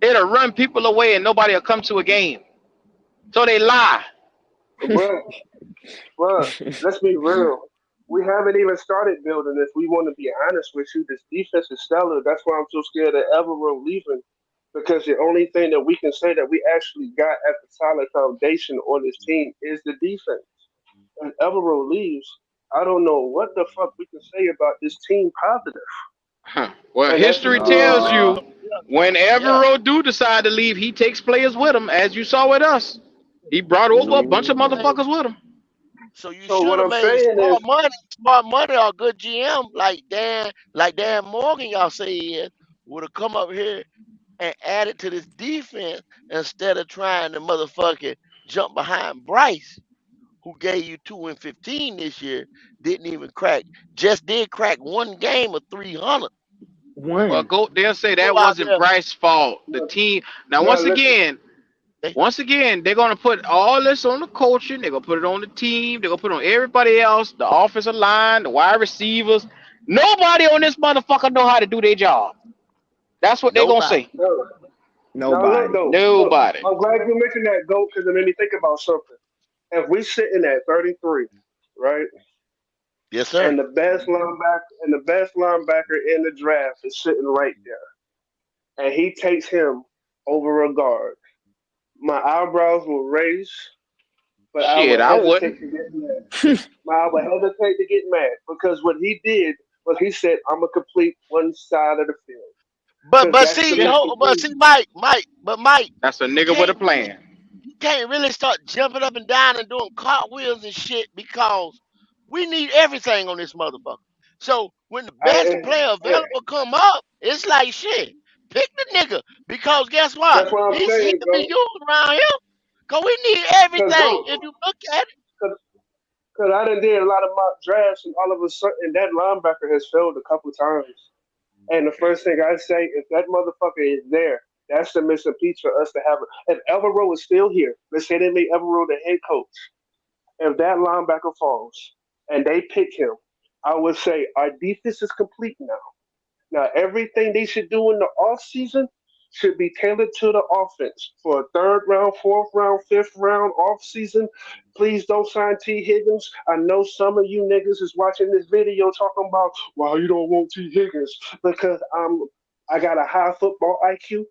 it'll run people away and nobody will come to a game. So they lie. Bruh, bruh, let's be real. We haven't even started building this. We want to be honest with you. This defense is stellar. That's why I'm so scared of Evero leaving. Because the only thing that we can say that we actually got at the solid foundation on this team is the defense. And Evero leaves, I don't know what the fuck we can say about this team positive. Huh. Well, And that's history me being tells real. Nah. you Yeah. whenever do decide to leave, he takes players with him, as you saw with us. He brought over a bunch of Mhm. motherfuckers with him. So you So should what have I'm made saying is, smart money or a good GM like Dan Morgan, y'all say he is, would have come up here and added to this defense instead of trying to motherfucking jump behind Bryce, who gave you 2 and 15 this year, didn't even crack, just did crack one game of 300. Well, One. go. They'll say Go that out wasn't there. Bryce's fault. The look, team. Now, no, listen, They, once again, they're gonna put all this on the coaching. They're gonna put it on the team. They're gonna put it on everybody else. The offensive line, the wide receivers. Nobody on this motherfucker know how to do their job. That's what they're gonna nobody. say. no. Now look Nobody. though, look. Nobody. I'm glad you mentioned that goat because it made me think about something. If we sitting at 33, right, Yes, sir. and the best linebacker in the draft is sitting right there, and he takes him over a guard, my eyebrows will raise, but I Shit, would I hesitate wouldn't. to get mad. I would hesitate to get mad because what he did was he said, "I'm gonna complete one side of the field," But because but that's the see, Mr. but Clean. see, Mike, That's a you nigga with a can't really plan. you can't really start jumping up and down and doing cartwheels and shit because we need everything on this motherfucker. So when the best I, player I, available come up, it's like shit. Pick the nigga because guess what? that's what I'm He saying, can be go. used around here. Cause we need Cause everything. go. If you look at it, Because I done did a lot of mock drafts, and all of a sudden that linebacker has failed a couple times. And the first thing I say, if that motherfucker is there, that's the missing piece for us to have. If Evero is still here, let's say they make Evero the head coach. If that linebacker falls and they pick him, I would say our defense is complete now. Now everything they should do in the off season should be tailored to the offense for a third round, fourth round, fifth round, off season. Please don't sign T. Higgins. I know some of you niggas is watching this video talking about why you don't want T. Higgins because I got a high football IQ.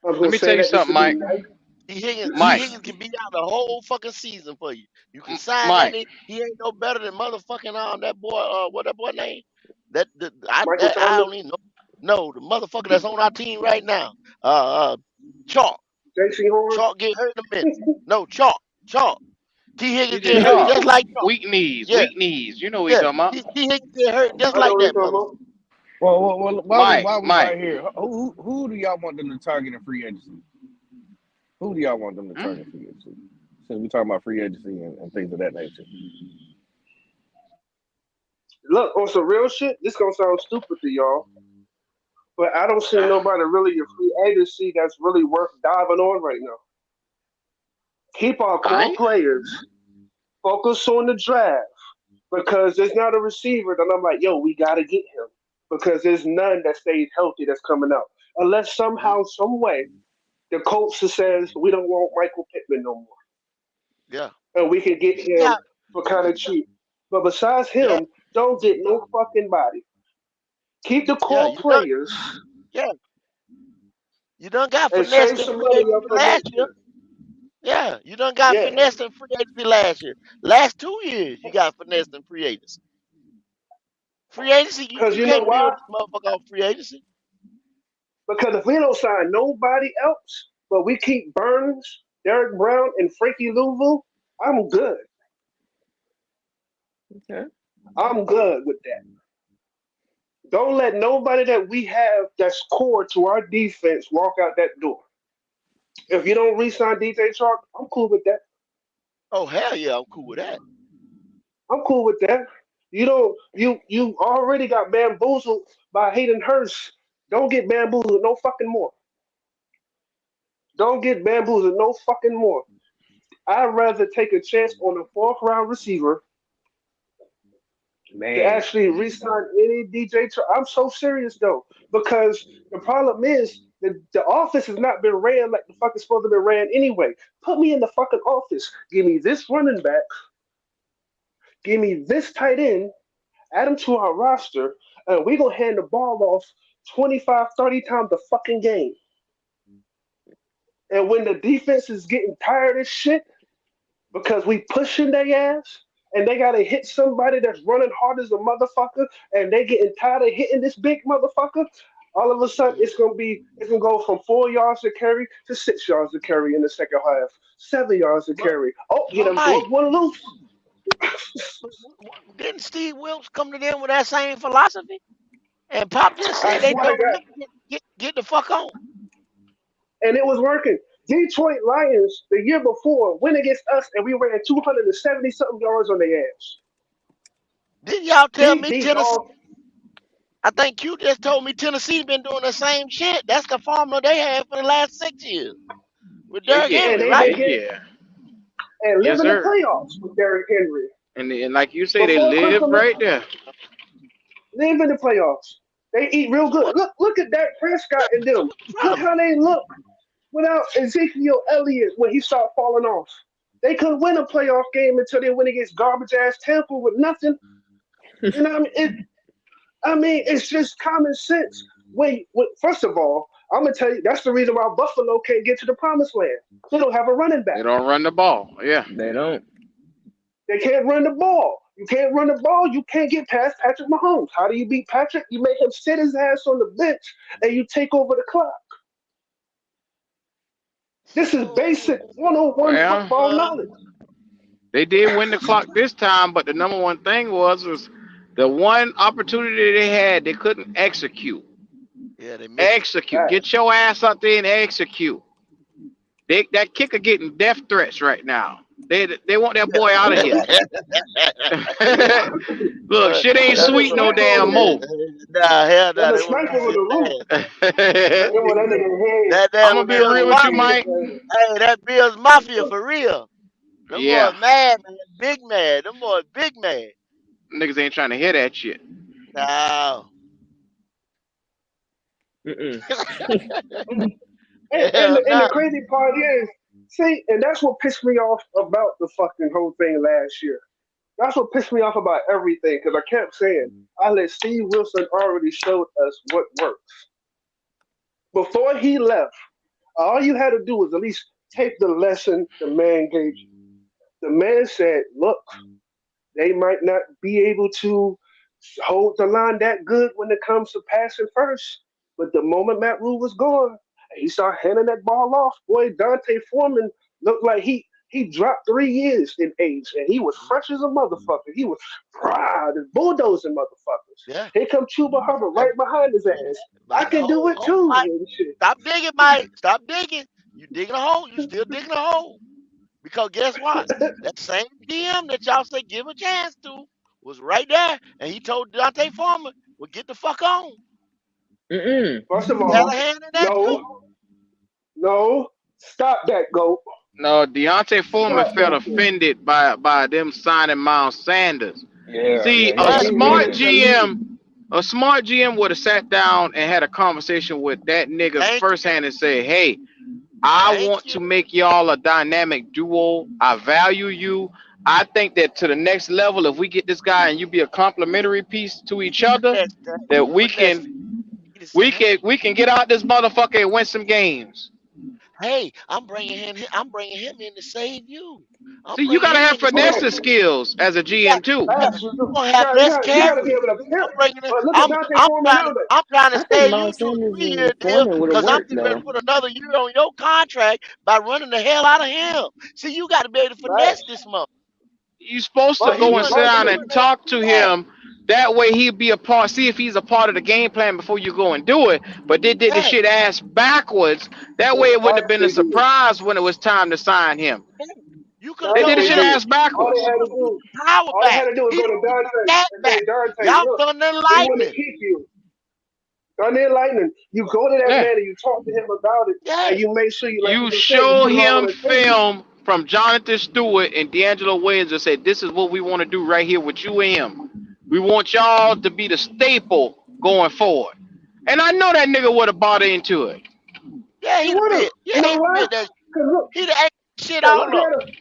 I'm Let gonna me say tell you that just something, to be Mike. nice. T. Mike, Higgins can be out the whole fucking season for you. You can sign that Mike. nigga. He ain't no better than motherfucking that boy. What that boy name? Michael I Thomas, don't even know. No, the motherfucker that's on our team right now. Chalk. J.C. Horn. Chalk get hurt in a minute. No, Chalk. Chalk. T. Higgins DJ get hurt Yeah, Chark. just like Chalk. Weak knees, Yeah, weak knees. You know what he yeah. talking about. T. Higgins get hurt just I know like what you're that talking motherfucker. about. While we Mike. right here, who do y'all want them to target in free agency? Who do y'all want them to Hmm? target in free agency? Since we talking about free agency and things of that nature. Look, on some real shit, this gonna sound stupid to y'all, but I don't see nobody really in free agency that's really worth diving on right now. Keep our core I players, focus on the draft, because there's not a receiver that I'm like, yo, we gotta get him. Because there's none that stays healthy that's coming out. Unless Mhm. somehow, some way, the coach says we don't want Michael Pittman no more. Yeah. And we can get You him got. for kind of cheap. But besides Yeah. him, don't get no fucking body. Keep the Yeah. core You done. players Yeah. You done got and finessed save in some free money up agency for last next year. year. Yeah. You done got Yeah. finessed in free agency last year. Last 2 years, you got finessed in free agency. Free agency, Because you you know can't build why? this motherfucker off free agency. Because if we don't sign nobody else, but we keep Burns, Derek Brown, and Frankie Louvu, I'm good. Okay. I'm good with that. Don't let nobody that we have that's core to our defense walk out that door. If you don't re-sign DJ Chark, I'm cool with that. Oh hell yeah, I'm cool with that. I'm cool with that. You don't you already got bamboozled by Hayden Hurst. Don't get bamboozled no fucking more. Don't get bamboozled no fucking more. I'd rather take a chance on a fourth round receiver to Man. actually re-sign any DJ. I'm so serious though, because the problem is the office has not been ran like the fuck it's supposed to be ran anyway. Put me in the fucking office. Give me this running back. Give me this tight end. Add them to our roster, and we gonna hand the ball off 25, 30 times a fucking game. And when the defense is getting tired of shit because we pushing their ass, and they gotta hit somebody that's running hard as a motherfucker, and they getting tired of hitting this big motherfucker. All of a sudden, Mhm. it's gonna go from 4 yards to carry to 6 yards to carry in the second half, 7 yards to But carry. Oh, you but done Mike, broke one loose. didn't Steve Wilkes come to them with that same philosophy? And Pop just I said they swear to told God, him get the fuck on. and it was working. Detroit Lions the year before went against us, and we ran 270 something yards on their ass. Didn't y'all tell Beat me the Tennessee? dog. I think Q just told me Tennessee been doing the same shit. That's the formula they had for the last 6 years with yeah, Derrick yeah, And Henry, they've right? been yeah, getting yeah. and live Yes, in the sir. playoffs with Derrick Henry. And like you say, they Before live Christmas, right there. live in the playoffs. They eat real So good. Look at Dak Prescott and them. what's the Look problem? how they look without Ezekiel Elliott when he started falling off. They couldn't win a playoff game until they went against garbage ass Tampa with nothing. You know what I mean? I mean, it's just common sense. First of all, I'm gonna tell you that's the reason why Buffalo can't get to the promised land. They don't have a running back. They don't run the ball. Yeah. They don't. They can't run the ball. You can't run the ball. You can't get past Patrick Mahomes. How do you beat Patrick? You make him sit his ass on the bench and you take over the clock. This is basic So 101 Well, football knowledge. they did win the clock this time, but the number one thing was the one opportunity they had, they couldn't execute. yeah, they missed it. Execute. Right. Get your ass out there and execute. That kicker getting death threats right now. They want that boy out of here. Look, shit ain't And the sweet no sniper on damn the roof. more. Nah, hell And nah, the they want to sniper beat on his the roof. ass. They want that nigga head. That I'm damn gonna be Bills real with you, Beat Mafia. his Mike. ass. Hey, that Bills Mafia for real. Them Yeah, boys mad, man. Big mad. Them boys big mad. niggas ain't trying to hear that shit. No. Mm-mm. And Hell and no. the crazy part is, see, and that's what pissed me off about the fucking whole thing last year. That's what pissed me off about everything because I kept saying, I let Steve Wilson already showed us what works. Before he left, all you had to do was at least take the lesson the man gave you. The man said, look, they might not be able to hold the line that good when it comes to passing first. But the moment Matt Rule was gone, he started handing that ball off. Boy, Dante Foreman looked like he dropped 3 years in age, and he was fresh as a motherfucker. He was proud and bulldozing motherfuckers. Yeah. Here come Chuba Hubbard That right behind his ass. I behind the can do hole. it Hole, too Mike. and shit. Stop digging, Mike. Stop digging. You digging a hole. You still digging a hole. Because guess what? That same GM that y'all say give a chance to was right there, and he told Dante Farmer, "Well, get the fuck on." Mm-mm. First of He had a all, hand in that no, too. no, stop that, goat. No, Deontay Foreman Stop felt that shit. offended by them signing Miles Sanders. Yeah, See, yeah, he But a got he smart needed offended. to leave. GM would have sat down and had a conversation with that nigga Thank you. firsthand and say, "Hey, I Thank want you. to make y'all a dynamic duo. I value you. I think that to the next level, if we get this guy and you be a complementary piece to each other, that we What that can he just said, we hey, can we can get out this motherfucker and win some games." hey, I'm bringing him in to save you. I'm See, you bringing gotta him have in to save finesse Okay, you. skills as a You got, GM too. you got, facts. you gonna have less You gotta be carries. able to I'm pivot. bringing it. But look at I'm, Dante I'm Foreman trying now. to, I'm trying to I think save you Miles to a Sanders 3 year and deal Foreman would have because I'm worked getting ready to though. put another year on your contract by running the hell out of him. See, you got to be able to finesse Facts. this month. You're supposed to But But he go he's and wasn't sit supposed down he to. and wasn't able talk to to do that. him. That way he'll be a part. See if he's a part of the game plan before you go and do it. But they did the Yeah, shit ass backwards. That way it wouldn't have been a Actually, dude. surprise when it was time to sign him. yeah. You could have They Facts did the they told shit him did. ass All they backwards. had you to was do, the power all they had back. to do was He go didn't to get Dante that and say, back. Dante, Y'all look, thunder and we want to lightning. keep you. Thunder and lightning. You go to that Yeah. man and you talk to him about it, Yeah, and you make sure you, like you You just said, you show put it all on him the table. film from Jonathan Stewart and D'Angelo Williams and say, this is what we want to do right here with you and him. We want y'all to be the staple going forward. And I know that nigga would have bought into it. yeah, He he'd have would have. bit. Yeah, You know he'd have why? bit that. Cause look, He'd have ate shit cause all look up. at him.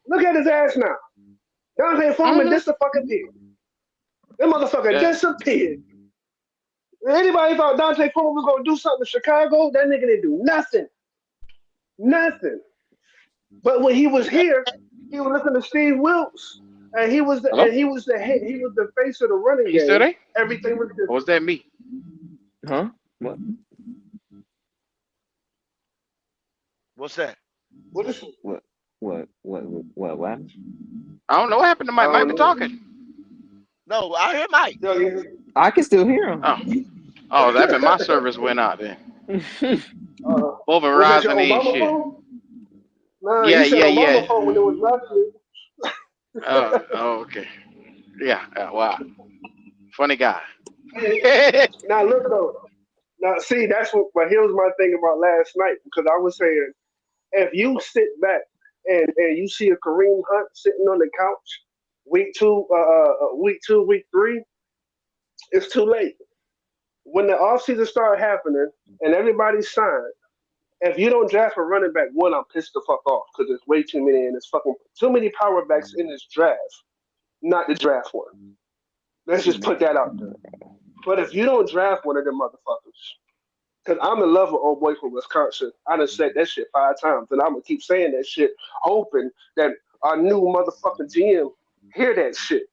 Look at his ass now. Dante Foreman Hmm. disappeared. That motherfucker Yeah. disappeared. Anybody thought Dante Foreman was gonna do something in Chicago? That nigga didn't do nothing. Nothing. But when he was Yeah, here, he was listening to Steve Wilkes, and Hello? he was the face of the running He still game. there? Everything was Or was different. that me? Huh? What? what's that? What is? What? What? I don't know what happened to I Mike. Mike don't been know. talking. No, I hear Mike. Yo, yeah. I can still hear him. Oh. Oh, that meant my service went out then. Both Was that your Verizon and Obama shit. phone? Nah, Yeah, you said yeah, Obama yeah. phone when it was Oh, okay. Yeah, wow. Funny guy. nothing. Now look though. Now see, that's what. But here was my thing about last night because I was saying if you sit back and you see a Kareem Hunt sitting on the couch, week 3, it's too late. When the offseason started happening and everybody signed, if you don't draft a running back, one, I'm pissed the fuck off because there's way too many and it's fucking too many power backs in this draft, not to draft one. Let's just put that out there. But if you don't draft one of them motherfuckers, because I'm in love with old boy from Wisconsin. I done said that shit 5 times, and I'm gonna keep saying that shit, hoping that our new motherfucking GM hear that shit.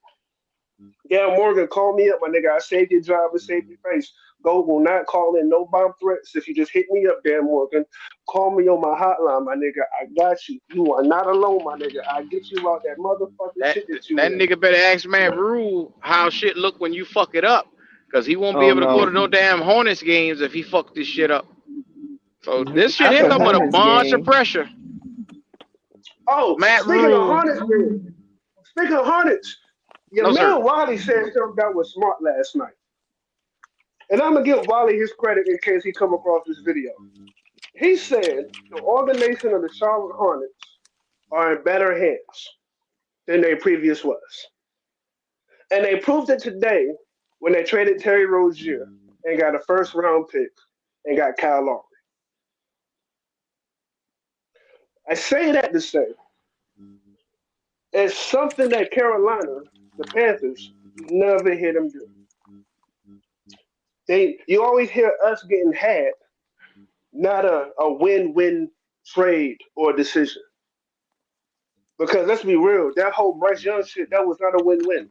Gail Morgan, call me up, my nigga. I saved your job and saved your face. Go will not call in no bomb threats. If you just hit me up, Dan Morgan, call me on my hotline, my nigga. I got you. You are not alone, my nigga. I get you out that motherfucking that shit that you that in. nigga better ask Matt Rule how shit look when you fuck it up. Cause he won't be Oh able to go to no. no damn Hornets games if he fuck this shit up. So this shit Not here the come with a Absolutely. Hornets bunch of game. pressure. Oh, Matt speaking of Rule, Hornets, man. Speaking of Hornets, your no sir. man Wiley said something that was smart last night. And I'm gonna give Wally his credit in case he come across this video. He said the organization of the Charlotte Hornets are in better hands than they previous was, and they proved it today when they traded Terry Rozier. and got a first round pick and got Kyle Lowry. I say that to say it's something that Carolina, the Panthers, you never hear them do. You always hear us getting had, not a win-win trade or decision. Because let's be real, that whole Bryce Young shit, that was not a win-win.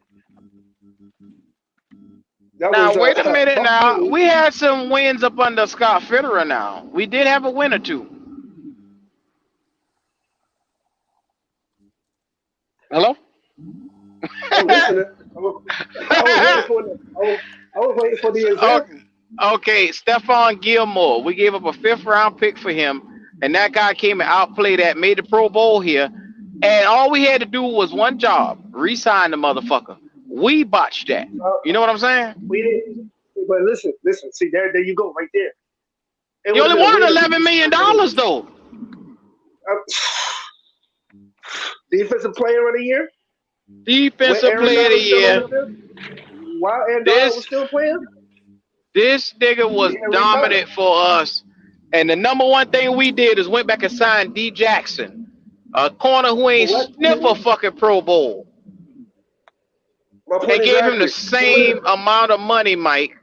That Now was wait a minute. fuck Now you. we had some wins up under Scott Fitterer. Now we did have a win or two. Hello. I'm listening. I was waiting for I was waiting for the Oh, example. okay, Stephon Gilmore. We gave up a fifth round pick for him, and that guy came and outplayed that, made the Pro Bowl here. And all we had to do was one job: re-sign the motherfucker. We botched that. Uh, You know what I'm saying? we didn't. But listen. See, there you go, right there. It You would have only been wanted weird if we $11 million though. uh, defensive player of the year with Defensive Aaron player of the Donald still on year. the field. While Aaron Donald was This still playing, this nigga he was didn't resign. dominant for us. And the number one thing we did is went back and signed D Jackson, a corner who For ain't what? sniff a fucking Pro Bowl. My And point gave him the exactly. We would same have, amount of money, Mike.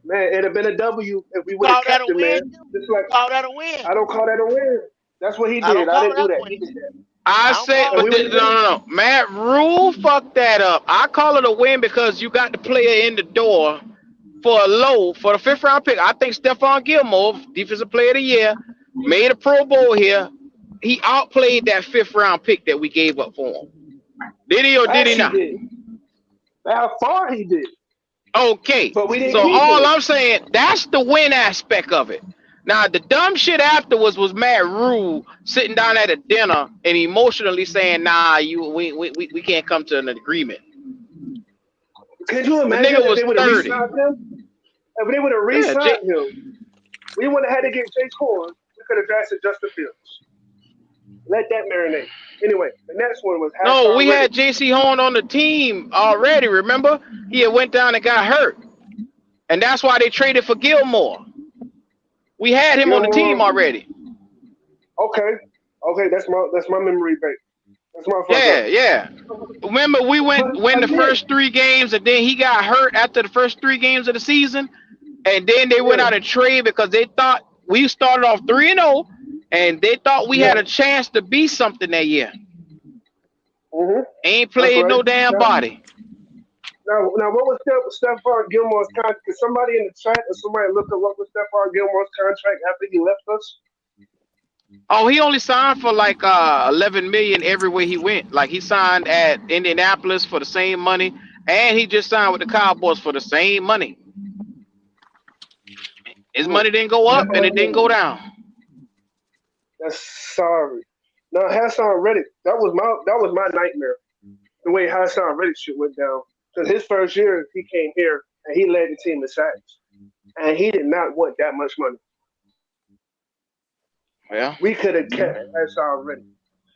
man. It'd have been a W if we You would have call that kept a him, win man. too? Just You like call that a win? I don't call that a win. That's what he I did. don't I call didn't do that a that. He win. did that. I I don't said, call And but that we a would the, have no, win. been no, no. Matt Rule fucked that up. I call it a win because you got the player in the door for a low for the fifth round pick. I think Stephon Gilmore, defensive player of the year, made a Pro Bowl here. He outplayed that fifth round pick that we gave up for him. Did he or did facts. he He not? did. How far he did, Okay. but we didn't So keep all him. I'm saying, that's the win aspect of it. Now the dumb shit afterwards was Matt Rule sitting down at a dinner and emotionally saying, "Nah, we can't come to an agreement." Can you The imagine nigga if was they would have 30. re-signed him? If they would have Yeah, re-signed him, we would have had to get Jay Horn. We could have drafted Justin Fields. Let that marinate. Anyway, the next one was no, Hassan we Reddick. had JC Horn on the team already, remember? He had went down and got hurt. And that's why they traded for Gilmore. We had him on the team Gilmore. already. Okay, okay, that's my memory bank. That's my fuck up. Yeah, yeah. Remember, we went But win the again, first 3 games, and then he got hurt after the first 3 games of the season, and then they went yeah, out and trade because they thought we started off 3-0, and they thought we yeah. had a chance to be something that year. Mhm. Ain't That's played right. no damn Now, body. now, what was Stephon Gilmore's contract? Could somebody in the chat or somebody look up what was Stephon Gilmore's contract after he left us? Oh, he only signed for like 11 million everywhere he went. Like he signed at Indianapolis for the same money, and he just signed with the Cowboys for the same money. His Mm. money didn't go up and it didn't go Stephon, down. that's sorry. Now Hassan Reddick, that was my nightmare. The way Hassan Reddick shit went down. Because his first year he came here and he led the team in sacks, and he did not want that much money. Well, We could have kept Hassan Reddick.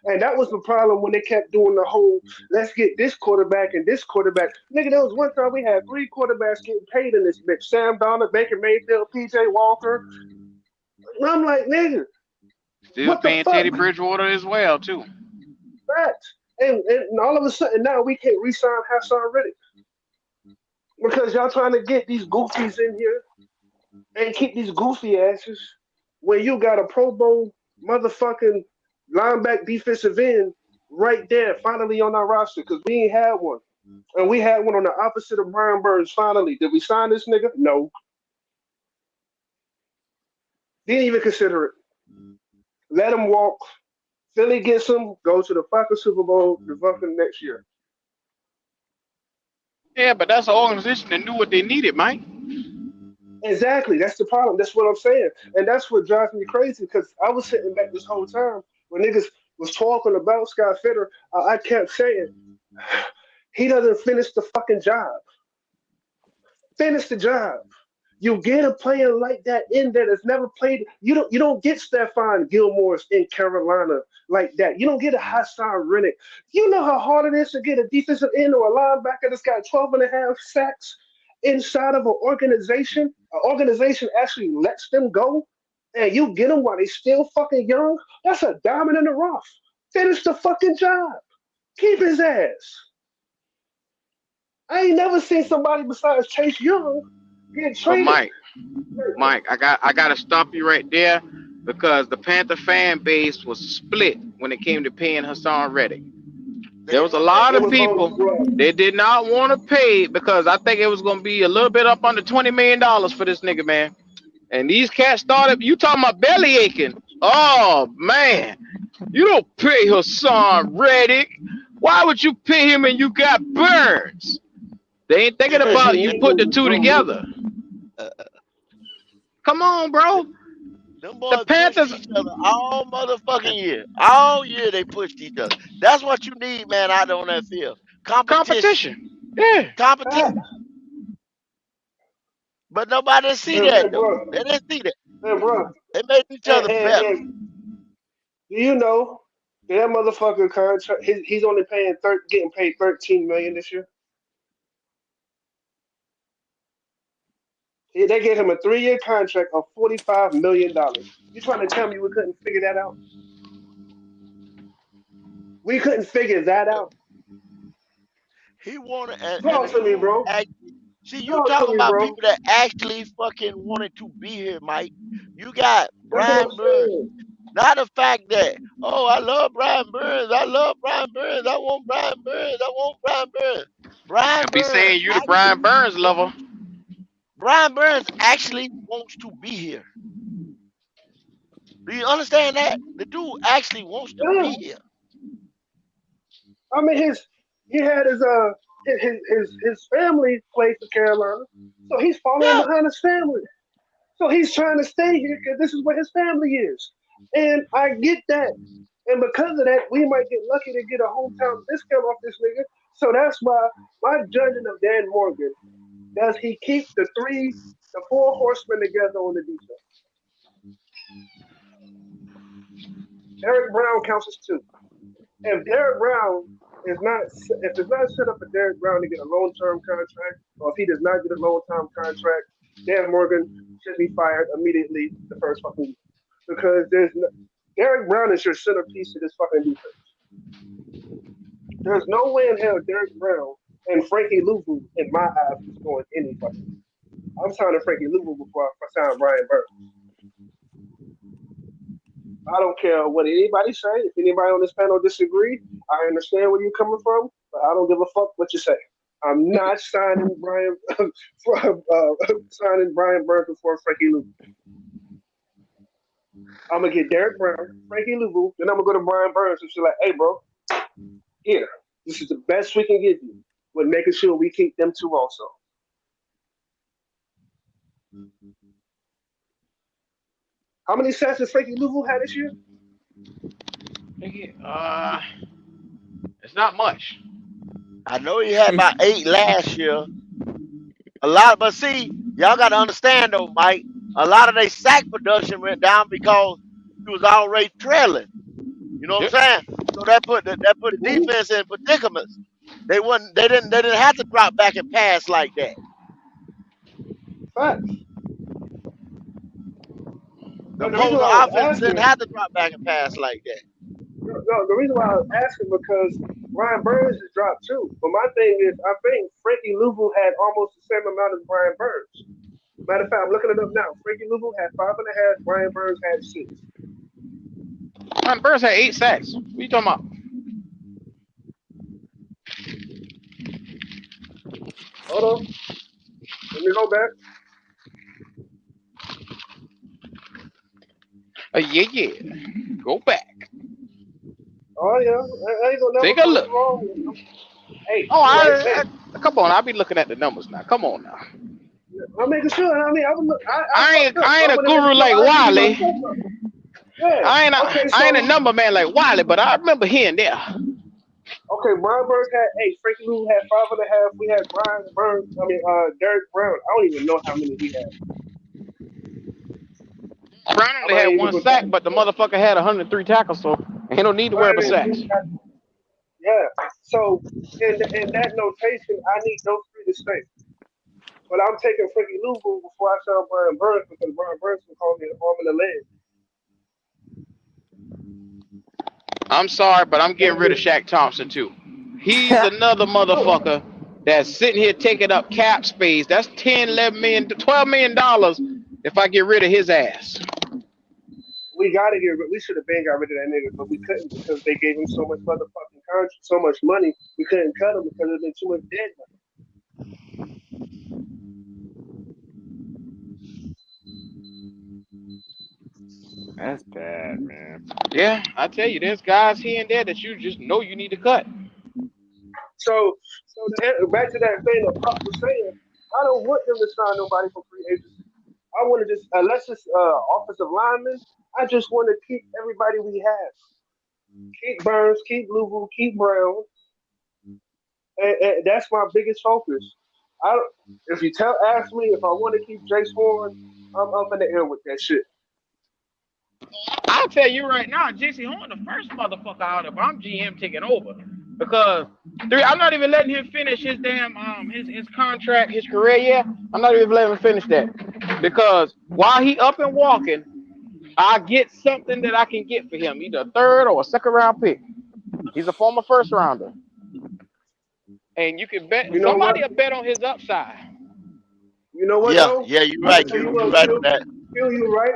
And that was the problem when they kept doing the whole let's get this quarterback and this quarterback. Nigga, there was one time we had three quarterbacks getting paid in this bitch. Sam Donald, Baker Mayfield, PJ Walker. And I'm like, nigga, still what the paying fuck? Teddy Bridgewater as well too. Facts. And all of a sudden now we can't re-sign Hassan Reddick. Because y'all trying to get these goofies in here and keep these goofy asses when you got a Pro Bowl motherfucking linebacker defensive end right there finally on our roster because we ain't had one. And we had one on the opposite of Brian Burns finally. Did we sign this nigga? No. Didn't even consider it. Let him walk. Philly gets him, go to the fucking Super Bowl the fucking next year. Yeah, but that's an organization that knew what they needed, Mike. Exactly. That's the problem. That's what I'm saying. And that's what drives me crazy because I was sitting back this whole time when niggas was talking about Scott Fitter. I kept saying, he doesn't finish the fucking job. Finish the job. You get a player like that in there that's never played. You don't get Stephon Gilmore's in Carolina like that. You don't get a Hassan Reddick. You know how hard it is to get a defensive end or a linebacker that's got 12 and a half sacks inside of an organization actually lets them go, and you get them while they still fucking young. That's a diamond in the rough. Finish the fucking job. Keep his ass. I ain't never seen somebody besides Chase Young get But traded. Mike, I gotta stop you right there because the Panther fan base was split when it came to paying Hassan Reddick. They There was a didn't want to pay lot It of was him. on people bro. they did not want to pay because I think it was gonna be a little bit up under $20 million for this nigga, man. And these cats started. You talking about belly aching? Oh man, you don't pay Hassan Reddick. Why would you pay him and you got Burns? They ain't thinking Because you about you need put the them to two do more. together. Come on, bro. Them The boys pushed Panthers each other all motherfucking year. All year they pushed each other. That's what you need, man, out there on that field. Competition. competition. Yeah. Competition. Facts. But nobody didn't see that And though. bro, They didn't see that. and bro, They made each other better. and do you know that motherfucker contract? He's only getting paid 13 million this year. They gave him a 3-year contract of $45 million. You trying to tell me we couldn't figure that out? We couldn't figure that out. He wanted, and Talk the to me, dude bro. actually. See, you Talk to talking me, about bro. people that actually fucking wanted to be here, Mike. You got That's what I'm Brian Burns. saying. Not the fact that, oh, I love Brian Burns. I love Brian Burns. I want Brian Burns. I want Brian Burns. Brian And be Burns saying you the actually, Brian Burns lover. Brian Burns actually wants to be here. Do you understand that? The dude actually wants to Yeah. be here. I mean, he had his family played for Carolina, so he's following Yeah. behind his family. So he's trying to stay here because this is where his family is, and I get that. And because of that, we might get lucky to get a hometown discount off this nigga. So that's why my judging of Dan Morgan, does he keep the four horsemen together on the defense? Derek Brown counts as two. If Derek Brown is not, if it's not set up for Derek Brown to get a long term contract, or if he does not get a long term contract, Dan Morgan should be fired immediately the first fucking week. Because Derek Brown is your centerpiece of this fucking defense. There's no way in hell Derek Brown and Frankie Louvu, in my eyes, is going any fucking way. I'm signing Frankie Louvu before I sign Brian Burns. I don't care what anybody say. If anybody on this panel disagree, I understand where you're coming from, but I don't give a fuck what you say. I'm not signing Brian signing Brian Burns before Frankie Louvu. I'm gonna get Derek Brown, Frankie Louvu, then I'm gonna go to Brian Burns and be like, "Hey, bro, here, this is the best we can give you. With making sure we keep them two also." How many sacks does Frankie Louvu had this year? Uh, it's not much. I know he had about 8 last year. A lot, but see, y'all got to understand though, Mike. A lot of their sack production went down because he was already trailing. You know what Yep. I'm saying? So that put the Ooh, defense in predicaments. They didn't have to drop back and pass like that. facts. The And the reason opposing why I was offense didn't asking, have to drop back and pass like that. no, the reason why I was asking because Brian Burns is dropped too. But my thing is, I think Frankie Louvu had almost the same amount as Brian Burns. Matter of fact, I'm looking it up now. Frankie Louvu had 5.5. Brian Burns had 6. Brian Burns had 8 sacks. What you talking about? Hold on, let me go back. Yeah, yeah. Go back. Oh yeah, I ain't gonna never Take a prove look. you wrong. Hey, Oh, hey, come on. I'll be looking at the numbers now. Come on now. I'm making sure. I mean, I fucked up, I so ain't I a want to make guru sure like I give you my Wiley. stuff up. Yeah. Okay, I ain't a so number man like Wiley, but I remember hearing there. okay, Brian Burns had 8. Frankie Louvu had 5.5. We had Brian Burns. I mean, Derek Brown. I don't even know how many he had. Brown I only might had even one go check. sack, but the motherfucker had 103 tackles, so he don't need to worry about 103 sacks. tackles. Yeah. So in that notation, I need those three to stay. But I'm taking Frankie Louvu before I sign Brian Burns because Brian Burns can call me an arm and a leg. I'm sorry, but I'm getting That's rid of it. Shaq Thompson too. He's another No, motherfucker that's sitting here taking up cap space. That's 10, 11 million, $12 million if I get rid of his ass. we gotta get rid. We should have been got rid of that nigga, but we couldn't because they gave him so much motherfucking contract, so much money. We couldn't cut him because there's been too much dead money. That's bad, man. Yeah, I tell you, there's guys here and there that you just know you need to cut. So back to that thing that Pop was saying. I don't want them to sign nobody for free agency. I want to just unless it's offensive lineman. I just want to keep everybody we have. Keep Burns, keep Louvu, keep Brown, and that's my biggest focus. I don't, if you ask me if I want to keep Jace Horn, I'm up in the air with that shit. I'll tell you right now, Jesse Horn, the first motherfucker out if I'm GM taking over. Because I'm not even letting him finish his damn his contract, his career yet. I'm not even letting him finish that. Because while he up and walking, I get something that I can get for him, either a third or a second round pick. He's a former first rounder. And you can bet You know what? somebody will bet on his upside. You know what Yeah, though? yeah, you're I'm gonna right, tell you Q. You're what, right on that. You right,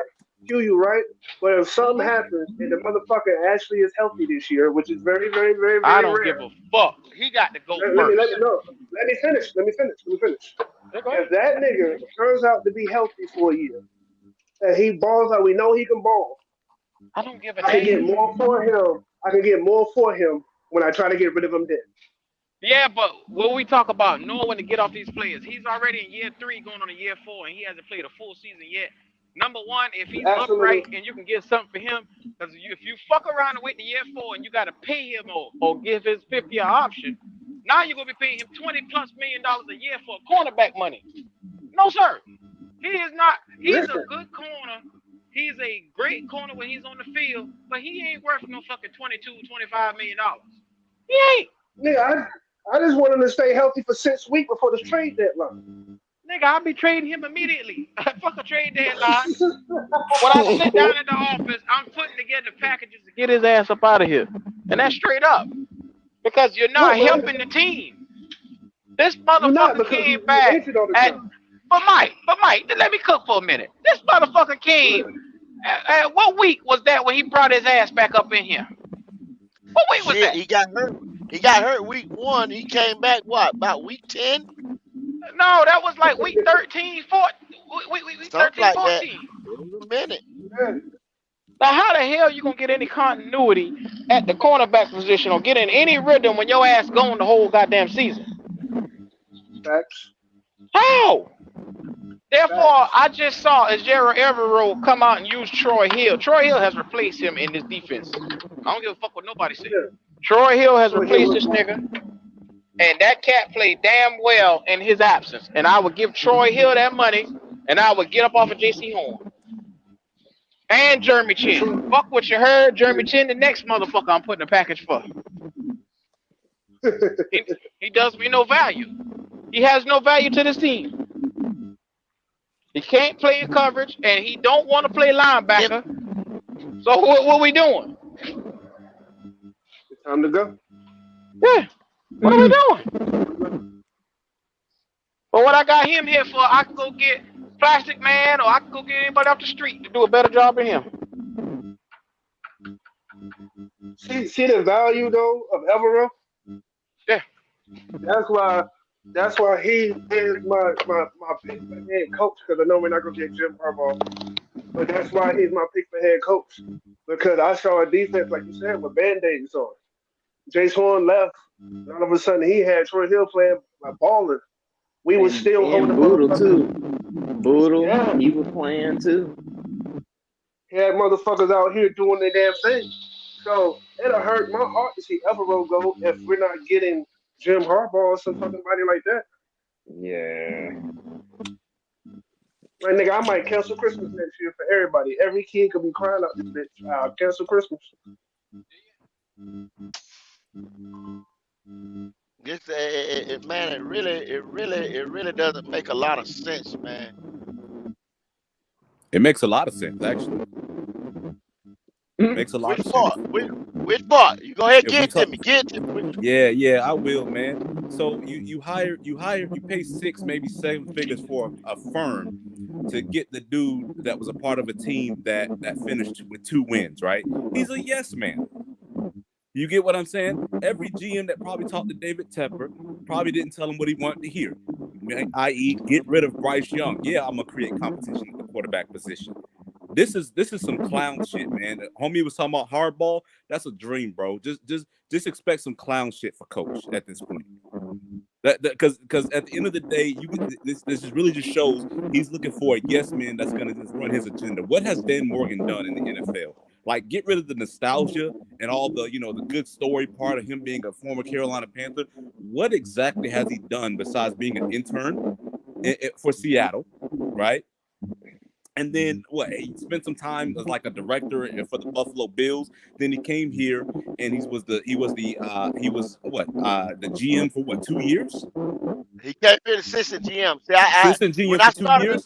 you right. But if something happens and the motherfucker actually is healthy this year, which is very, very, very, I very don't rare, give a fuck. He got to go let me first. know. Let me finish. Yeah, go If ahead. that nigga turns out to be healthy for a year and he balls out, we know he can ball. I don't give a I can get damn. more for him. I can get more for him when I try to get rid of him then. Yeah, but when we talk about knowing when to get off these players, he's already in year 3 going on to year 4, and he hasn't played a full season yet. Number one, if he's Absolutely. upright and you can get something for him, because if you fuck around and wait to year 4 and you got to pay him or give his 50-year option, now you're going to be paying him $20+ million a year for cornerback money. No, sir. He is not. He's a Listen, good corner. He's a great corner when he's on the field, but he ain't worth no fucking $22, $25 million. He ain't. nigga, I just want him to stay healthy for 6 weeks before the trade deadline. Nigga, I'll be trading him immediately. Fuck a trade deadline. When I sit down at the office, I'm putting together packages to get his ass up out of here. And that's straight up. Because you're not Look, man, helping the team. This you're not motherfucker because came you back injured all the at time. but Mike, let me cook for a minute. This motherfucker Good. came at what week was that when he brought his ass back up in here? What week was Shit, that? he got hurt. He got hurt week 1. He came back what about week 10? No, that was like week 13, 14, week Something 13, like that. 14. It was a minute. Yeah, Now, how the hell you gonna get any continuity at the cornerback position or get in any rhythm when your ass gone the whole goddamn season? facts, How? Therefore, facts. I just saw Ajero Evero come out and use Troy Hill. Troy Hill has replaced him in this defense. I don't give a fuck what nobody say. Yeah, Troy Hill has Troy Hill replaced looked this like nigga, and that cat played damn well in his absence. And I would give Troy Hill that money, and I would get up off of J.C. Horn and Jeremy Troy. Chin. Fuck what you heard, Jeremy Chin, the next motherfucker I'm putting a package for. He, he does me no value. He has no value to this team. He can't play in coverage, and he don't want to play Him, linebacker. So what we doing? It's time to go. Yeah, what are we doing? Time to go. But what I got him here for, I can go get Plastic Man, or I can go get anybody off the street to do a better job than him. See the value though of Evero. Yeah. That's why. That's why he is my pick for head coach because I know we're not gonna get Jim Harbaugh, but that's why he's my pick for head coach because I saw a defense like you said with band-aids on. Jace Horn left, and all of a sudden he had Troy Hill playing like balling. We was still And holding Boodle motherfuckers. too. Boodle, Yeah, he was playing too. he had motherfuckers out here doing their damn thing. So it'll hurt my heart to see Evero go if we're not getting Jim Harbaugh or some fucking body like that. Yeah. Like nigga, I might cancel Christmas next year for everybody. Every kid could be crying out this bitch. I'll cancel Christmas. Man, it really doesn't make a lot of sense, man. It makes a lot of sense, actually. Makes a lot Which of sense. part? Which part? You go ahead, If we get to talk, me. Get to me. yeah, I will, man. So you pay six, maybe seven figures for a firm to get the dude that was a part of a team that finished with 2 wins, right? He's a yes man. You get what I'm saying? Every GM that probably talked to David Tepper probably didn't tell him what he wanted to hear, i.e., get rid of Bryce Young. Yeah, I'm gonna create competition at the quarterback position. This is some clown shit, man. Homie was talking about hardball. That's a dream, bro. Just expect some clown shit for coach at this point. That because at the end of the day, this just really just shows he's looking for a yes man that's gonna just run his agenda. What has Dan Morgan done in the NFL? Like, get rid of the nostalgia and all the the good story part of him being a former Carolina Panther. What exactly has he done besides being an intern for Seattle, right? And then what? He spent some time as like a director for the Buffalo Bills. Then he came here and he was the GM for what, 2 years? He can't be the assistant GM. See, Assistant when GM I for two started, years.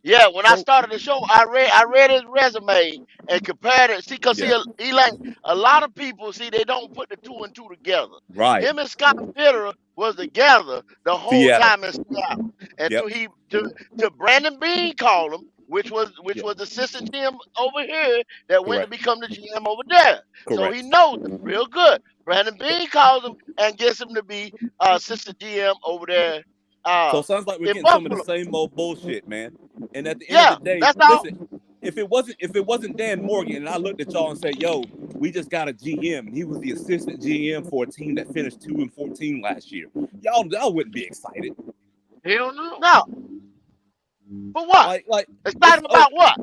yeah, when I So started the show, I read his resume and compared it. See, cause yeah, he like a lot of people see they don't put the two and two together. right. Him and Scott Fitterer was together the whole Seattle. time in Seattle, and Yep. to Brandon Bean called him, which Yep. was assistant GM over here that went to Correct. become the GM over there. So he Correct. knows him real good. Brandon So, Bean calls him and gets him to be assistant GM over there so uh, it sounds like we're in getting some of the Buffalo. same old bullshit, man. And at the end of Yeah, the day, that's all. listen, if it wasn't Dan Morgan and I looked at y'all and said, "Yo, we just got a GM and he was the assistant GM for a team that finished 2-14 last year," y'all wouldn't be excited. Hell no. No, for what? Like it's Excited about what?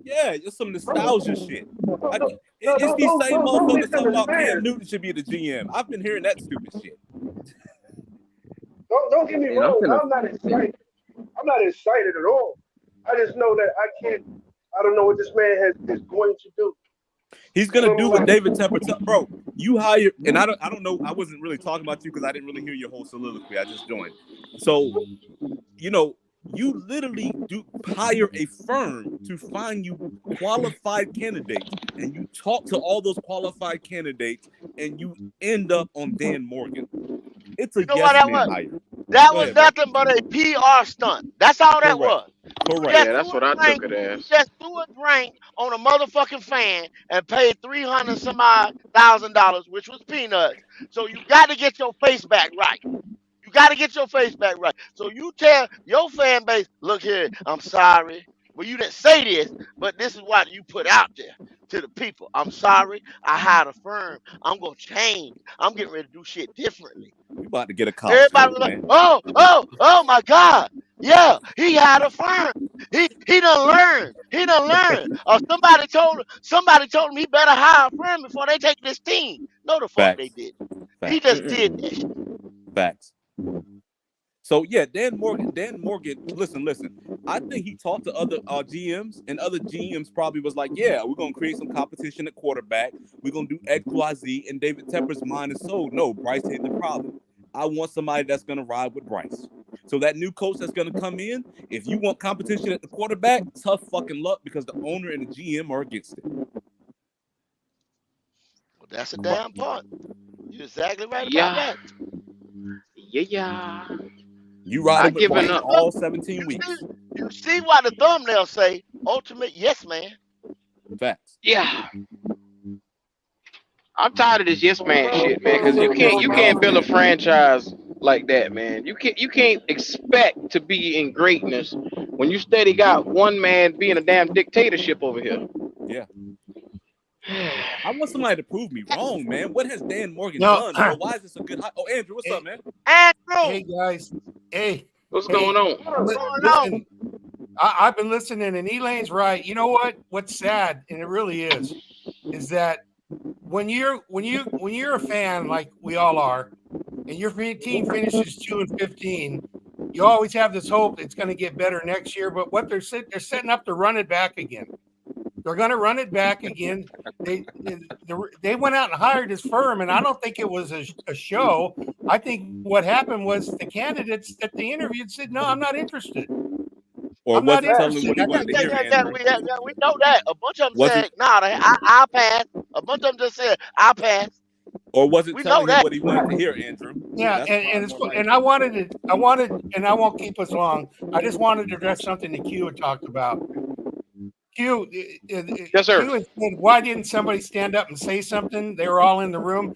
yeah, it's some nostalgia shit. No, I, no, no, it's no, these don't, same don't, don't motherfuckers talking about Cam misunderstand. Newton should be the GM. I've been hearing that stupid shit. Don't get me And I'm wrong. finna I'm not excited. I'm not excited at all. I just know that I can't. I don't know what this man is going to do. He's I gonna don't know do what what. David Tepper bro. You hire, and I don't know. I wasn't really talking about you because I didn't really hear your whole soliloquy. I just joined. So you literally do hire a firm to find you qualified candidates, and you talk to all those qualified candidates, and you end up on Dan Morgan. It's a You know what yes that man was? hire. That Go was ahead, bro. nothing but a PR stunt. That's all that Correct. was. You Correct. just Yeah, threw that's a what I drink. took it You as. just threw a drink on a motherfucking fan and paid 300 some odd $1,000, which was peanuts. So you got to get your face back right. You got to get your face back right. So you tell your fan base, look here, I'm sorry. Well, you didn't say this, but this is what you put out there to the people. I'm sorry. I hired a firm. I'm going to change. I'm getting ready to do shit differently. We about to get a college Everybody coach, was like, man. oh my God. Yeah, he had a firm. He done learned. He done learned. Somebody told him he better hire a firm before they take this team. No, the fuck they Facts. did. He Facts. just did Mm-mm. that shit. Facts. So yeah, Dan Morgan. Dan Morgan. Listen. I think he talked to other GMs, and other GMs probably was like, "Yeah, we're gonna create some competition at quarterback. We're gonna do X, Y, Z." And David Tepper's mind is so no. Bryce ain't the problem. I want somebody that's gonna ride with Bryce. So that new coach that's gonna come in, if you want competition at the quarterback, tough fucking luck because the owner and the GM are against it. Well, that's a But damn part. You're exactly right about Yeah. that. Yeah. you ride I him with See given Bryce the up. all you 17 see weeks. you see what the thumbnail say? Ultimate yes man. Facts. Yeah. I'm tired of this yes man shit, man. Cause you can't Yes, you we all, can't build a man. franchise like that, man. You can't expect to be in greatness when you steady got one man being a damn dictatorship over here. Yeah. I want somebody to prove me wrong, man. What has Dan Morgan No, done, bro? Why is this a good? Oh, Andrew, what's up, hey, man? Andrew, hey guys, hey, What's going hey, on? what's going on? listen. I've been listening, and Elaine's right. You know what? What's sad, and it really is that when you're a fan like we all are, and your team finishes 2-15, you always have this hope it's going to get better next year. But what they're setting up to run it back again. They're going to run it back again. They went out and hired his firm, and I don't think it was a show. I think what happened was the candidates that they interviewed said, "No, I'm not interested. Or I'm was not it telling him interested." what he wanted to hear, Andrew? We know that. A bunch of them Was it said, "Nah, I'll pass." A bunch of them just said, "I'll pass." or was it We know telling him that. what he wanted to hear, Andrew? Yeah, That's and probably it's more like and I wanted, and I won't keep us long. I just wanted to address something that Q had talked about. Q, Yes, sir. Q had said, "Why didn't somebody stand up and say something?" They were all in the room.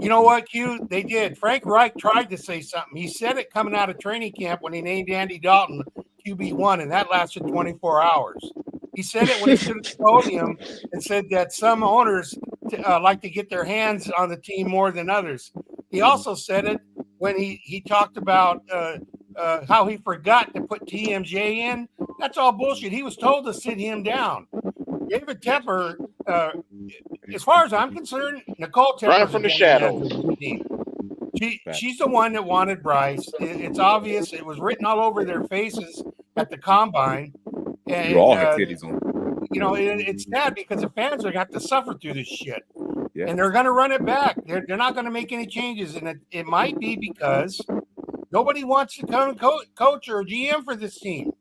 You know what, Q? They did. Frank Reich tried to say something. He said it coming out of training camp when he named Andy Dalton QB1, and that lasted 24 hours. He said it when he stood at the podium and said that some owners like to get their hands on the team more than others. He also said it when he talked about how he forgot to put TMJ in. That's all bullshit. He was told to sit him down. David Tepper, as far as I'm concerned, Nicole Running Tepper's a from the general manager shadows. of this team. that. She's the one that wanted Bryce. It's obvious. It was written all over their faces at the combine. You all And, her titties on. it's sad because the fans are going to have to suffer through this shit. Yeah. And they're going to run it back. They're not going to make any changes. And it might be because nobody wants to come coach or GM for this team.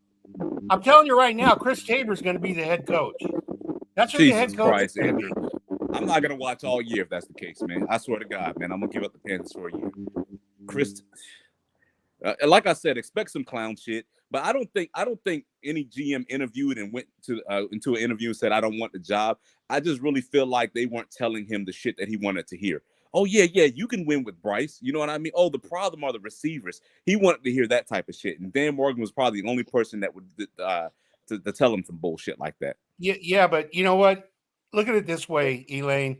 I'm telling you right now, Chris Tabor's going to be the head coach. That's who the Jesus head coach Christ, is going to Andrew. be. I'm not gonna watch all year if that's the case, man. I swear to God, man. I'm gonna give up the Panthers for a year. Chris, like I said, expect some clown shit. But I don't think any GM interviewed and went to into an interview and said I don't want the job. I just really feel like they weren't telling him the shit that he wanted to hear. Oh yeah, you can win with Bryce. You know what I mean? Oh, the problem are the receivers. He wanted to hear that type of shit, and Dan Morgan was probably the only person that would to tell him some bullshit like that. Yeah, but you know what? Look at it this way, Elaine.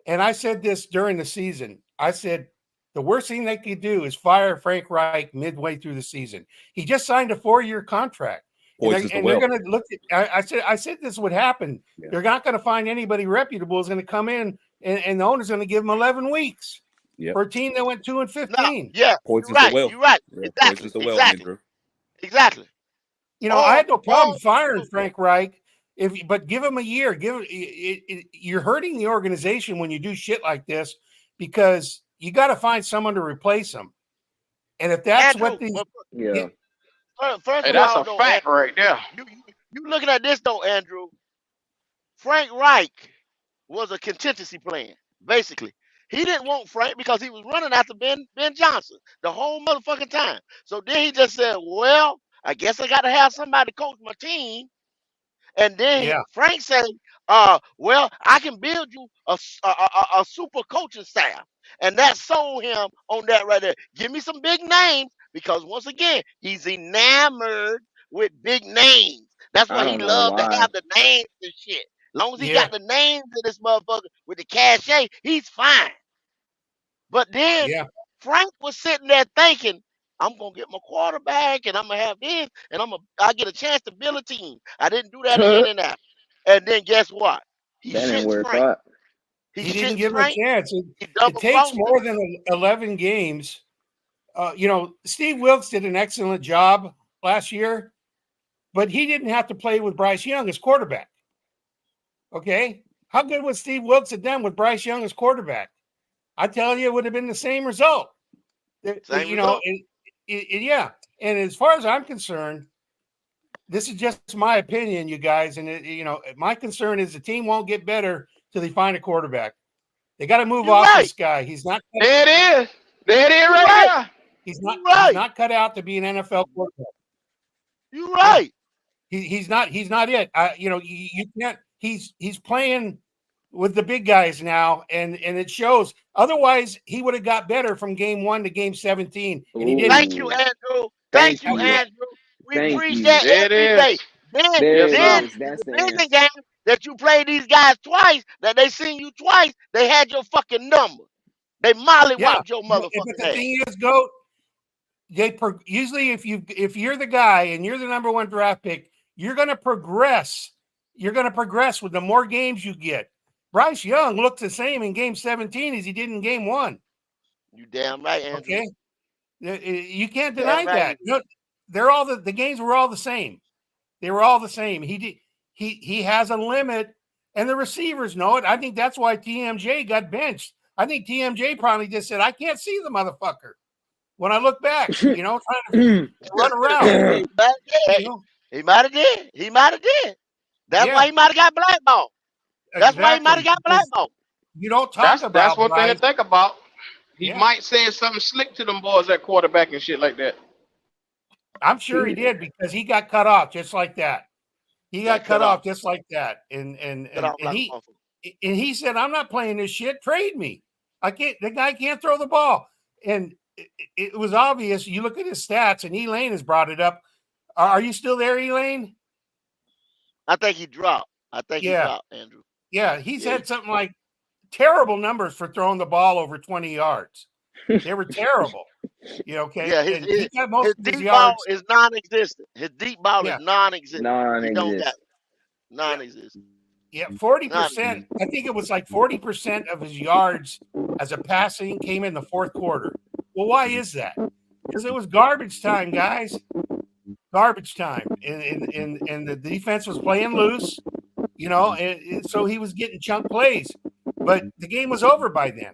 And I said this during the season. I said the worst thing they could do is fire Frank Reich midway through the season. He just signed a 4-year contract, and Poisons the they're well. going to look at. I said this would happen. Yeah. They're not going to find anybody reputable is going to come in, and the owner's going to give them 11 weeks Yep. for a team that went 2-15. Yeah, Poisons the well. you're right. Yeah, Exactly, poisons the well, Andrew. exactly. I had no problem All firing Frank Reich, but give him a year. You're hurting the organization when you do shit like this because you got to find someone to replace him. And if that's Andrew, what the Yeah. first Hey, of that's all, a though, fact Andrew, right there. you looking at this though, Andrew. Frank Reich was a contingency plan, basically. He didn't want Frank because he was running after Ben Johnson the whole motherfucking time. So then he just said, "Well, I guess I got to have somebody coach my team." And then yeah Frank said, well, I can build you a super coaching staff. And that sold him on that right there. Give me some big names because, once again, he's enamored with big names. That's I why he don't know loved to why. have the names and shit. Long as he yeah got the names of this motherfucker with the cachet, he's fine. But then yeah Frank was sitting there thinking, I'm gonna get my quarterback and I'm gonna have this and I get a chance to build a team. I didn't do that in That Indianapolis. And then guess what? He didn't shits work Frank. out. He he didn't shits give him a Frank. chance. He It double takes crossed him. more than 11 games. Steve Wilkes did an excellent job last year, but he didn't have to play with Bryce Young as quarterback. Okay, how good would Steve Wilkes have done with Bryce Young as quarterback? I tell you, it would have been the same result. Same result. Yeah. And as far as I'm concerned, this is just my opinion, you guys. And my concern is the team won't get better till they find a quarterback. They got to move You're off right. this guy. He's not. There it is. There it is You're right right. there. He's not. You're He's right. not cut out to be an NFL quarterback. You're Yeah. right. He's not. He's not it. You can't. He's playing with the big guys now, and it shows. Otherwise, he would have got better from game 1 to game 17, and he didn't. Thank you, Ooh, Andrew. Thank thank you, you. Andrew. We Thank preach you. that There it every day. is. Then, There Yes, it sir. then is. the That's the division answer. game that you played these guys twice, that they seen you twice, they had your fucking number. They molly Yeah, wiped your but motherfucking the ass. thing is, Goat. Usually if you're the guy and you're the number 1 draft pick, you're going to progress. You're going to progress with the more games you get. Bryce Young looked the same in game 17 as he did in game 1. You damn right, Andrew. Okay, you can't Damn deny right. that. They're all the games were all the same. They were all the same. he has a limit, and the receivers know it. I think that's why TMJ got benched. I think TMJ probably just said, I can't see the motherfucker when I look back, trying to run around, He might have you did. know. He might have did. He might have did. That's Yeah, why he might have got blackballed. That's why he might have exactly. got Because blackballed. you don't talk That's about one thing to Bryce. think about. He Yeah, might say something slick to them boys at quarterback and shit like that. I'm sure he did because he got cut off just like that. He got Got cut cut off. off just like that, and and Cut and off and like a he motherfucker. and he said, "I'm not playing this shit. Trade me. I can't. The guy can't throw the ball." And it was obvious. You look at his stats, and Elaine has brought it up. Are you still there, Elaine? I think he dropped. I think he Yeah, dropped, Andrew. yeah. He's Yeah, had something like terrible numbers for throwing the ball over 20 yards. They were terrible. Okay, yeah. and he got most His of his deep ball yards. is non-existent. His deep ball is Yeah, non-existent. He don't got Non-exist. it. Non-existent. yeah. 40%. Non-existent. I think it was like 40% of his yards as a passing came in the fourth quarter. Well, why is that? Because it was garbage time, guys. Garbage time, and the defense was playing loose. So he was getting chunk plays, but the game was over by then.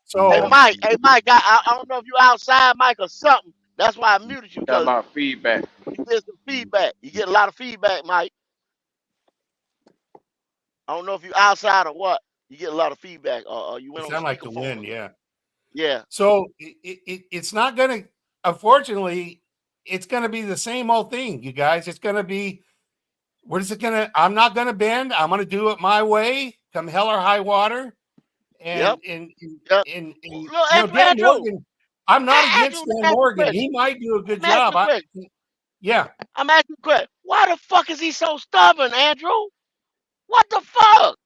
So Hey Mike. I don't know if you outside, Mike, or something. That's why I muted you Got a because lot of feedback. you get some feedback. You get a lot of feedback, Mike. I don't know if you outside or what. You get a lot of feedback, or you it went on sounded like the speakerphone wind, or yeah. something. Yeah. So it's not going to, unfortunately, it's going to be the same old thing, you guys. It's going to be, what is it going to, I'm not going to bend. I'm going to do it my way, come hell or high water. Yep. And, and, Yep. Look, Dan Andrew. Morgan, I'm not Andrew, against let me Dan ask you a Morgan. question. He might do a good Let me ask you job. a question. Yeah, I'm asking you a question. Why the fuck is he so stubborn, Andrew? What the fuck?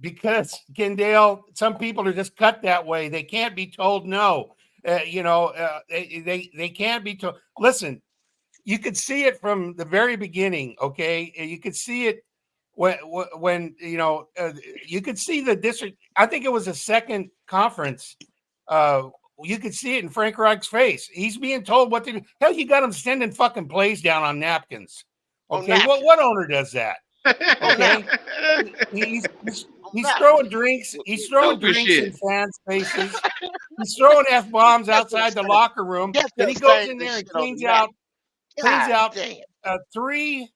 because Kendall, some people are just cut that way. They can't be told no. They can't be told. Listen, you could see it from the very beginning. Okay, you could see it when you could see the district. I think it was a second conference. Uh, you could see it in Frank Reich's face. He's being told what to do. Hell, you got him sending fucking plays down on napkins. On Okay, what napkins. owner does that? On Okay, napkins. he's On he's throwing napkins. drinks. He's throwing Stupid drinks shit. in fans' faces. He's throwing f bombs Get your outside the stain. locker room. Get Then your he goes stain in and there and shit on the napkin. cleans God out damn. three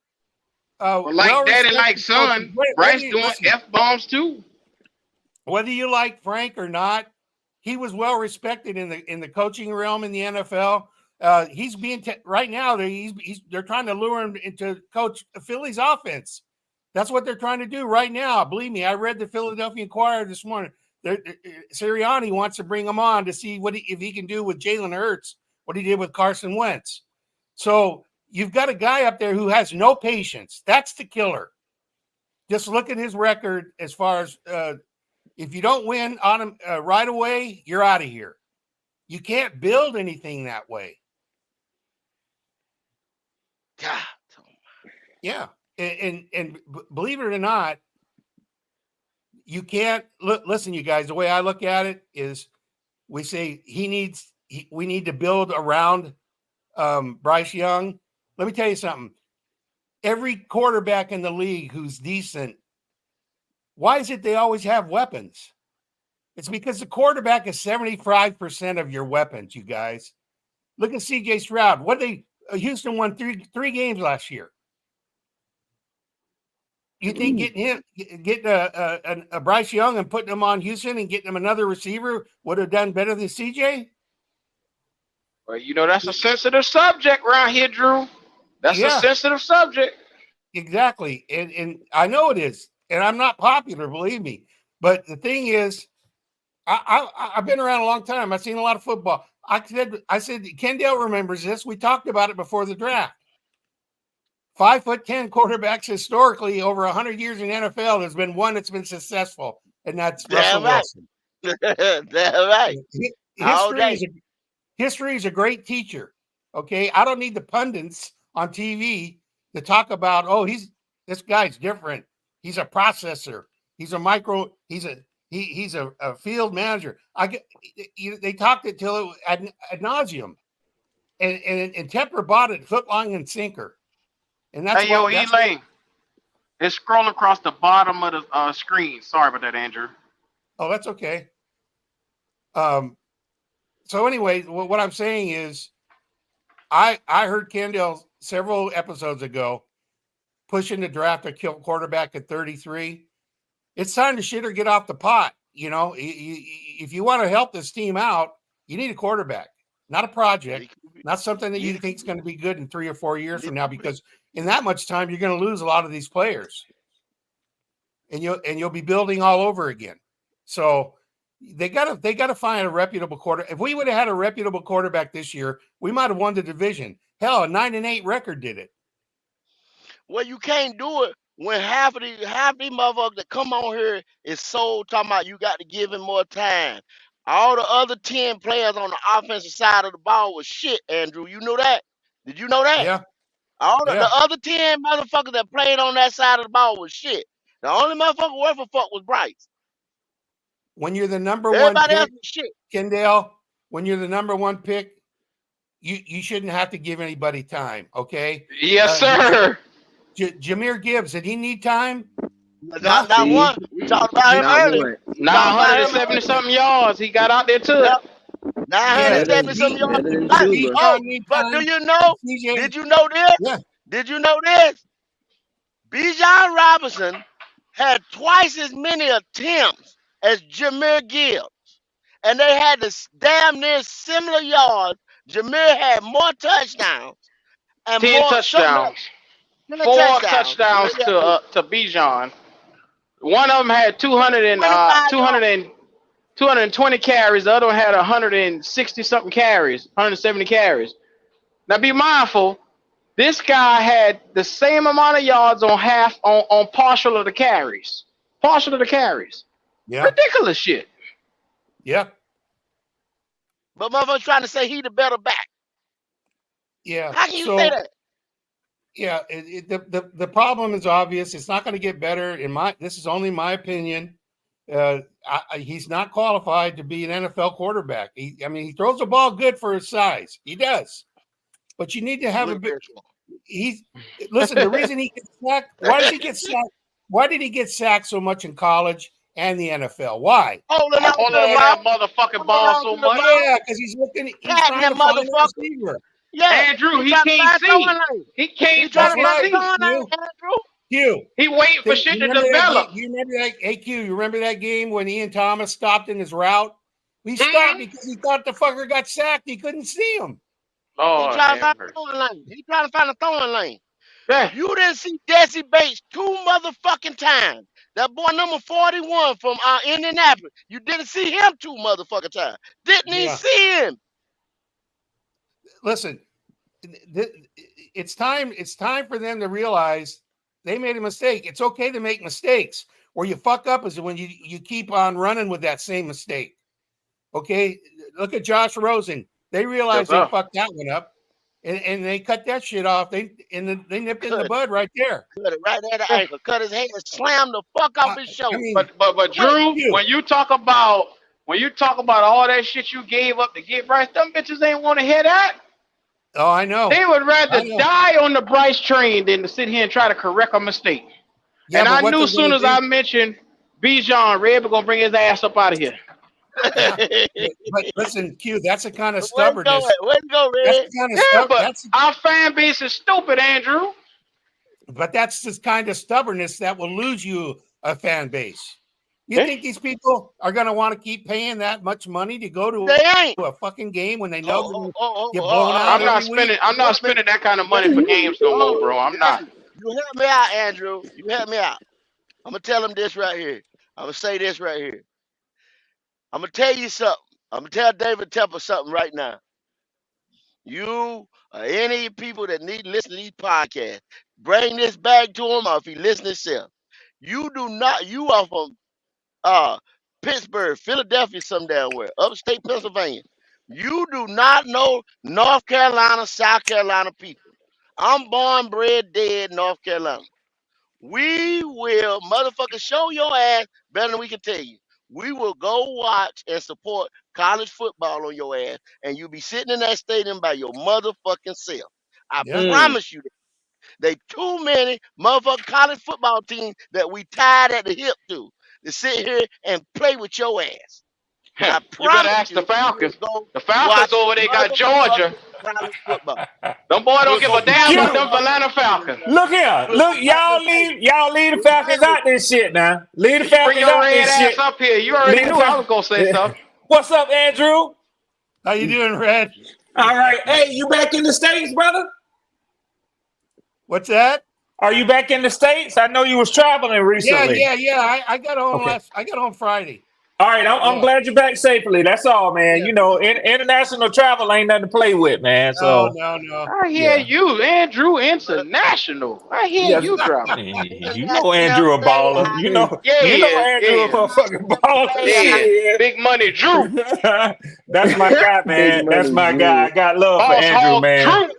Well, like daddy, like well-respected coaches. son, Bryce doing Listen, F bombs too. whether you like Frank or not, he was well-respected in the coaching realm in the NFL. He's being right now. They're trying to lure him into coach Philly's offense. That's what they're trying to do right now. Believe me, I read the Philadelphia Inquirer this morning. Sirianni wants to bring him on to see if he can do with Jalen Hurts what he did with Carson Wentz. So you've got a guy up there who has no patience. That's the killer. Just look at his record as far as if you don't win on him right away, you're out of here. You can't build anything that way. God. Yeah, and believe it or not, you can't listen, you guys. The way I look at it is, we say we need to build around Bryce Young. Let me tell you something. Every quarterback in the league who's decent, why is it they always have weapons? It's because the quarterback is 75% of your weapons, you guys. Look at CJ Stroud. Houston won three games last year. You think getting a Bryce Young and putting him on Houston and getting him another receiver would have done better than CJ? Well, that's a sensitive subject around here, Drew. That's a Yeah, sensitive subject. exactly. And I know it is. And I'm not popular, believe me. But the thing is, I've been around a long time. I've seen a lot of football. I said Kendall remembers this. We talked about it before the draft. 5'10" quarterbacks historically over 100 years in NFL, there's been one that's been successful, and that's Damn Russell right. Wilson. Damn right. All History day. is a great teacher. Okay, I don't need the pundits on TV to talk about, this guy's different. He's a processor. He's a micro. He's a field manager. They talked it till ad nauseum, and Tepper bought it hook, line, and sinker. And Hey, yo, Elaine. It's scroll across the bottom of the screen. Sorry about that, Andrew. Oh, that's okay. Um, so anyway, what I'm saying is, I heard Kendall several episodes ago pushing to draft a quarterback at 33. It's time to shit or get off the pot. You know, if you want to help this team out, you need a quarterback, not a project, not something that you think is going to be good in 3 or 4 years from now. Because in that much time, you're going to lose a lot of these players, and you'll be building all over again. So they gotta find a reputable quarter. If we would have had a reputable quarterback this year, we might have won the division. Hell, a 9-8 record did it. Well, you can't do it when half of these motherfuckers that come on here is so talking about you got to give him more time. All the other 10 players on the offensive side of the ball was shit, Andrew. You know that? Did you know that? Yeah, All the yeah. other 10 motherfuckers that played on that side of the ball was shit. The only motherfucker worth a fuck was Bryce. When you're the number one Everybody else pick, was shit. Kendall, when you're the number one pick, you shouldn't have to give anybody time. Okay. Yes, sir. Jahmyr Gibbs, did he need time? Not See, one. We talked about him not early. one. We talked about him 970 early. something yards. He got out there to it. Yep. Yeah. Better 970 than some yards. better than Did Chuba. Oh, Bijan need but do time? you know? CJ, Did you know this? yeah. Did you know this? Bijan Robinson had twice as many attempts as Jahmyr Gibbs, and they had the damn near similar yards. Jahmyr had more touchdowns and 10 more something else. touchdowns. 10 Four touchdowns. touchdowns to Bijan. One of them had 25 yards. 220 carries. The other one had 160 something carries, 170 carries. Now be mindful, this guy had the same amount of yards on partial of the carries. Partial of the carries. Yeah. Ridiculous shit. Yeah. But motherfuckers trying to say he the better back. Yeah. How can you say So that? yeah, the problem is obvious. It's not going to get better. This is only my opinion. He's not qualified to be an NFL quarterback. He throws the ball good for his size. He does, but you need to have a Look bit. at Listen. The reason he gets sacked. Why does he get sacked? Why did he get sacked so much in college and the NFL? Why? holding on Holding to the on ball. that motherfucking Holding ball on so to the much. ball. Yeah, because he's Patting trying that to find a motherfucker. receiver. Yeah. Andrew, He he trying to can't find throwing see. lane. He He can't trying That's to fucking find right. see. throwing lane, Q. Andrew. Q. He waiting for shit You to remember that game? develop. You remember that? Hey, Q, you remember that game when Ian Thomas stopped in his route? He stopped Mm-hmm. because he thought the fucker got sacked. He couldn't see him. He Lord trying to have find a mercy. throwing lane. He trying to find a throwing lane. Yeah. You didn't see Jesse Bates 2 motherfucking times. That boy number 41 from Indianapolis. You didn't see him 2 motherfucking times. Didn't even Yeah. see him. Listen, it's time. It's time for them to realize they made a mistake. It's okay to make mistakes. Where you fuck up is when you keep on running with that same mistake. Okay, look at Josh Rosen. They Yes, realized they sir. fucked that one up, and they cut that shit off. They nipped it in the Cut bud right there. it right at the Yeah. ankle. Cut his head. Slammed the fuck off his I shoulder. mean, But Quick. Drew, you. when you talk about all that shit you gave up to get Bryce, them bitches ain't want to hear that. Oh, I know. They would rather I know. die on the Bryce train than to sit here and try to correct a mistake. Yeah, And but I what knew they're as soon going as to I do, mentioned Bijan, Red was gonna bring his ass up out of here. yeah. But listen, Q, that's the kind of Where you go stubbornness. at? Where you go, That's Red? the kind of Yeah, stuff. but our fan base is stupid, Andrew. But that's the kind of stubbornness that will lose you a fan base. You Yeah. think these people are going to want to keep paying that much money to go They to ain't. a fucking game when they know they're going to Oh, get blown out I'm not every week? spending. I'm you not help me. spending that kind of You, money for games no more, oh, bro. I'm not. listen. You help me out, Andrew. You help me out. I'm gonna tell him this right here. I'm gonna say this right here. I'm gonna tell you something. I'm gonna tell David Temple something right now. You or any people that need to listen to these podcasts, bring this back to him, or if he listen himself. You do not. You are from uh Pittsburgh, Philadelphia, some damn where, upstate Pennsylvania. You do not know North Carolina, South Carolina people. I'm born, bred, dead North Carolina. We will motherfucker show your ass better than we can tell you. We will go watch and support college football on your ass, and you'll be sitting in that stadium by your motherfucking self. I Yeah. Mm. promise you that. They too many motherfucking college football teams that we tied at the hip to sit here and play with your ass. I You better promise ask the you, you will Falcons. go The Falcons watch over there got Georgia. motherfucking college football. Them boys don't We'll give go a damn back about to You them Atlanta Vegas. Falcons. look here. We'll Look, go back to y'all leave the Falcons Vegas. out this shit now. Leave the You bring Falcons your out red this ass shit. up here. You already Leave knew the I was gonna say Falcons. something. What's up, Andrew? How you doing, Red? All right. Hey, you back in the States, brother? What's that? Are you back in the States? I know you was traveling recently. Yeah. I got home Okay. I got home Friday. All right, I'm Yeah. glad you're back safely. That's all, man. Yeah. You know, international travel ain't nothing to play with, man. So, No. I hear yeah. you, Andrew International. I hear Yes. you driving. You know Andrew a baller. Yeah, he You know is. Andrew a Yeah, motherfucking baller. yeah. Shit. Big money Drew. That's my guy, Big man. That's money, my guy. I Drew. got love for Boss Andrew, Hog man. Drew.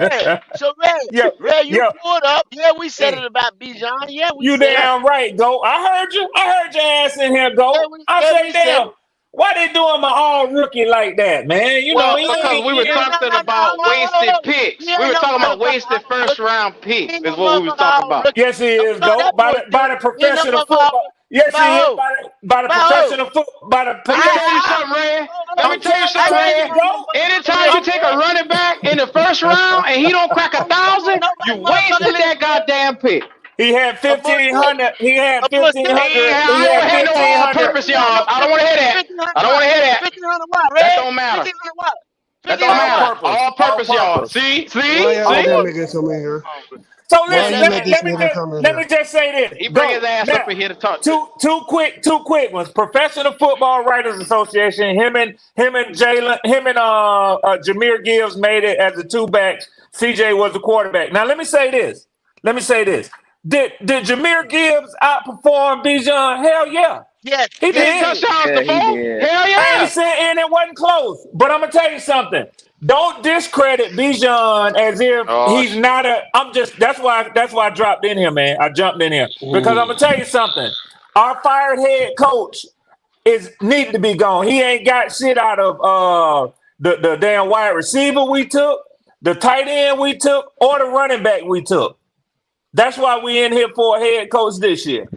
Red. So Red, Yep. You Yep. pulled up. Yeah, we said it Hey, about Bijan. Yeah, we You said it. damn right, Go. I heard you. I heard your ass in here, Go. I Yeah, say, we said damn, it. why they doing my all rookie like that, man? You know, Well, he because we were ain't. talking about wasted No. picks. He We ain't were no talking about motherfucker wasted all first rookie. round He picks ain't is no what we was motherfucker talking all about. rookie. Yes, he Don't is, start Go. that By bullshit. the He ain't no professional motherfucker all football. rookie. Yes, he is. By who? By the By who? professional foot. By the Let me tell you professional. something, Red. Let me I'm tell you telling something, you, Red. Go. Anytime you take a running back in the first round and he don't crack a thousand, you Nobody motherfucker wasted listen that to him. goddamn pick. He had A bullshit. 1,500. He had A bullshit. 1,500. He I don't had want to hear no 1,500. all-purpose yards. I don't want to hear that. 1,500 I don't want what? to hear that. 1,500 what, That Red? don't matter. 1,500 what? That don't 1,500 All matter. what? purpose. All All-purpose yards. purpose. See, Why see, y'all All let see. that purpose. nigga come in here? So Why Yeah, you listen, that let this nigga come in let me here? just say this. He bring his Go ass up now. in here to talk. Two quick ones. Professional Football Writers Association. Him and Jameer Gibbs made it as the two backs. CJ was the quarterback. Now let me say this. Did Jameer Gibbs outperform Bijan? Hell yeah, yes, he yes, 50 he did. did. touchdowns Yeah, to he four? did. Hell I ain't yeah. saying it wasn't close, but I'm gonna tell you something. Don't discredit Bijan as if Oh, he's not a. I'm just. That's why I dropped in here, man. I jumped in here because I'm Ooh. gonna tell you something. Our fired head coach is needed to be gone. He ain't got shit out of the damn wide receiver we took, the tight end we took, or the running back we took. That's why we in here for a head coach this year.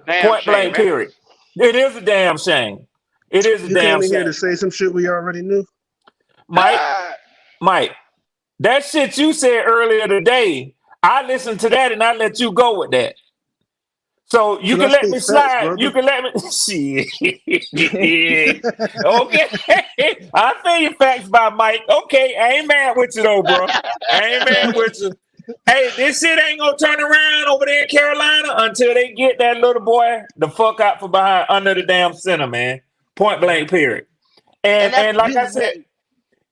damn Point shame, blank. man. Period. It is a damn shame. It is a You came damn in here to shame. say some shit we already knew. Mike, Mike, that shit you said earlier today, I listened to that and I let you go with that. So you Cause I can let speak me facts, slide. You brother. can let me shit. Okay. I feel your facts by Mike. Okay, I ain't mad with you though, bro. I ain't mad with you. Hey, this shit ain't gonna turn around over there in Carolina until they get that little boy the fuck out from behind under the damn center, man. Point blank, period. And And that's and the like I reason. said,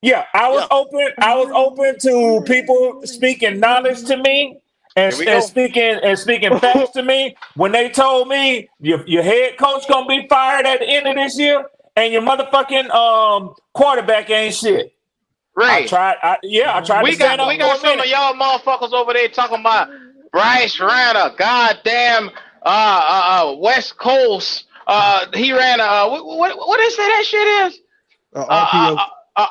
yeah, I was Yeah. open. I was open to people speaking knowledge to me and, Here we and go. speaking facts to me when they told me your head coach gonna be fired at the end of this year and your motherfucking quarterback ain't shit. Ray, I tried to stand we up for got a some of minute. y'all motherfuckers over there talking about Bryce ran a goddamn West Coast. He ran a what they say that shit is? RPO.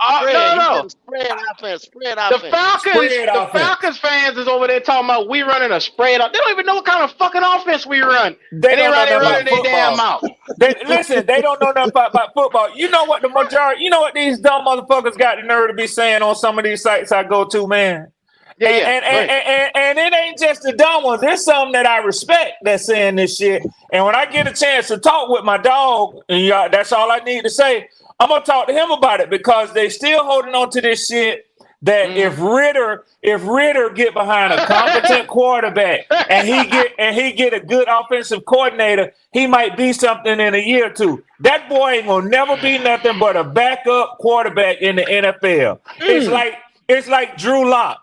Spread. No, He no. said spread offense. Spread The offense. Spread The offense. Falcons fans is over there talking about we running a spread up. They don't even know what kind of fucking offense we run, They and they don't know right there nothing running about their damn football. mouth. Listen, they don't know nothing about football. You know what the majority, you know what these dumb motherfuckers got the nerve to be saying on some of these sites I go to, man. Yeah, And yeah. and, Go and, ahead. and, and it ain't just the dumb ones. There's some that I respect that's saying this shit. And when I get a chance to talk with my dog, and y'all, that's all I need to say, I'm gonna talk to him about it because they still holding on to this shit that Mm-hmm. if Ritter get behind a competent quarterback and he get a good offensive coordinator, he might be something in a year or two. That boy ain't gonna never be nothing but a backup quarterback in the NFL. It's like Drew Lock.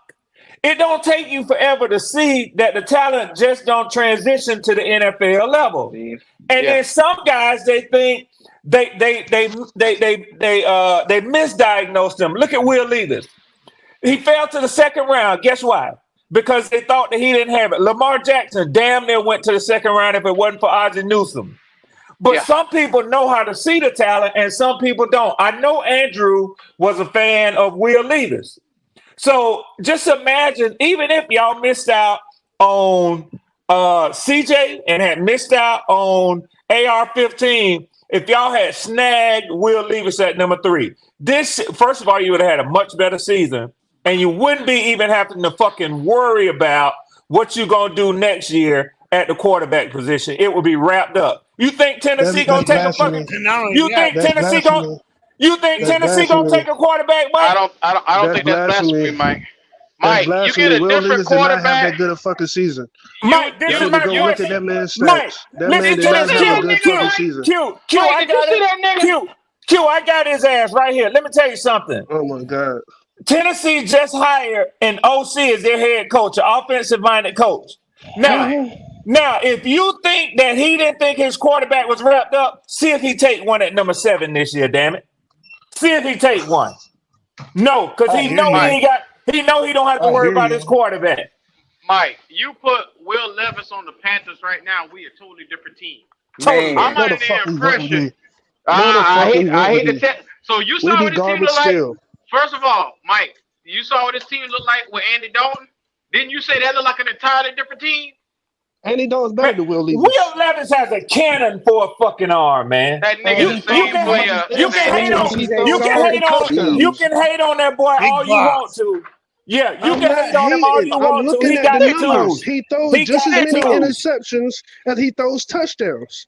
It don't take you forever to see that the talent just don't transition to the NFL level. See, And Yeah. then some guys they think they misdiagnosed them. Look at Will Levis. He fell to the second round. Guess why? Because they thought that he didn't have it. Lamar Jackson damn near went to the second round if it wasn't for Ozzie Newsome. But Yeah. some people know how to see the talent and some people don't. I know Andrew was a fan of Will Levis. So just imagine, even if y'all missed out on CJ and had missed out on AR-15, if y'all had snagged Will Levis at number 3, this, first of all, you would have had a much better season, and you wouldn't be even having to fucking worry about what you're gonna do next year at the quarterback position. It would be wrapped up. You think Tennessee gonna That's take a fucking? blasphemy. And not only You that, think That's Tennessee gonna? blasphemy. You think That's Tennessee gonna blasphemy. take a quarterback, Mike? I don't That's think that's blasphemy, blasphemy. Mike. That's Mike, you get blasphemy. a Will different Levis did not have that quarterback. good a fucking season. You Mike, this Y'all is you need to my go you look at question. that man's Mike, stats. That man listen did did to you not this, see have a that Q, good nigga, fucking Q, Mike? season. Q, Mike, I did you got see it. that nigga? Q, I got his ass right here. Let me tell you something. Oh my God. Tennessee just hired an OC as their head coach, an offensive-minded coach. Now, Mm-hmm. if you think that he didn't think his quarterback was wrapped up, see if he take one at number 7 this year, damn it. See if he take one. No, because I he hear know he you. Mike, ain't got, he know he don't have to I worry hear about his you. quarterback. Mike, you put Will Levis on the Panthers right now, we a totally different team. Totally. I'm Man, No, under the fuck the we wouldn't impression. be. No, the fuck we I wouldn't hate to be. tell. So you We saw be what this team garbage look like. still. First of all, Mike, you saw what this team looked like with Andy Dalton. Didn't you say that looked like an entirely different team? And he does Man, better than Will Will Levis. Levis has a cannon for a fucking arm, man. That And nigga the he You same throws can player. you can hate Same. on he you throws can fucking hate on you touchdowns. can hate on that boy Big all you want box. to. Yeah, you I'm can not hate on him all hating. you I'm want to. looking He at the got the numbers. tools. He throws He just got as the many tools. interceptions as he throws touchdowns.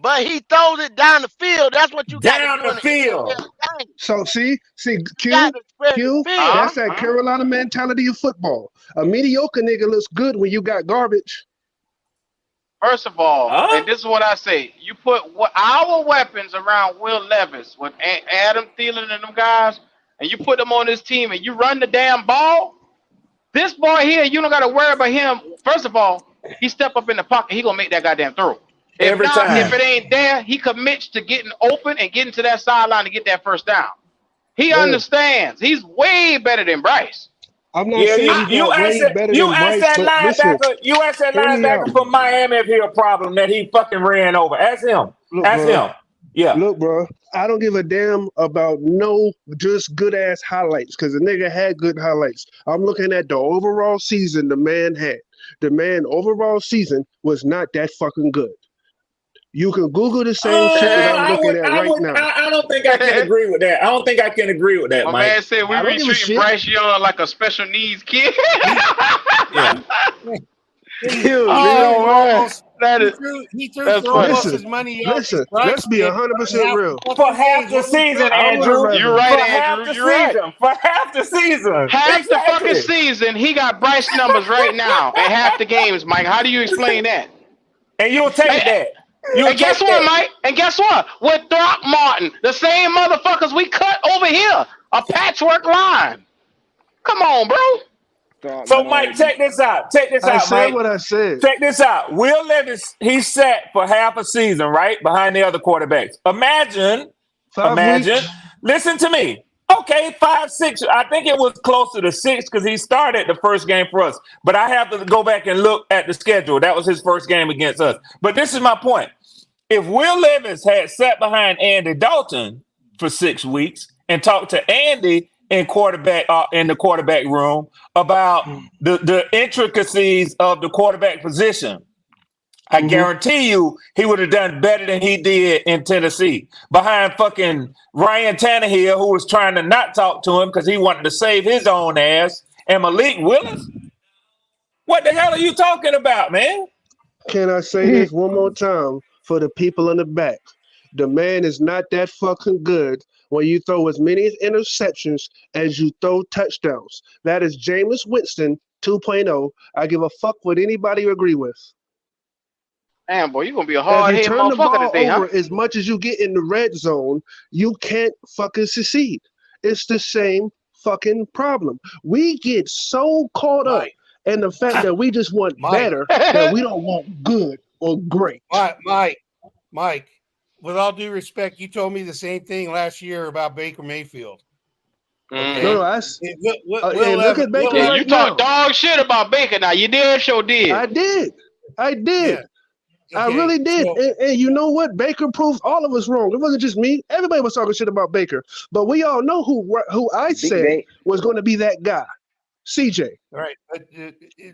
But he throws it down the field. That's what you got to Down do the in the field. NFL game. So see, You got Q, to spread the Q, field. Huh? that's that Carolina mentality of football. A mediocre nigga looks good when you got garbage. First of all, Huh? and this is what I say: you put our weapons around Will Levis with Adam Thielen and them guys, and you put them on this team, and you run the damn ball. This boy here, you don't got to worry about him. First of all, he step up in the pocket, he gonna make that goddamn throw. If Every not, if time. it ain't there, he commits to getting open and getting to that sideline to get that first down. He Man, understands. He's way better than Bryce. I'm not Yeah, saying you he's you not asked way that better you than asked Bryce, that but listen, hear me out. linebacker from Miami if he a problem that he fucking ran over. Ask him. Look, Ask bro. him. Yeah. Look, bro. I don't give a damn about no just good ass highlights because the nigga had good highlights. I'm looking at the overall season the man had. The man overall season was not that fucking good. You can Google the same shit that I'm looking at right now. I don't think I can agree with that. I don't think I can agree with that, My Mike. man said we I don't be give a treating shit. Bryce Young like a special needs kid. Yeah. He Oh threw man, almost. that is He threw that's for funny. almost Listen, as many yards as listen. Bryce Let's be did in 100% half the real. For fucking half games. the What are we season, talking I would have about? Andrew. You're rather. right, For half Andrew. the You're right. season. For half the season. Half the fucking Exactly. season, he got Bryce numbers right now, and half the games, Mike. How do you explain that? And you'll And, take that. You'll and guess take what, that. Mike? And guess what? With Throckmorton, the same motherfuckers we cut over here, a patchwork line. Come on, bro. So, Mike, Throckmorton. check this out. Check this I out, said Mike. what I said. Check this out. Will Levis, he's set for half a season, right? Behind the other quarterbacks. Imagine. 5 weeks. Listen to me. Okay, 5, 6. I think it was closer to 6 because he started the first game for us. But I have to go back and look at the schedule. That was his first game against us. But this is my point. If Will Levis had sat behind Andy Dalton for 6 weeks and talked to Andy in the quarterback room about the intricacies of the quarterback position, I Mm-hmm. guarantee you he would have done better than he did in Tennessee behind fucking Ryan Tannehill, who was trying to not talk to him because he wanted to save his own ass, and Malik Willis. What the hell are you talking about, man? Can I say this one more time for the people in the back? The man is not that fucking good when you throw as many interceptions as you throw touchdowns. That is Jameis Winston 2.0. I give a fuck what anybody agree with. Damn, boy, you gonna be a If hard you headed turn the motherfucker ball today, huh? over as much as you get in the red zone, you can't fucking succeed. It's the same fucking problem. We get so caught up Mike, in the fact that we just want Mike, better that we don't want good or great. Mike. With all due respect, you told me the same thing last year about Baker Mayfield. No, Okay, Mm-hmm. no, Will and look Levis. at Will Baker Yeah, Levis. you right talk now. dog shit about Baker now. You damn sure did. I did. I did. Yeah, I Okay, really did. so And you know what? Baker proved all of us wrong. It wasn't just me. Everybody was talking shit about Baker. But we all know who I Big said Bay. was going to be that guy, CJ. all right, but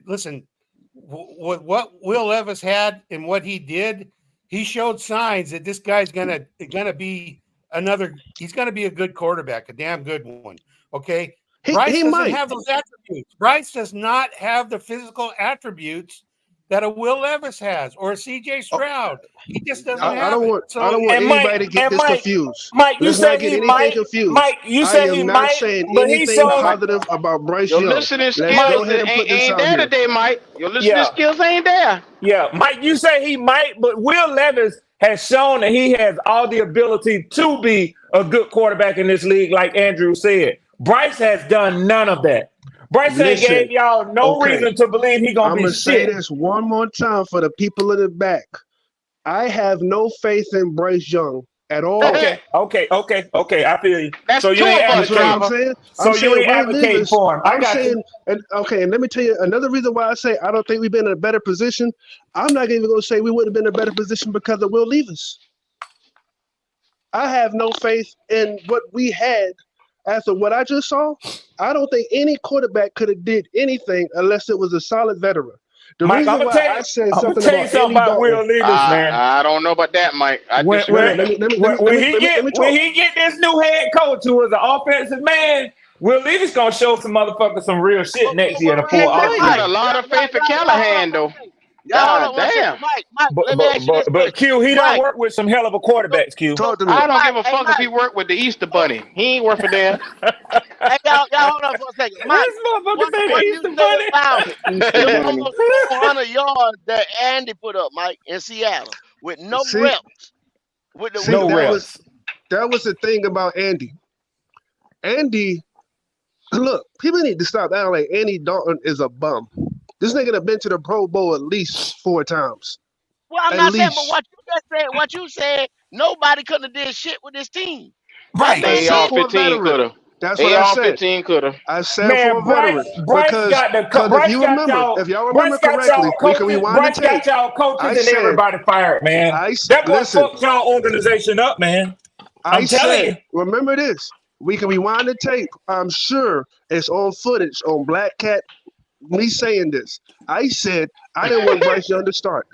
listen, what Will Levis had and what he did, he showed signs that this guy's gonna be another. He's gonna be a good quarterback, a damn good one. Okay, Bryce He doesn't might. have those attributes. Bryce does not have the physical attributes that a Will Levis has or a C.J. Oh, Stroud. He just doesn't I have don't it. want I So don't want And Mike, anybody to get and this Mike, confused. Mike, you Let's not say get he anything might. confused. Mike, you I say he am not might, saying but he anything showed. positive about Bryce Your Young. listening Let's Mike, go skills ahead and put this ain't out there here. today, Mike. Your listening yeah, skills ain't there. yeah, Mike, you say he might, but Will Levis has shown that he has all the ability to be a good quarterback in this league, like Andrew said. Bryce has done none of that. Bryce ain't Listen, gave y'all no okay. reason to believe he gonna I'm be gonna say shit. this one more time for the people in the back. I have no faith in Bryce Young at all. Okay. I feel you. That's So you two ain't of You us, see what advocating. I'm driver. saying? I'm So you saying ain't Will advocating Levis. for him. I I'm got you. saying, and okay, and let me tell you another reason why I say I don't think we've been in a better position. I'm not even gonna say we would have been in a better position because of Will Levis. I have no faith in what we had after what I just saw. I don't think any quarterback could have did anything unless it was a solid veteran. The Mike, reason why I said I'm gonna something tell you about something Andy about Dalton. Will Levis, man. I don't know about that, Mike. I When No, no, when disagree. let me when talk. he get this new head coach who is an offensive man, Will Levis gonna show some motherfuckers some real shit next year in a Hey, full Man, off I hey, got Mike, a season. lot of faith in y'all hold on Callahan, one though. second. Y'all hold on God one second. damn. Mike, let me ask you this But question. Q, he done Mike, work with some hell of a so, quarterbacks, Q. so, Talk to me. I so don't give Mike, a hey, fuck if he Mike, worked with the Easter hold, Bunny. He ain't worth a damn. hey, y'all hold on for a second. Mike, This motherfucker say the what you Easter say Bunny. about The Easter them Bunny. almost 400 yards that Andy put up, Mike, in Seattle with no See, reps? With the see, No reps. that was the thing about Andy. Andy, look, people need to stop acting like Andy Dalton is a bum. This nigga done been to the Pro Bowl at least 4 times. well, I'm At not saying, but least. what you said, nobody couldn't have did shit with this team. That's right. I what I'm said AR saying. for a 15 veteran. could have. That's what I AR said. 15 could have. I said for Man, a veteran Bryce because if you got remember, y'all, if y'all remember correctly, we can rewind the Bryce tape. got y'all coaches I and said, everybody fired, man. That boy listen, fucked y'all organization up, man. I I'm telling said, you. remember this. We can rewind the tape. I'm sure it's on footage on Black Cat. Me saying this. I said I didn't want Bryce Young to start.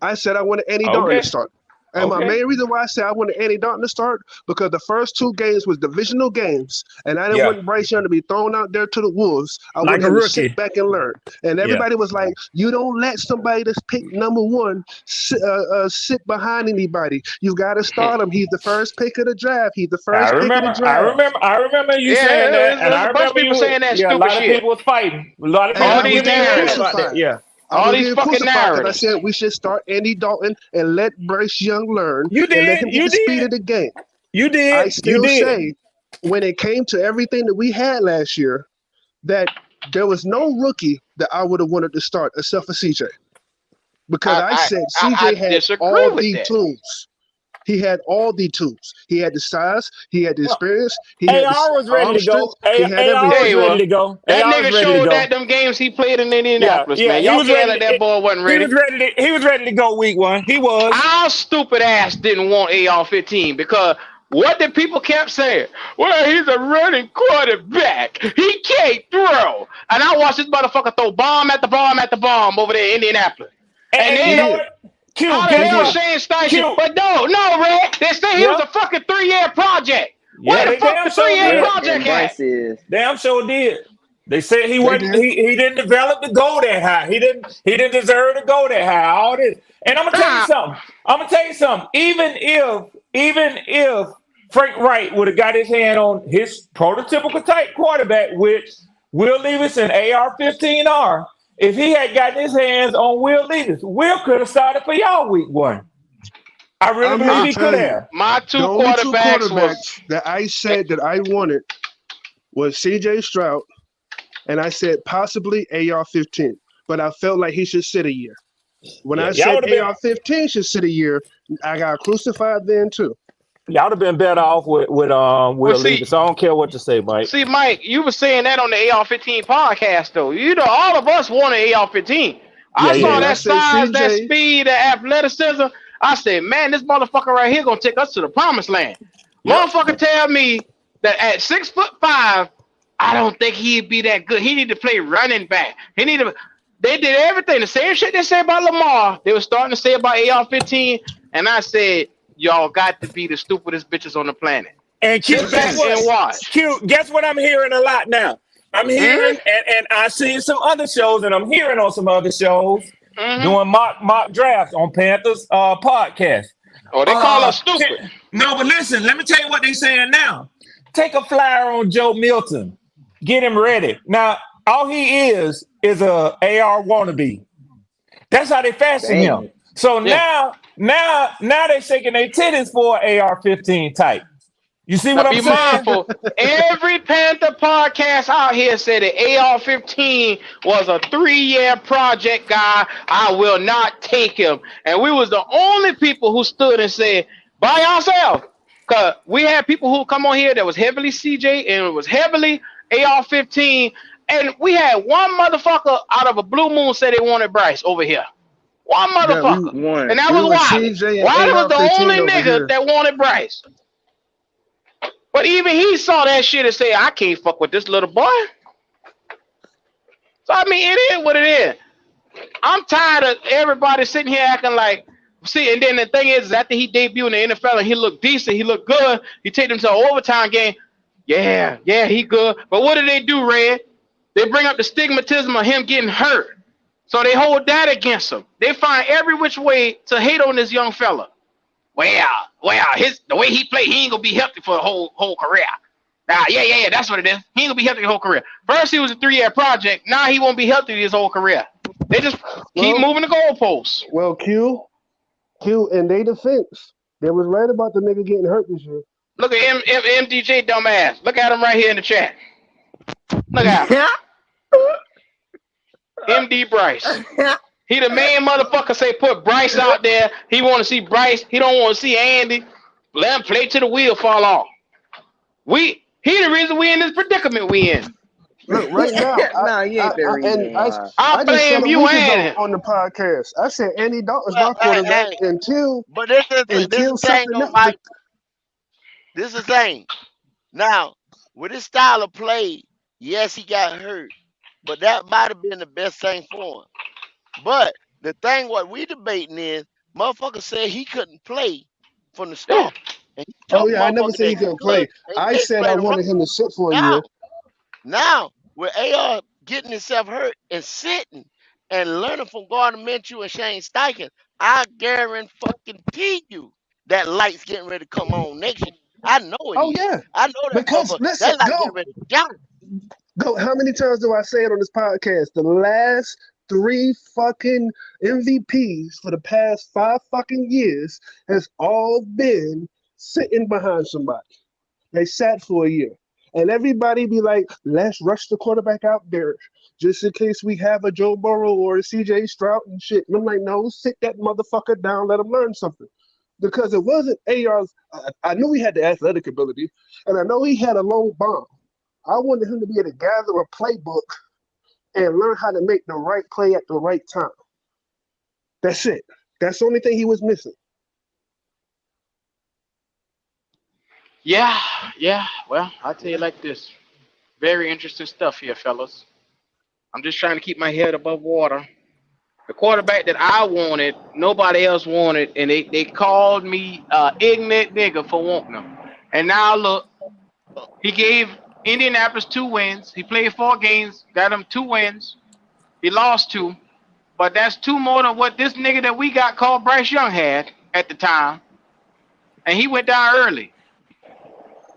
I said I wanted Andy Dalton to Okay. start. And my Okay. main reason why I said I wanted Andy Dalton to start because the first 2 games was divisional games, and I didn't Yeah. want Bryce Young to be thrown out there to the wolves. I Like wanted a him to sit rookie. back and learn. And Yeah. everybody was like, "You don't let somebody that's picked number one sit behind anybody. You got to start him. He's the first pick of the draft. He's the first pick of the draft." I remember you Yeah, saying that, and there's I a bunch of remember people saying that yeah, a stupid lot of shit. people was fighting. A lot of And people All I was was these giving you getting hell narratives. about that. crucified. Yeah. I All was these getting fucking crucified because I narratives. said we should start Andy Dalton and let Bryce Young learn You and let did. him get You the speed did. of the game. You I did. You still did. say when it came to everything that we had last year, that there was no rookie that I would have wanted to start except for CJ. Because I, I I, said I CJ had disagree all with the that. tools. He had all the tools. He had the size, he had the experience, he had the AR was ready arm to strength, go. he had AR Yeah, everything. was he ready was. to go. That AR was nigga ready to showed that go. them games he played in Yeah, Indianapolis, yeah. man. Y'all can't let that boy wasn't ready. He was ready to go week one. He was. Our stupid ass didn't want AR-15 because what did people kept saying? Well, he's a running quarterback. He can't throw. And I watched this motherfucker throw bomb at the bomb at the bomb over there in Indianapolis. And And you He know then did. what? Q, how the He guess hell did. what? Shane Steichen? Q. But no, Red. They say he was Yeah. a fucking 3-year project. Yeah, Where the they fuck damn the sure 3-year did. project And at? Bryce is. Damn sure did. They said he They wasn't. did. He didn't develop to go that high. He didn't deserve to go that high. All this. And I'm gonna tell you How? something. I'm gonna tell you something. Even if Frank Wright would have got his hand on his prototypical type quarterback, which Will Levis and AR-15 are, if he had gotten his hands on Will Levis, Will could have started for y'all week one. I really I'm here believe to Uh, he could tell you, have. my the two only two quarterbacks was quarterbacks that I said that I wanted was CJ Stroud, and I said possibly AR-15. But I felt like he should sit a year. When Yeah, I said AR-15 should sit a year, I got crucified then too. y'all would have been better off with well. Will Levis. I don't care what you say, Mike. See, Mike, you were saying that on the AR-15 podcast, though. You know, all of us wanted AR-15. I And saw then I that said size, that CJ. speed, that athleticism. I said, man, this motherfucker right here gonna take us to the promised land. Yep. Motherfucker tell me that at 6'5", I don't think he'd be that good. He need to play running back. He need to. They did everything. The same shit they said about Lamar, they were starting to say about AR-15. And I said, y'all got to be the stupidest bitches on the planet. And Q, Sit guess back what? and watch. Q, guess what I'm hearing a lot now? I'm Mm-hmm. hearing, and I see some other shows, and I'm hearing on some other shows Mm-hmm. doing mock drafts on Panthers podcast. Oh, they call us stupid. No, but listen, let me tell you what they're saying now. Take a flyer on Joe Milton. Get him ready. Now, all he is a AR wannabe. That's how they fashion him. Dang. So Yeah. now they shaking their titties for an AR-15 type. You see Now what I'm be saying? mindful. Every Panther podcast out here said that AR-15 was a 3-year project, guy. I will not take him. And we was the only people who stood and said, by yourself. Cause we had people who come on here that was heavily CJ and it was heavily AR-15. And we had one motherfucker out of a blue moon say they wanted Bryce over here. One Yeah, motherfucker. And One. that we was were Wiley. CJ and Wiley was the only AR-15 over nigga here. that wanted Bryce. But even he saw that shit and said, I can't fuck with this little boy. So, I mean, it is what it is. I'm tired of everybody sitting here acting like, see, and then the thing is, after he debuted in the NFL and he looked decent, he looked good, he take them to an overtime game. Yeah, he good. But what do they do, Red? They bring up the stigmatism of him getting hurt. So they hold that against him. They find every which way to hate on this young fella. Well, the way he played, he ain't gonna be healthy for the whole career. Yeah, that's what it is. He ain't gonna be healthy his whole career. First he was a 3-year project. Now he won't be healthy his whole career. They just keep Well, moving the goalposts. well, Q, in their defense, they was right about the nigga getting hurt this year. Look at MDJ dumbass. Look at him right here in the chat. Look at him. MD Bryce. He the main motherfucker say put Bryce out there. He want to see Bryce. He don't want to see Andy. Let him play till the wheel fall off. He the reason we in this predicament we in. Look, right now, Nah, he ain't the reason why. I I just said blame a you week and ago him. on the podcast. I said Andy Dalton's Well, my quarterback hey, until but this is the thing, something though, else. Mike. This is the thing. Now, with his style of play, yes, he got hurt, but that might have been the best thing for him. But the thing, what we debating is, motherfucker said he couldn't play from the Yeah. start, and he Oh told yeah, I never motherfucker said that he he couldn't could, play. and he I didn't said play I the run. wanted him to sit for a year. Now, with AR getting himself hurt and sitting and learning from Gardner Minshew and Shane Steichen, I guarantee you that light's getting ready to come on next year. I know it Oh is. yeah, I know that because motherfucker. listen, That light getting ready to shine. go. How many times do I say it on this podcast? The last 3 fucking MVPs for the past 5 fucking years has all been sitting behind somebody. They sat for a year. And everybody be like, let's rush the quarterback out there just in case we have a Joe Burrow or a CJ Stroud and shit. And I'm like, no, sit that motherfucker down, let him learn something. Because it wasn't AR's. I knew he had the athletic ability, and I know he had a long bomb. I wanted him to be able to gather a playbook and learn how to make the right play at the right time. That's it. That's the only thing he was missing. Yeah. Well, I'll tell you like this. Very interesting stuff here, fellas. I'm just trying to keep my head above water. The quarterback that I wanted, nobody else wanted, and they called me ignorant nigga for wanting him. And now look, he gave Indianapolis 2 wins. He played 4 games, got him 2 wins. He lost 2, but that's 2 more than what this nigga that we got called Bryce Young had at the time, and he went down early.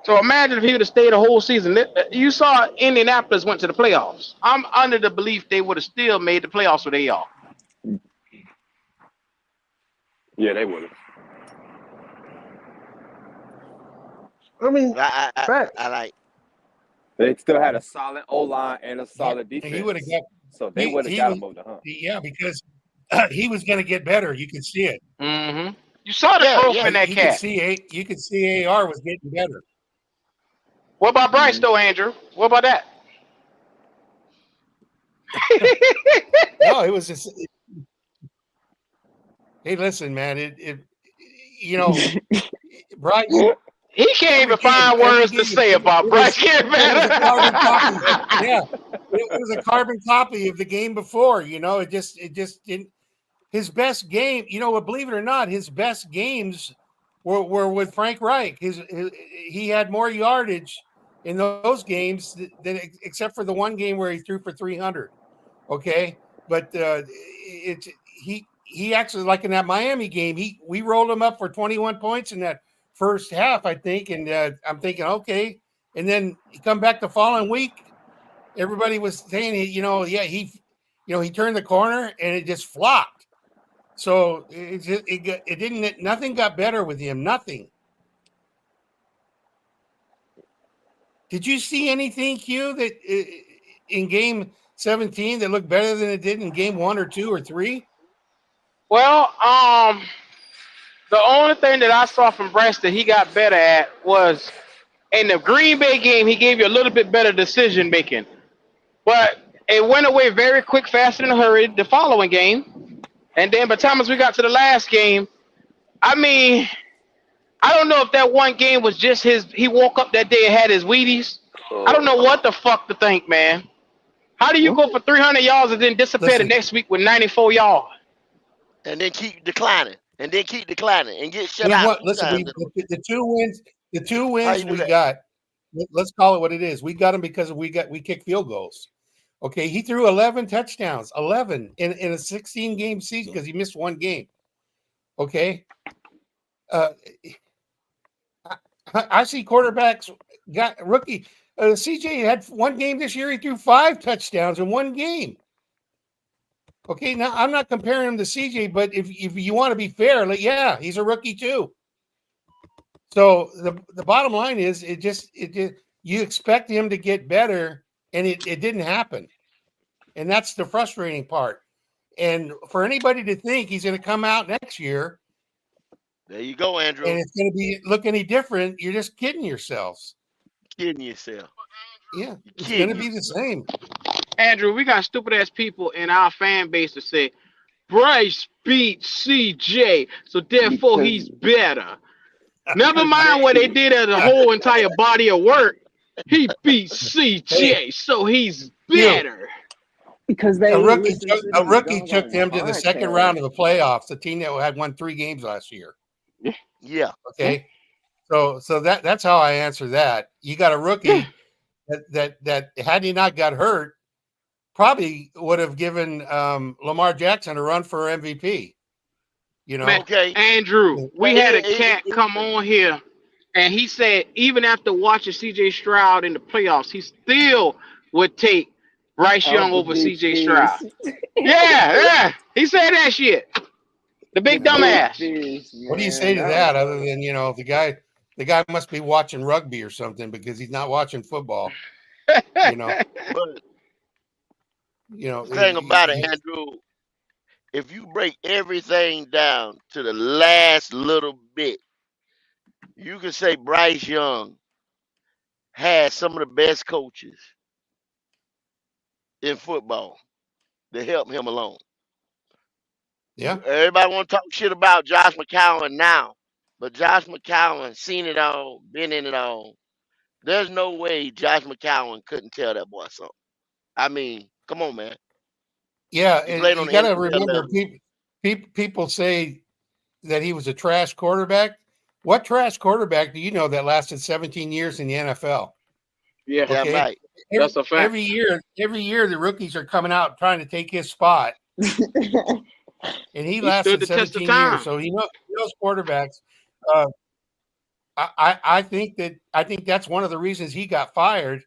So imagine if he would have stayed the whole season. You saw Indianapolis went to the playoffs. I'm under the belief they would have still made the playoffs with AR. Yeah, they would have. I mean, I facts. like. They still had a solid O line and a Yeah, solid and he would have defense, got so they would have he got was him over the hump. yeah, because he was going to get better. You could see it. Mm-hmm. You saw the Yeah, growth yeah. in that cat. You could see AR was getting better. What about Bryce Mm-hmm. though, Andrew? What about that? No, it was just Hey, listen, man. You know, Bryce. He can't even find Every words to game, say about Bryce it was a carbon copy. Gilbert. Yeah, it was a carbon copy of the game before. You know, it just didn't. His best game, you know, believe it or not, his best games were with Frank Reich. He had more yardage in those games than except for the one game where he threw for 300. Okay, but he actually, like in that Miami game, we rolled him up for 21 points in that first half, I think, and I'm thinking, okay, and then he come back the following week. Everybody was saying, he turned the corner and it just flopped. So it didn't. Nothing got better with him. Nothing. Did you see anything, Q, that in game 17 that looked better than it did in game 1 or 2 or 3? Well, the only thing that I saw from Bryce that he got better at was in the Green Bay game. He gave you a little bit better decision making, but it went away very quick, fast, and in a hurry. The following game, and then by the time as we got to the last game, I mean, I don't know if that one game was just his. He woke up that day and had his Wheaties. I don't know what the fuck to think, man. How do you go for 300 yards and then disappear the Listen, next week with 94 yards? And then keep declining, and get shut we out want. two Listen, times we in a row. the two wins. The two How wins you do we that? got. Let's call it what it is. We got them because we kicked field goals. Okay, he threw 11 touchdowns, 11 in a 16 game season because he missed one game. Okay, uh, I see quarterbacks got rookie. CJ had one game this year. He threw 5 touchdowns in one game. Okay, now I'm not comparing him to CJ, but if you want to be fair, like, yeah, he's a rookie too. So the bottom line is, it just you expect him to get better, and it didn't happen, and that's the frustrating part. And for anybody to think he's going to come out next year There you go, and Andrew. it's going to look any different, you're just kidding yourselves. Kidding yourself. Yeah, You're it's going to kidding be the yourself. same. Andrew, we got stupid ass people in our fan base that say Bryce beat CJ, so therefore because he's better. Never because mind what they they did as a whole entire body of work. He beat Hey, CJ, so he's you better. because they a ain't rookie listen took to a these rookie took doggone them to the second round podcasts. of the playoffs. The team that had won 3 games last year. Yeah, Yeah. yeah, Okay, so that's how I answer that. You got a yeah. rookie that had he not got hurt, probably would have given Lamar Jackson a run for MVP. You Man, know, Okay. Andrew, we Well, had a cat come on here, and he said even after watching CJ Stroud in the playoffs, he still would take Bryce Young Out the over big CJ Stroud. fish. Yeah, yeah. He said that shit. The The big big dumbass. fish, what do you say man. to That was that? Other funny. than the guy must be watching rugby or something because he's not watching football. You know, but the thing about it, he, Andrew, if you break everything down to the last little bit, you can say Bryce Young had some of the best coaches in football to help him along. yeah, Everybody want to talk shit about Josh McCown now, but Josh McCown seen it all, been in it all. There's no way Josh McCown couldn't tell that boy something. I mean, come on, man. yeah. He And played on you the got to NFL remember, level. people say that he was a trash quarterback. What trash quarterback do you know that lasted 17 years in the NFL? Yeah, Damn Okay, right. that's a fact. every year the rookies are coming out trying to take his spot, and he He stood lasted the test of 17 years, time. so he knows quarterbacks. Uh, I think that's one of the reasons he got fired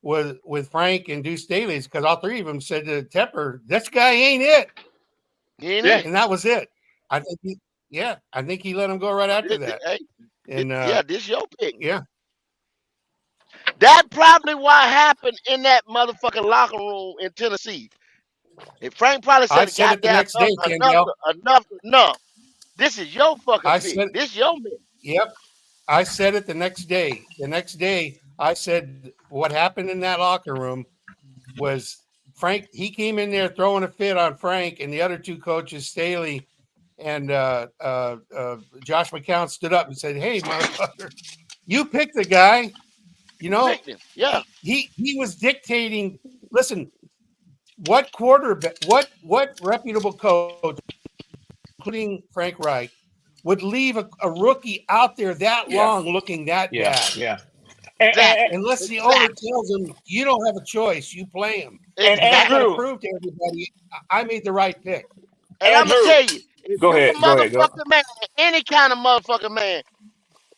with Frank and Deuce Staley's, because all three of them said to Tepper, "This guy ain't it," He ain't Yeah. it. and that was it. I think he let him go right after that, Hey, and yeah, this your pick. yeah, That probably what happened in that motherfucking locker room in Tennessee. And Frank probably I said, said it the "Goddamn, next day, enough, Kendall. enough. This is your fucking I pick. said, This your man." "Yep." I said it the next day. The next day, I said what happened in that locker room was Frank. He came in there throwing a fit on Frank and the other two coaches, Staley and Josh McCown stood up and said, "Hey, motherfucker, you picked the guy. You You know, picked him. Yeah. he was dictating. Listen, what quarterback, what reputable coach, including Frank Reich, would leave a rookie out there that Yeah. long looking that Yeah. bad? Yeah. Exactly. Unless the owner Exactly. tells him you don't have a choice, you play him. And And I got to Exactly. Andrew, prove to everybody I made the right pick. And I'm gonna Andrew, tell you, if go you ahead. a Go ahead. Go. motherfucking man, any kind of motherfucking man,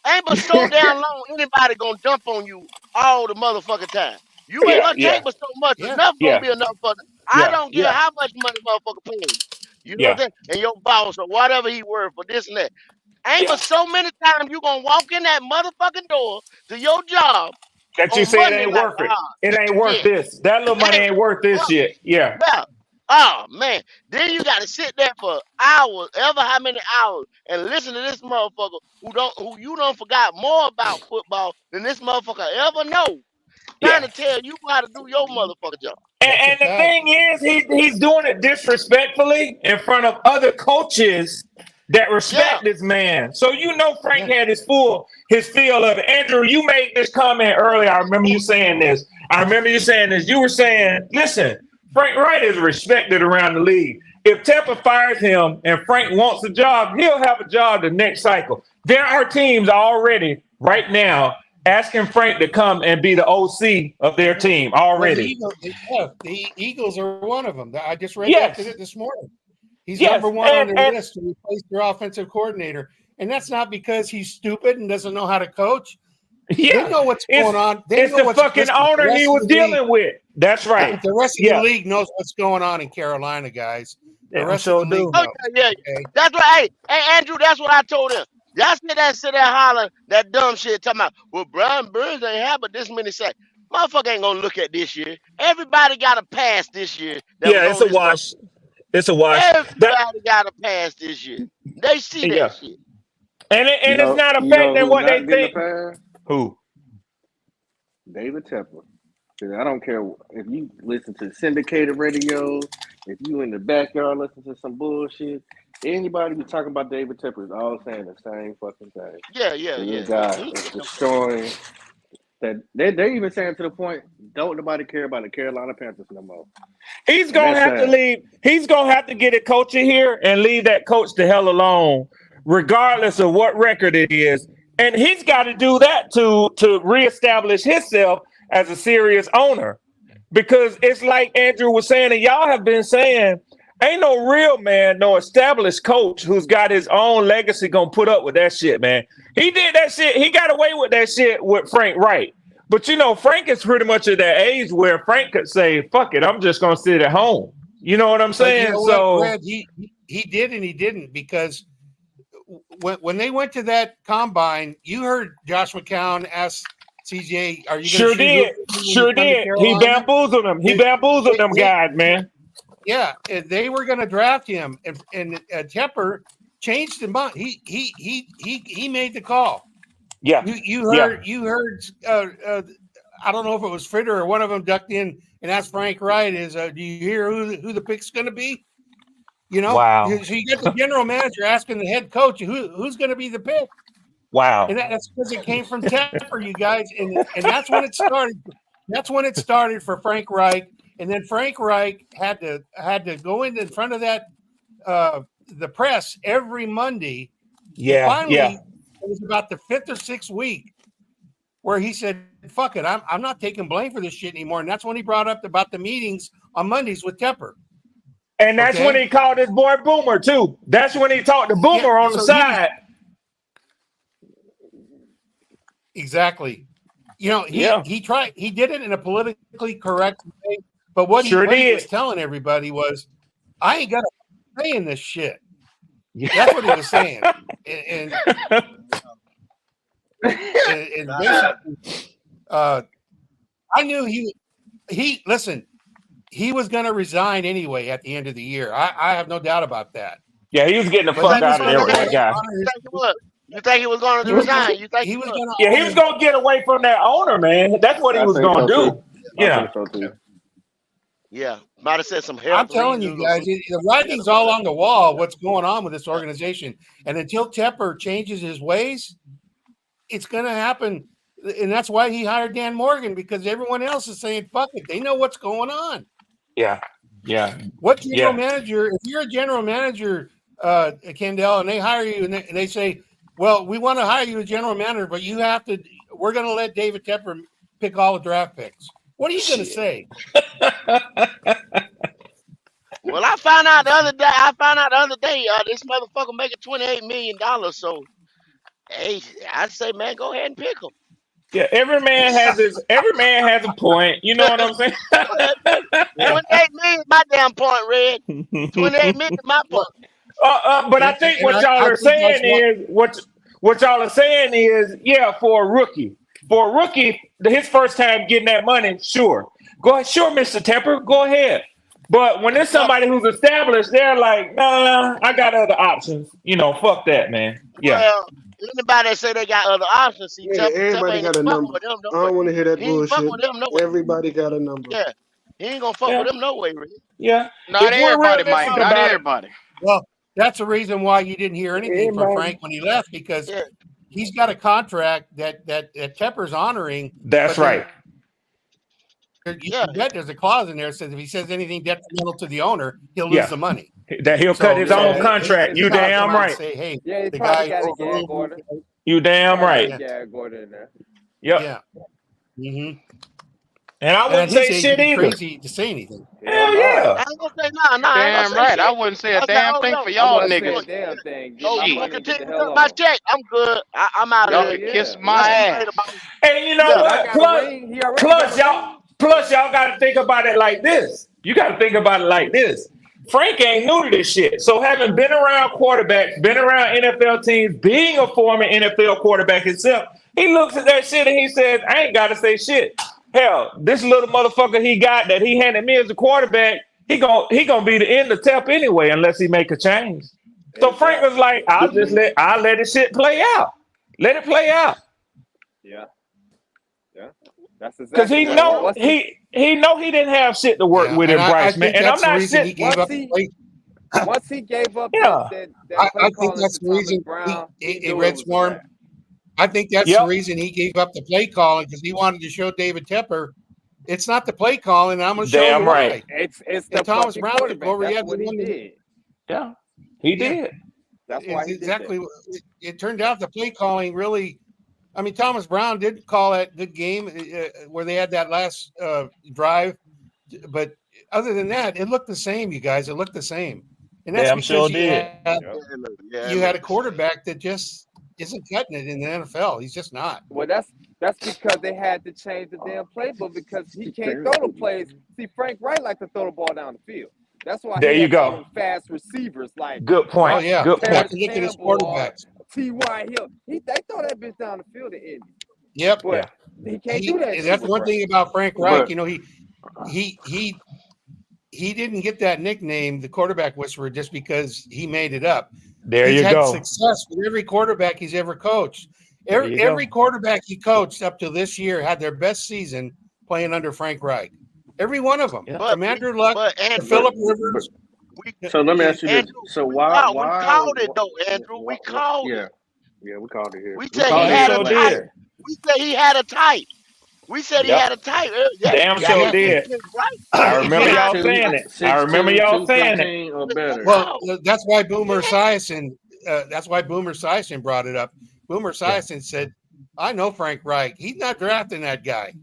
ain't but so damn long anybody gonna dump on you all the motherfucking time. You ain't Yeah. gonna take Yeah. but so much. Yeah, Enough gonna Yeah. be enough for them. I Yeah. don't care Yeah. how much money motherfucker pay you. You know what Yeah. I'm saying? And your boss or whatever he worth for this and that. Ain't Yeah. but so many times you gonna walk in that motherfucking door to your job That you on say it Monday ain't like, worth it. It ain't worth shit, this. That little money ain't ain't worth this fuck. shit. Yeah. Yeah. Oh man. Then you gotta sit there for hours, ever how many hours, and listen to this motherfucker who you don't forgot more about football than this motherfucker ever know. Trying Yeah. to tell you how to do your motherfucking job. that's a And the fact. thing is, he's doing it disrespectfully in front of other coaches that Yeah. respect this man. So you know Frank Yeah, had his feel of it. Andrew, you made this comment earlier. I remember you saying this. You were saying, listen, Frank Wright is respected around the league. If Tampa fires him and Frank wants a job, he'll have a job the next cycle. There are teams already right now asking Frank to come and be the OC of their team well, already. the Eagles are one of them. I just read that Yes, this morning. He's yes, number one on their list to replace their offensive coordinator, and that's not because he's stupid and doesn't know how to coach. They yeah. know what's going on. They It's know the what's fucking listen. The owner he rest of was the league, dealing with. That's right. the rest of the Yeah, league knows what's going on in Carolina, guys. The damn rest of the sure league do. Oh knows. yeah, yeah. Okay. That's what hey Andrew, that's what I told him. Y'all sit there hollering that dumb shit talking about, well, Brian Burns ain't have but this many sacks. Motherfucker ain't gonna look at this year. Everybody got a pass this year that was Yeah, it's on a this motherfucker. wash. It's a wash. That Everybody got a pass this year. They see that yeah, shit. You and it's know, not you know affecting who's what they not getting a think. pass? Who? David Tepper. 'Cause I don't care if you listen to syndicated radio, if you in the backyard listen to some bullshit. Anybody who's talking about David Tepper is all saying the same fucking thing. Yeah, yeah, That yeah, this yeah. guy He ain't is getting no destroying. That they're even saying to the point, don't nobody care about the Carolina Panthers no more, He's and gonna that's have to sad. leave. He's gonna have to get a coach in here and leave that coach the hell alone, regardless of what record it is. And he's got to do that to reestablish himself as a serious owner. Because it's like Andrew was saying, and y'all have been saying, ain't no real man, no established coach who's got his own legacy gonna put up with that shit, man. He did that shit. He got away with that shit with Frank Wright. But you know, Frank is pretty much at that age where Frank could say, "Fuck it, I'm just gonna sit at home." You know what I'm But you saying? know what, So Red? He did and he didn't because when they went to that combine, you heard Josh McCown ask CJ, "Are you going to sure shoot hoops did, with me when you sure come to did. He Carolina?" bamboozled him. He They, bamboozled them they guys, man. yeah, and they were going to draft him, and Tepper changed his mind. He made the call. Yeah, yeah. You heard. I don't know if it was Fritter or one of them ducked in and asked Frank Wright, "Do you hear who the pick's going to be?" You know, Wow, so you get the general manager asking the head coach who's going to be the pick, and wow. that's because it came from Tepper, you guys, and that's when it started. That's when it started for Frank Reich, and then Frank Reich had to go in front of that the press every Monday, and Yeah, finally yeah. it was about the fifth or sixth week where he said, "Fuck it, I'm not taking blame for this shit anymore," and that's when he brought up about the meetings on Mondays with Tepper. And that's when Okay, he called his boy Boomer too. That's when he talked to yeah, Boomer on the so he was side. exactly. You know, Yeah, he did it in a politically correct way, but what sure he did. was telling everybody was, I ain't got a say in this shit. That's Yeah. what he was saying. And and basically I knew he listen, he was gonna resign anyway at the end of the year. I have no doubt about that. Yeah, he was getting the But he fuck was out of there gonna with go that and guy. honor you his think he was? You think he was going he to was gonna resign? You think he he was was? gonna Yeah, he was honor gonna get away from that owner, man. That's what he I was think gonna so too. do. I Yeah. think so too. Yeah, Might have said some I'm health telling you reasons or guys, some the shit writing's or all whatever. on the wall. What's going on with this Yeah. organization? And until Tepper changes his ways, it's going to happen. And that's why he hired Dan Morgan, because everyone else is saying, fuck it. They know what's going on. Yeah. Yeah. What general Yeah. manager, if you're a general manager, Kendall, and they hire you and they say, well, we want to hire you as general manager, but we're going to let David Tepper pick all the draft picks. What are you going to Shit. say? Well, I found out the other day. This motherfucker making $28 million. So, hey, I say, man, go ahead and pick him. Yeah, every man has a point. You know what I'm saying? Go ahead and pick him. Yeah. 28 million, my damn point, Red. 28 million, my Well, point. But I think and what y'all I are think that's saying what, is what y'all are saying is, yeah, for a rookie, his first time getting that money, sure, go ahead, sure, Mister Tepper, go ahead. But when there's Well, somebody who's established, they're like, nah, I got other options. You know, fuck that, man. Yeah, well, anybody that say they got other options, see, Yeah, Tep everybody ain't got a fucking number. with them no I way. don't want to hear that He ain't fucking bullshit. with them no way. Everybody got a number. Yeah, he ain't gonna fuck with yeah, them no way, Red. yeah. Not If we're everybody, Mike. realistic Not about it, everybody. well, that's the reason why you didn't hear anything from Everybody. Frank when he left, because Yeah, he's got a contract that Tepper's honoring, that's but right. you yeah. can bet there's a clause in there that says if he says anything detrimental to the owner, he'll lose Yeah, the money. that he'll cut his So own Yeah, contract. he's You it's got to probably come damn out and right. say, hey, yeah, he the probably guy got a gag overruled order. me. You damn Probably got right. a Yeah, gag order in there. Yep. yeah. hmm And I And at wouldn't his say age, it'd shit be either. crazy to say anything. Hell Hell nah. yeah. I ain't gonna say nah, You nah. I ain't gonna damn say right. I shit. wouldn't say I a was like, damn oh thing yo, for I y'all oh wouldn't you say a niggas. gonna, damn thing. Get oh my you Shit. gonna money and get continue the to hell cut my on. check? I'm good. I'm out of Y'all Hell here. can kiss yeah. my Nothing to ass. complain about. And you know Yeah, Shit, I what? got a ring. He already got a Y'all, ring. y'all got to think about it like this. You got to think about it like this. Frank ain't new to this shit. So having been around quarterbacks, been around NFL teams, being a former NFL quarterback himself, he looks at that shit and he says, I ain't got to say shit. Hell, this little motherfucker he got that he handed me as a quarterback, he gonna be the end of Tep anyway unless he make a change. So Frank was Exactly. like, I'll let this shit play out. Let it play out. Yeah. Yeah. That's Cause exactly he what. yeah. know Once he he know he didn't have shit to work Yeah, with and in I Bryce, man. think And I'm that's the not reason he shit. gave once up the he play. once he gave up Yeah. that I play think calling that's to the Thomas reason Brown, he a knew it Red was a Swarm. wrap. I think that's the Yep. reason he gave up the play calling, because he wanted to show David Tepper it's not the play calling. And I'm going to show you Damn right. why. It's the And Thomas fucking Brown took quarterback. over. He That's had the what he one. did. Yeah. He Yeah, did. That's why it's he did that. exactly. It turned out the play calling really. I mean, Thomas Brown did call that good game where they had that last drive, but other than that, it looked the same. You guys, it looked the same, and that's Damn because sure did. Yep. Yeah, it you had looked a the same. quarterback that just isn't cutting it in the NFL. He's just not. Well, that's because they had to change the damn playbook because he can't throw the plays. See, Frank Wright liked to throw the ball down the field. That's why There he you had all go. them fast receivers like Good Oh point. yeah, Good you have point. Paris to look at his Campbell or quarterbacks. T.Y. Hill. They throw that bitch down the field in Indy. Yep, But Yeah. he can't do that shit that's with one Bryce. thing about Frank Reich. But You know, he he didn't get that nickname, the quarterback whisperer, just because he made it up. There He's you had go. success with every quarterback he's ever coached. There you Every go. quarterback he coached up to this year had their best season playing under Frank Reich. Every one of them, Yeah. But from we, Andrew Luck but to Andrew, but Philip but Rivers. we so let me ask you this. Andrew, So we why called, we why, called it why, though, Andrew. We called it. yeah, yeah, we called it here. We We said he called Damn it had here a sure last type. did. year. We said he had a type. We said he Yep. had a type. That Damn guy sure Yeah, just did. ain't right. I He remember Six behind y'all the two, saying type. it. I six remember two, y'all two saying it. fifteen or better. well, No, that's why Boomer he ain't. Esiason. That's why Boomer Esiason brought it up. Boomer Yeah. Esiason said, "I know Frank Reich. He's not drafting that guy."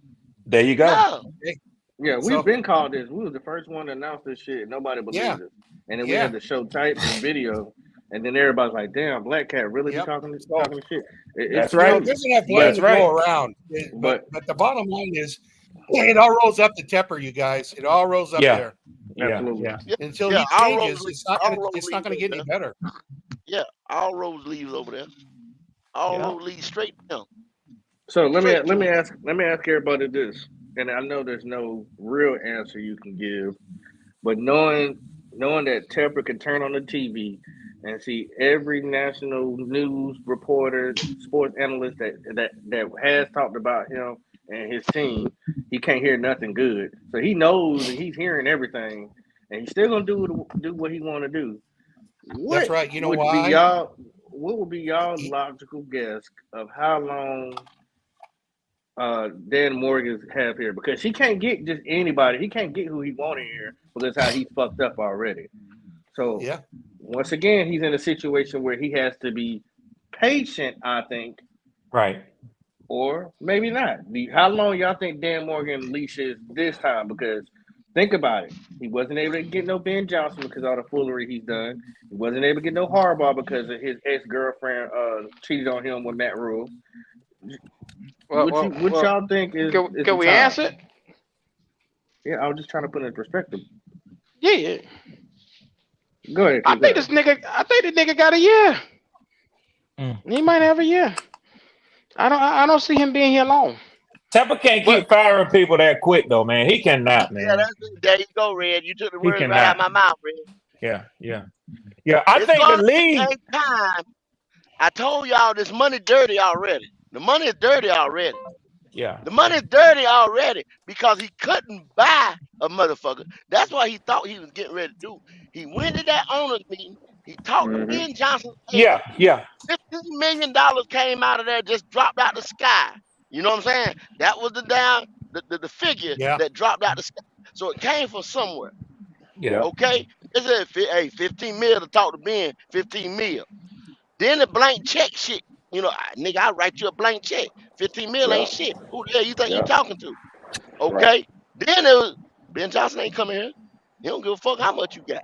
There you go. No. Okay, Yeah, we've so been called this. We was the first one to announce this shit. Nobody yeah, believed us. And then we yeah, had to show types and video. And then everybody's like, damn, Black Cat really be yep. talking So talking shit. It's That's you know, right. true. there's enough blame But That's to go right. around. But but the bottom line is, it all rolls up to Tepper, you guys. It all rolls up Yeah. there. Yeah. absolutely. Yeah. Yeah, Until yeah. he changes, All roads it's not leads gonna over get any there. better. Yeah, all roads leads over there. All Yeah. roads lead straight to him. So Straight to him. let me ask everybody this. And I know there's no real answer you can give, but knowing that Tepper can turn on the TV and see every national news reporter, sports analyst that has talked about him and his team, he can't hear nothing good. So he knows that he's hearing everything, and he's still gonna do what he want to do. That's What right. You know would be why? y'all? What would be y'all logical guess of how long Dan Morgan have here? Because he can't get just anybody. He can't get who he wanted here because how he fucked up already. So Yeah. once again, he's in a situation where he has to be patient, I think, Right. or maybe not. How long y'all think Dan Morgan leash is this time? Because think about it. He wasn't able to get no Ben Johnson because of all the foolery he's done. He wasn't able to get no Harbaugh because of his ex-girlfriend cheated on him with Matt Rule. What Well, y'all think is can the we time? answer it? Yeah, I was just trying to put it in perspective. Yeah. Go ahead, I Q. Go think ahead. the nigga got a year. Mm. He might have a year. I don't see him being here long. Tampa can't But keep firing people that quick though, man. He cannot, Yeah, man. that's it. There you go, Red. You took the He words right out of cannot. my mouth, Red. Yeah, yeah, yeah. I It's think the gonna league. take time. I told y'all this money dirty already. The money is dirty already. Yeah, The money's dirty already because he couldn't buy a motherfucker. That's what he thought he was getting ready to do. He went to that owners meeting. He talked to Mm-hmm. Ben Johnson's yeah, agent. yeah, $15 million came out of there, just dropped out the sky. You know what I'm saying? That was the figure Yeah. that dropped out the sky. So it came from somewhere. yeah. Yep. Okay? It said, hey, 15 mil to talk to Ben, 15 mil. Then the blank check shit. Nigga, I write you a blank check. 15 mil ain't Yep. shit. Who the hell you think you Yep. talking to? Right. Okay? Then it was Ben Johnson ain't coming here. He don't give a fuck how much you got.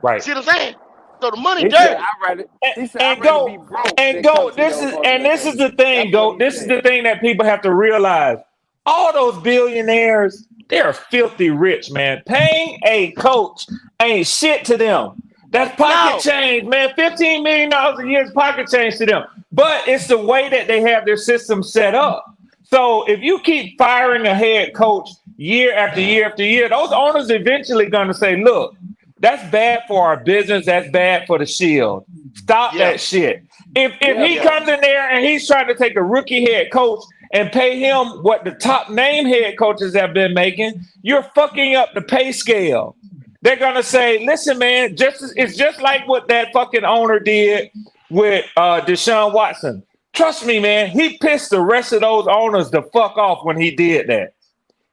Right. See what I'm saying? So the money He He said, said, dirty. "I read it." He said, "I'd And rather go be broke and than come go. to This your is organization." the thing. That's what Go. he This is said. the thing that people have to realize. All those billionaires, they're filthy rich, man. Paying a coach ain't shit to them. That's pocket No. change, man. $15 million a year is pocket change to them. But it's the way that they have their system set up. So if you keep firing a head coach year after year after year, those owners eventually going to say, "Look, that's bad for our business. That's bad for the shield. Stop Yeah. that shit." If Yeah, he Yeah. comes in there and he's trying to take a rookie head coach and pay him what the top name head coaches have been making, you're fucking up the pay scale. They're gonna say, "Listen, man, it's just like what that fucking owner did with Deshaun Watson. Trust me, man, he pissed the rest of those owners the fuck off when he did that.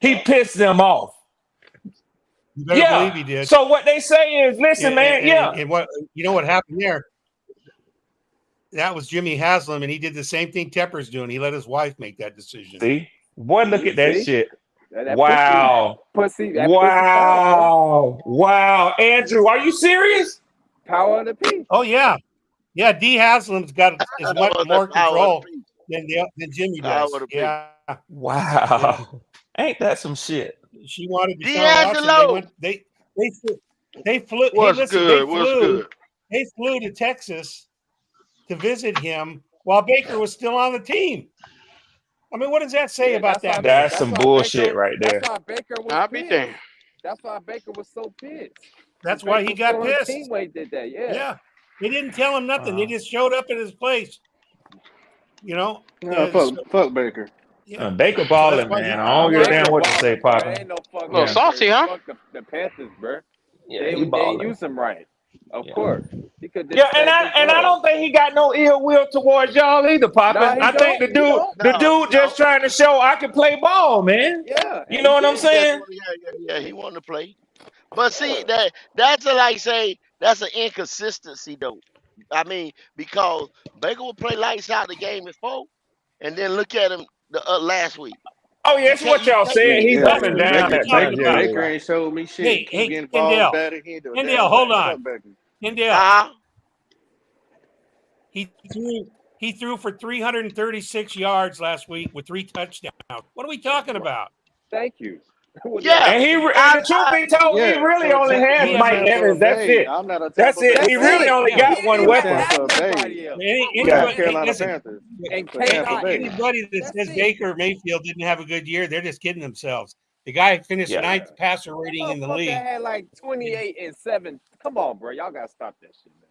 He pissed them off. You better believe Yeah. he did. So what they say is, listen, man, yeah, And what you know what happened there? That was Jimmy Haslam, and he did the same thing Tepper's doing. He let his wife make that decision. see, boy, look at that see shit. that Wow. pussy power, bro. Wow. Wow. Andrew, are you serious? Power of the P. Oh yeah, yeah. D Haslam's got as much That was the more power of control the people. than Jimmy Power does. of the people. Yeah, yeah. Wow. Ain't that some shit? She wanted Deshaun Watson. They D'Angelo. went. They flew. Hey, What's listen. good? What's good? They flew to Texas to visit him while Baker was still on the team. I mean, what does that say Yeah, about that man? That's some bullshit right That's there. why Baker was I'll be pissed. damned. That's why Baker was so pissed. That's why Baker he was got still on the team pissed. when he did that. Yeah. Yeah, they didn't tell him nothing. They just showed up at his place. You know. no, fuck Baker. Yeah. Baker So that's balling, why he. man. I Nah, don't give a Baker damn what you say, balling, bro. It Papa. ain't no fuck A little Yeah. Baker. salty, huh? Fuck the Panthers, bro. Yeah, They he didn't balling. use him right. Of Yeah. course. He could Yeah, and disrespect his I club. don't think he got no ill will towards y'all either, Nah, Papa. he I think don't. the He dude don't. the No, he dude just don't. trying to show I can play ball, man. Yeah, You and know he what I'm did. He just saying? want yeah. He wanted to play. But see that's like say that's an inconsistency though. I mean, because Baker will play lights out the game before, and then look at him the last week. Oh yeah, You it's can't what you y'all can't said. Yeah, keep He's yeah. up saying and What down are you at talking times. Baker Yeah, about? you're Baker right. ain't showed me shit. Keep Hey, getting balls Kendall. better. He ain't doing damn Kendall, thing. hold on. Fuck Baker. Kendall. uh He threw for 336 yards last week with 3 touchdowns. What are we talking about? Thank you. What that yeah. have And to do with and I the truth I be told, he Yeah, really only has He for has Mike a Tampa Evans. That's Bay. it. I'm not a That's Tampa it. Bay He That's really fan. it. only yeah. got He one ain't For even weapon. have Tampa Bay. nobody else. Any, What do For the Yeah. you anybody, have? hey, Carolina listen. Panthers. And For Tampa K-Dot. Bay. Anybody that That's says it. Baker Mayfield didn't have a good year, they're just kidding themselves. The guy finished Yeah. ninth passer That rating in the motherfucker league. had like 28 and 7. Come on, bro. Y'all gotta stop that shit, man.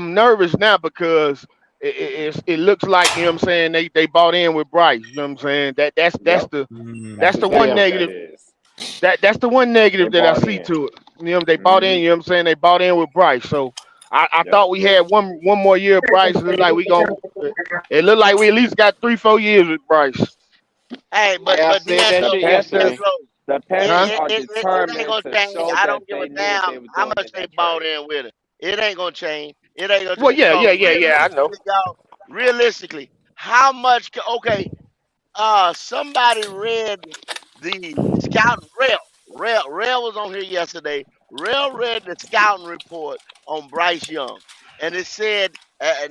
I'm nervous now because it looks like, you know what I'm saying, they bought in with Bryce. You know what I'm saying? That's Yep. the That's that's the exactly one what that negative. is. That's the one They negative that I bought see in. to it. You know, they bought Hmm. in. You know what I'm saying? They bought in with Bryce. So I Yep. thought we had one more year of Bryce. It look like we gonna. It look like we at least got 3-4 years with Bryce. Hey, Hey, I but said that The D'Angelo, shit Panthers, yesterday. D'Angelo, the it, Panthers Huh? it, are it, it, it ain't determined gonna to change. show I that don't give they a knew what damn they were how doing in much they that bought trade. in with it. It ain't gonna change. It ain't gonna Well, change. yeah, Cause yeah, yeah, yeah. I know. realistically, y'all, realistically, how much? Okay, somebody read the scouting. Rail was on here yesterday. Rail read the scouting report on Bryce Young, and it said,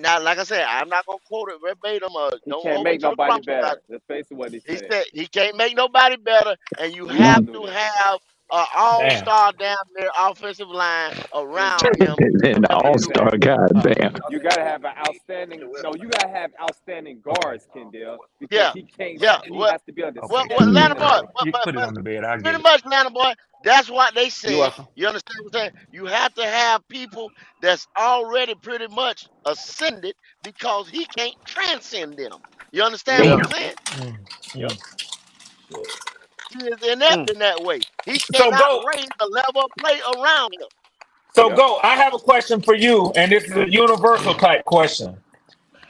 now, like I said, I'm not gonna quote it verbatim. He Don't can't hold me make to the nobody cross about better. it. That's basically what he He said. said he can't make nobody better, and you We all have knew to that. have an Damn. all-star down there offensive line around Exactly. him An for him to do all-star, that. Exactly. god damn. You gotta have an outstanding. No, you gotta have outstanding guards, Kendall, because Yeah, he can't. yeah. He has to be able to What step Atlanta in. boy? You can put it on the bed. I get Pretty it. much, Atlanta boy. That's what they You said. welcome. You understand what I'm saying? You have to have people that's already pretty much ascended because he can't transcend them. You understand Yeah. what Mm, I'm saying? mm, mm. He is inept Mm. in that way. He So cannot go. raise the level of play around him. So Yep. go. I have a question for you, and this is a universal type question.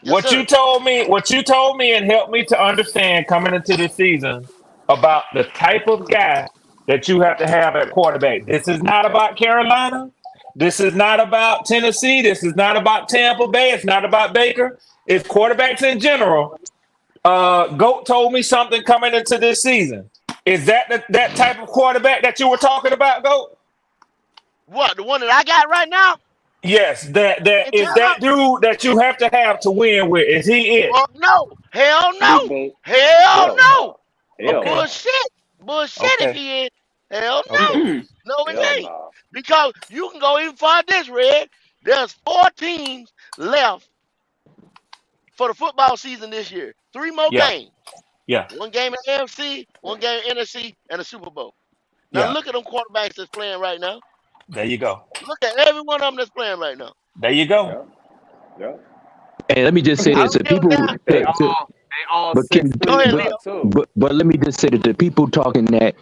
Yes, What sir. you told me, and helped me to understand coming into the season about the type of guy that you have to have at quarterback. This is not Yep. about Carolina. This is not about Tennessee. This is not about Tampa Bay. It's not about Baker. It's quarterbacks in general. Goat told me something coming into this season. Is that that type of quarterback that you were talking about, Goat? What, the one that I got right now Yes, that in is Tampa? that dude that you have to have to win with. Is he it? Fuck no. Hell Big no. boy. Hell Hell no. no. Hell Okay, no. Bullshit. Bullshit if okay, he is. Hell okay. no. No, Hell it ain't. no. Because you can go even far this, Red. There's 4 teams left for the football season this year. 3 more Yeah, games. yeah, One game in AFC, one game in NFC, and a Super Bowl. Now yeah. look at them quarterbacks that's playing right now. There you go. Look at every one of them that's playing right now. There you go. Yep. Yep. And let me just say I this: don't the give a people, damn. They all but can, six Go feet ahead, but, Leo. plus too. but let me just say that the people talking that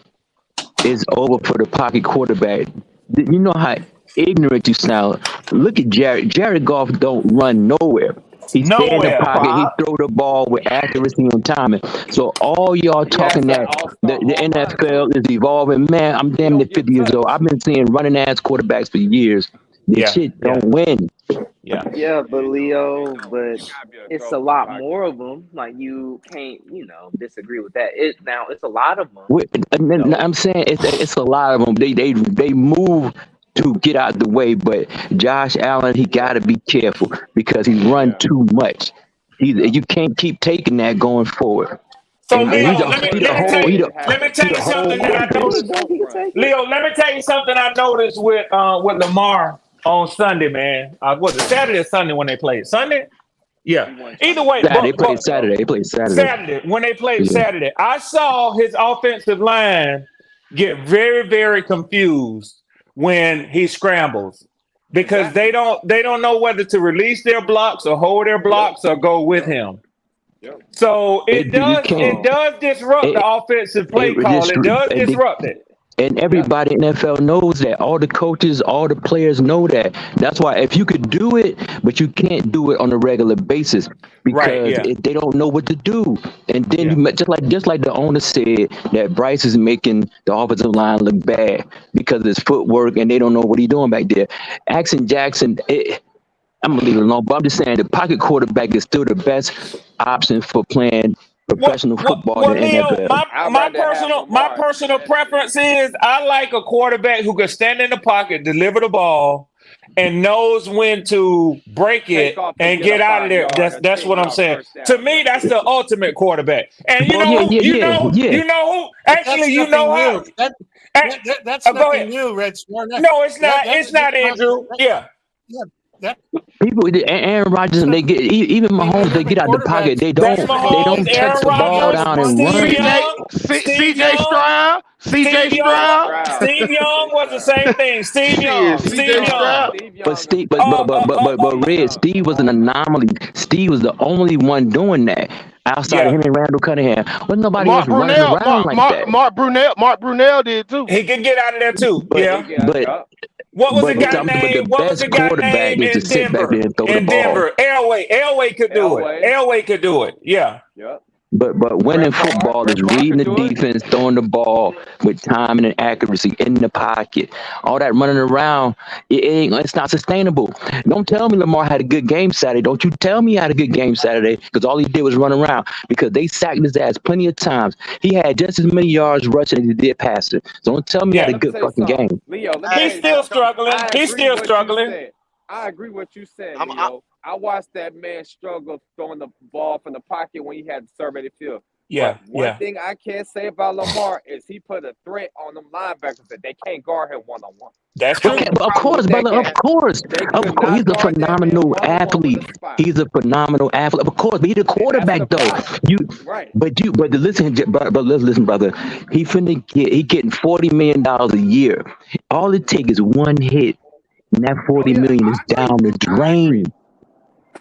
it's over for the pocket quarterback. You know how ignorant you sound. Look at Jared. Jared Goff don't run nowhere. He stay in the Nowhere, pocket. He Pop. throw the ball with accuracy and timing. So all y'all He has talking that that all-star the arm line NFL too. is evolving. Man, I'm He damn near don't get 50 years old. touched. I've been seeing running ass quarterbacks for years. They Yeah, shit yeah, don't win. yeah. Yeah, but They Leo, don't. but You gotta be able to it's throw a from the lot pocket. more of them. Like you can't, disagree with that. It now it's a lot of them. I'm saying it's a lot of them. They move to get out the way, but Josh Allen he got Yep. to be careful because he run Yeah. too much. Yep. You can't keep taking that going forward. So And I he think Leo, the the let me he let the me quarterback tell whole you he should the have let me to tell he you the have whole something more that I You purpose. noticed. think up he can front. take it? Leo, let me tell you something I noticed with Lamar on Sunday, man. Was it Saturday or Sunday when they played? Sunday? Yeah. He won Either Sunday. way, Saturday they but played Saturday. They played Saturday. Saturday, when they played Yeah. Saturday, I saw his offensive line get very, very confused when he scrambles because Exactly. they don't know whether to release their blocks or hold their Yep. blocks or go with Yep. him. Yep. So It do you it can't does disrupt the it offensive play it call. just It does they disrupt it. and Yep. everybody in the NFL knows that. All the coaches, all the players know that. That's why if you could do it, but you can't do it on a regular basis Right? because Yeah. they don't know what to do. And then Yeah. just like the owner said that Bryce is making the offensive line look bad because of his footwork and they don't know what he's doing back there. Axon Jackson, I'm gonna leave it alone. But I'm just saying the pocket quarterback is still the best option for playing professional football in the Leo, NFL. I'd rather have my Lamar in personal that shit. preference is I like a quarterback who can stand in the pocket, deliver the ball, and knows when to break Take it off and and get get a out of there. 5 yard or That's 10 what I'm yard saying. first To down. me, That's that's it. the ultimate quarterback. And you Oh know yeah, who? yeah, yeah, yeah. You know who? But that's Actually, you nothing know how? new. eh, That's Go ahead. nothing new, Red Sworn. No, it's not. That's It's not not Andrew. Yeah. yeah, that's People, Aaron Rodgers, and they get even nothing Mahomes. new. They The get out the pocket. quarterbacks That's They they Mahomes, don't they touch Aaron the change ball up Rodgers, down once and they Steve get run. CJ, Young, Steve CJ Young, Stroud, CJ Steve CJ Young. Stroud. Stroud. Steve Young CJ was the Stroud. same thing. Steve Shit, Young. Steve Steve CJ Young. Young. Stroud. Steve But Young. Steve, but Uh, but uh, but but uh, but, uh, but Steve Red, Young. Steve was an anomaly. Steve was the only one doing that outside of yeah, him and Randall Cunningham. Wasn't nobody else Mark running Brunell, around like that. Mark Brunell did too. he could get out of there too. But He Yeah, get but yup. What was the But guy the name? What was best the guy quarterback name is to in sit back Denver? there and throw the In ball. Denver, Elway could do it. Elway. Elway could do it. Yeah. Yep. But winning Brett Favre. football Brett is Favre reading could the do it. defense, throwing the ball with timing and accuracy in the pocket. All that running around, it's not sustainable. Don't tell me Lamar had a good game Saturday. Don't you tell me he had a good game Saturday because all he did was run around because they sacked his ass plenty of times. He had just as many yards rushing as he did passing. So don't tell me he Leo, had Yeah. a let me good tell you fucking something. game. Leo, let me Hey, tell He's you still something. struggling. I He's agree still what you struggling. said. I agree what you said, I'm, I, Leo. I watched that man struggle throwing the ball from the pocket when he had to survey the field. Yeah. But one Yeah. thing I can't say about Lamar is he put a threat on them linebackers that they can't guard him one on one. That's That true. was Okay, the but of problem course, with that brother, game. They of could course, he's not a guard that man phenomenal one on one with athlete. a spy. He's a phenomenal athlete, of course, but he's a And that's the quarterback though. problem. You, Right. but let's listen, brother. He getting $40 million a year. All it takes is one hit, and that Oh 40 yeah, million I is agree. down the I drain. agree.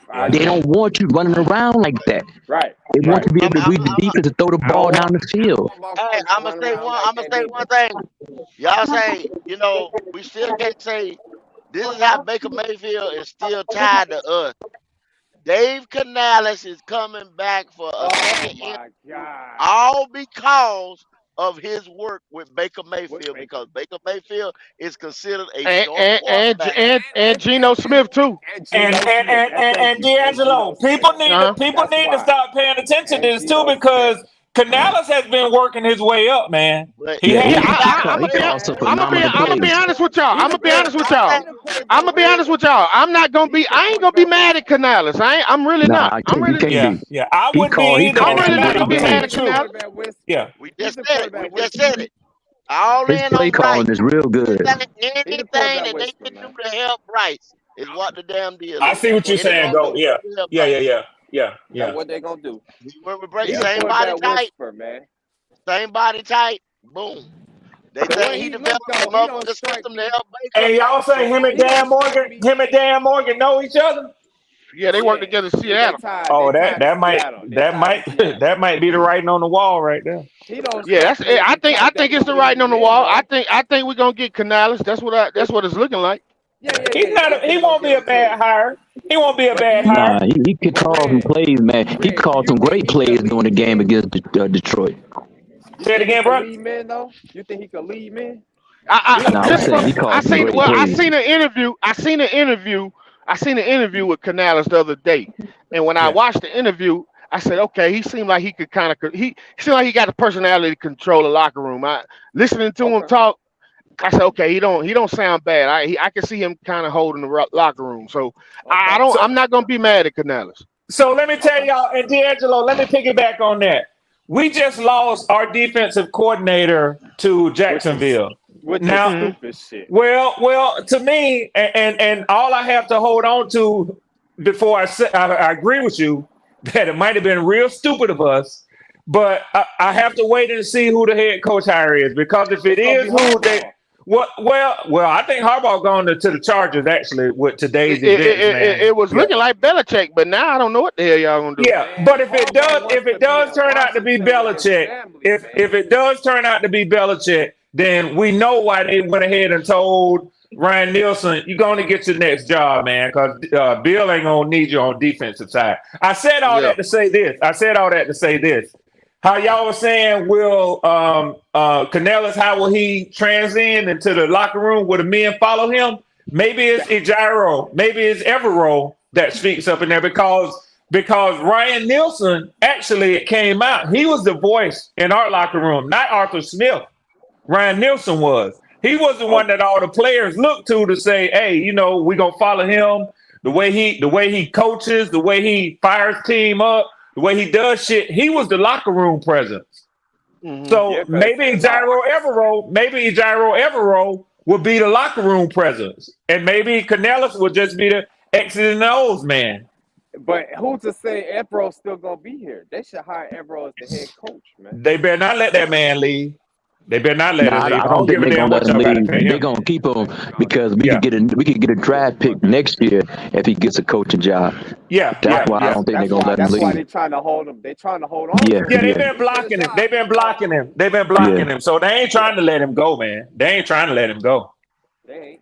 I Yeah. They agree. don't want you running around like that. Right. They want Right. you to be I'm, able to I'm, read the I'm, defense and throw the I don't ball down want the field. my hey, quarterback running around like I'm gonna that say neither. one thing. Y'all say, we still can't say this is how Baker Mayfield is still tied to us. Dave Canales is coming back for a Oh second in, my God. all because of his work with Baker With Mayfield, Baker. because Baker Mayfield is considered a And short and and quarterback. and Geno Smith too. And And Geno and Smith. and and, Thank and you. And D'Angelo, Geno Smith. Uh-huh. people That's need to why. start paying attention to And this too Geno Smith. because Canales has been working his way up, man. But He Yeah, but Yeah, has. you got I'm gonna but be, called some Man, phenomenal I'm gonna be plays. honest with y'all. he I'm done gonna be put but a honest with y'all he y'all. think done put a I'm belt gonna be on honest with y'all. I'm not gonna he be. should I put ain't a gonna be belt on mad at Canales. I'm really Nah, not. I'm you really, can't Yeah, be. yeah. I wouldn't be He either, I'm and called that really some not might gonna great be be mad kind games. of at He's a true. Canales. quarterback whisperer. Yeah. we He's just a said it. quarterback We just whisperer. said it. All His in play on calling Bryce. is real good. He's a Anything quarterback that they whisperer, can do man. to help Bryce is what the damn deal I is. see what you're What they saying, gonna Anything go. they do? can Yeah. do to help Yeah, yeah, Bryce. yeah. Yeah, That's yeah, what they gonna do. He work with Bryce, He's yeah. a same body quarterback type, whisperer, man. same body type. Boom. They The think way he he looked developed a though, he don't motherfucking strike system to me. help Baker. And y'all say So He don't strike me. Him and Dan Morgan know each other? Yeah, they work Yeah, together in they Seattle. tied. They Oh, tied to Seattle. They that tied to might Seattle. that might be the writing on the wall right there. He don't Yeah, strike that's me it. as the I type that think it's can the lead writing on him the in wall. though. I think we're gonna get Canales. That's what it's looking like. Yeah, yeah, He's yeah. not. Definitely He gonna won't get be a him bad too. hire. He won't be a But do bad you? hire. Nah, he could But call some Red, plays, man. He Do called you some think great he could plays during the lead game men? against Detroit. You Say it think he again, could bro. lead men though? You think he could lead men? He a Nah, I'm Just threat. from saying he I called some seen great well plays. I seen an interview with Canales the other day, and when I Yeah. watched the interview, I said, okay, he seemed like he could kind of he seemed like he got the personality to control the locker room. I listening to him Okay. talk. I said, okay, he don't sound bad. I can see him kind of holding the locker room. So I Okay. don't. So I'm not gonna be mad at Canales. so let me tell Okay. y'all, and D'Angelo, let me piggyback on that. We just lost our defensive coordinator to Which is Jacksonville. which is Now, Hmm. stupid shit. well, to me, and all I have to hold on to before I agree with you that it might have been real stupid of us, but I have to wait and see who the head coach hire is because if it It's gonna be is who they Harbaugh. well, I think Harbaugh going to the Chargers actually with today's It, it, events, it, it, man. it was Yeah. looking like Belichick, but now I don't know what the hell y'all gonna do. Yeah, Man, but Harbaugh wants if to it be does in turn out to be Washington with his Belichick, family, if man. it does turn out to be Belichick, then we know why they went ahead and told Ryan Nielsen, you're going to get your next job, man, because Bill ain't going to need you on defensive side. I said all Yeah. that to say this. How y'all was saying, will Canellis, how will he transcend into the locker room? Will the men follow him? Maybe it's Ejiro, maybe it's Evero that speaks up in there because Ryan Nielsen actually it came out. He was the voice in our locker room, not Arthur Smith. Ryan Nielsen was. He was the Oh, one that all the players looked to say, "Hey, we gonna follow him. The way he coaches, the way he fires team up, the way he does shit. He was the locker room presence. Hmm. So yeah, cause no, I can. Maybe Gyro Evero will be the locker room presence, and maybe Canellis will just be the X's and O's man. But who's to say Ebro's still gonna be here? They should hire Ebro as the head coach, man. They better not let that man leave. They better not let him Nah, leave. I I don't don't think give a they're damn gonna let what him y'all got to leave. pay They're him. gonna keep him because Yeah, we could get a draft pick next year if he gets a coaching job. yeah, That's yeah, Right. why I yeah. don't think they're gonna let him That's why leave. they're trying to hold him. They're trying to hold on Yeah, to him Yeah, because they've yeah, if been he get a blocking him. job, he can walk. They've been yeah. blocking him. So they ain't trying to let him go, man. They ain't trying to let him go. They ain't.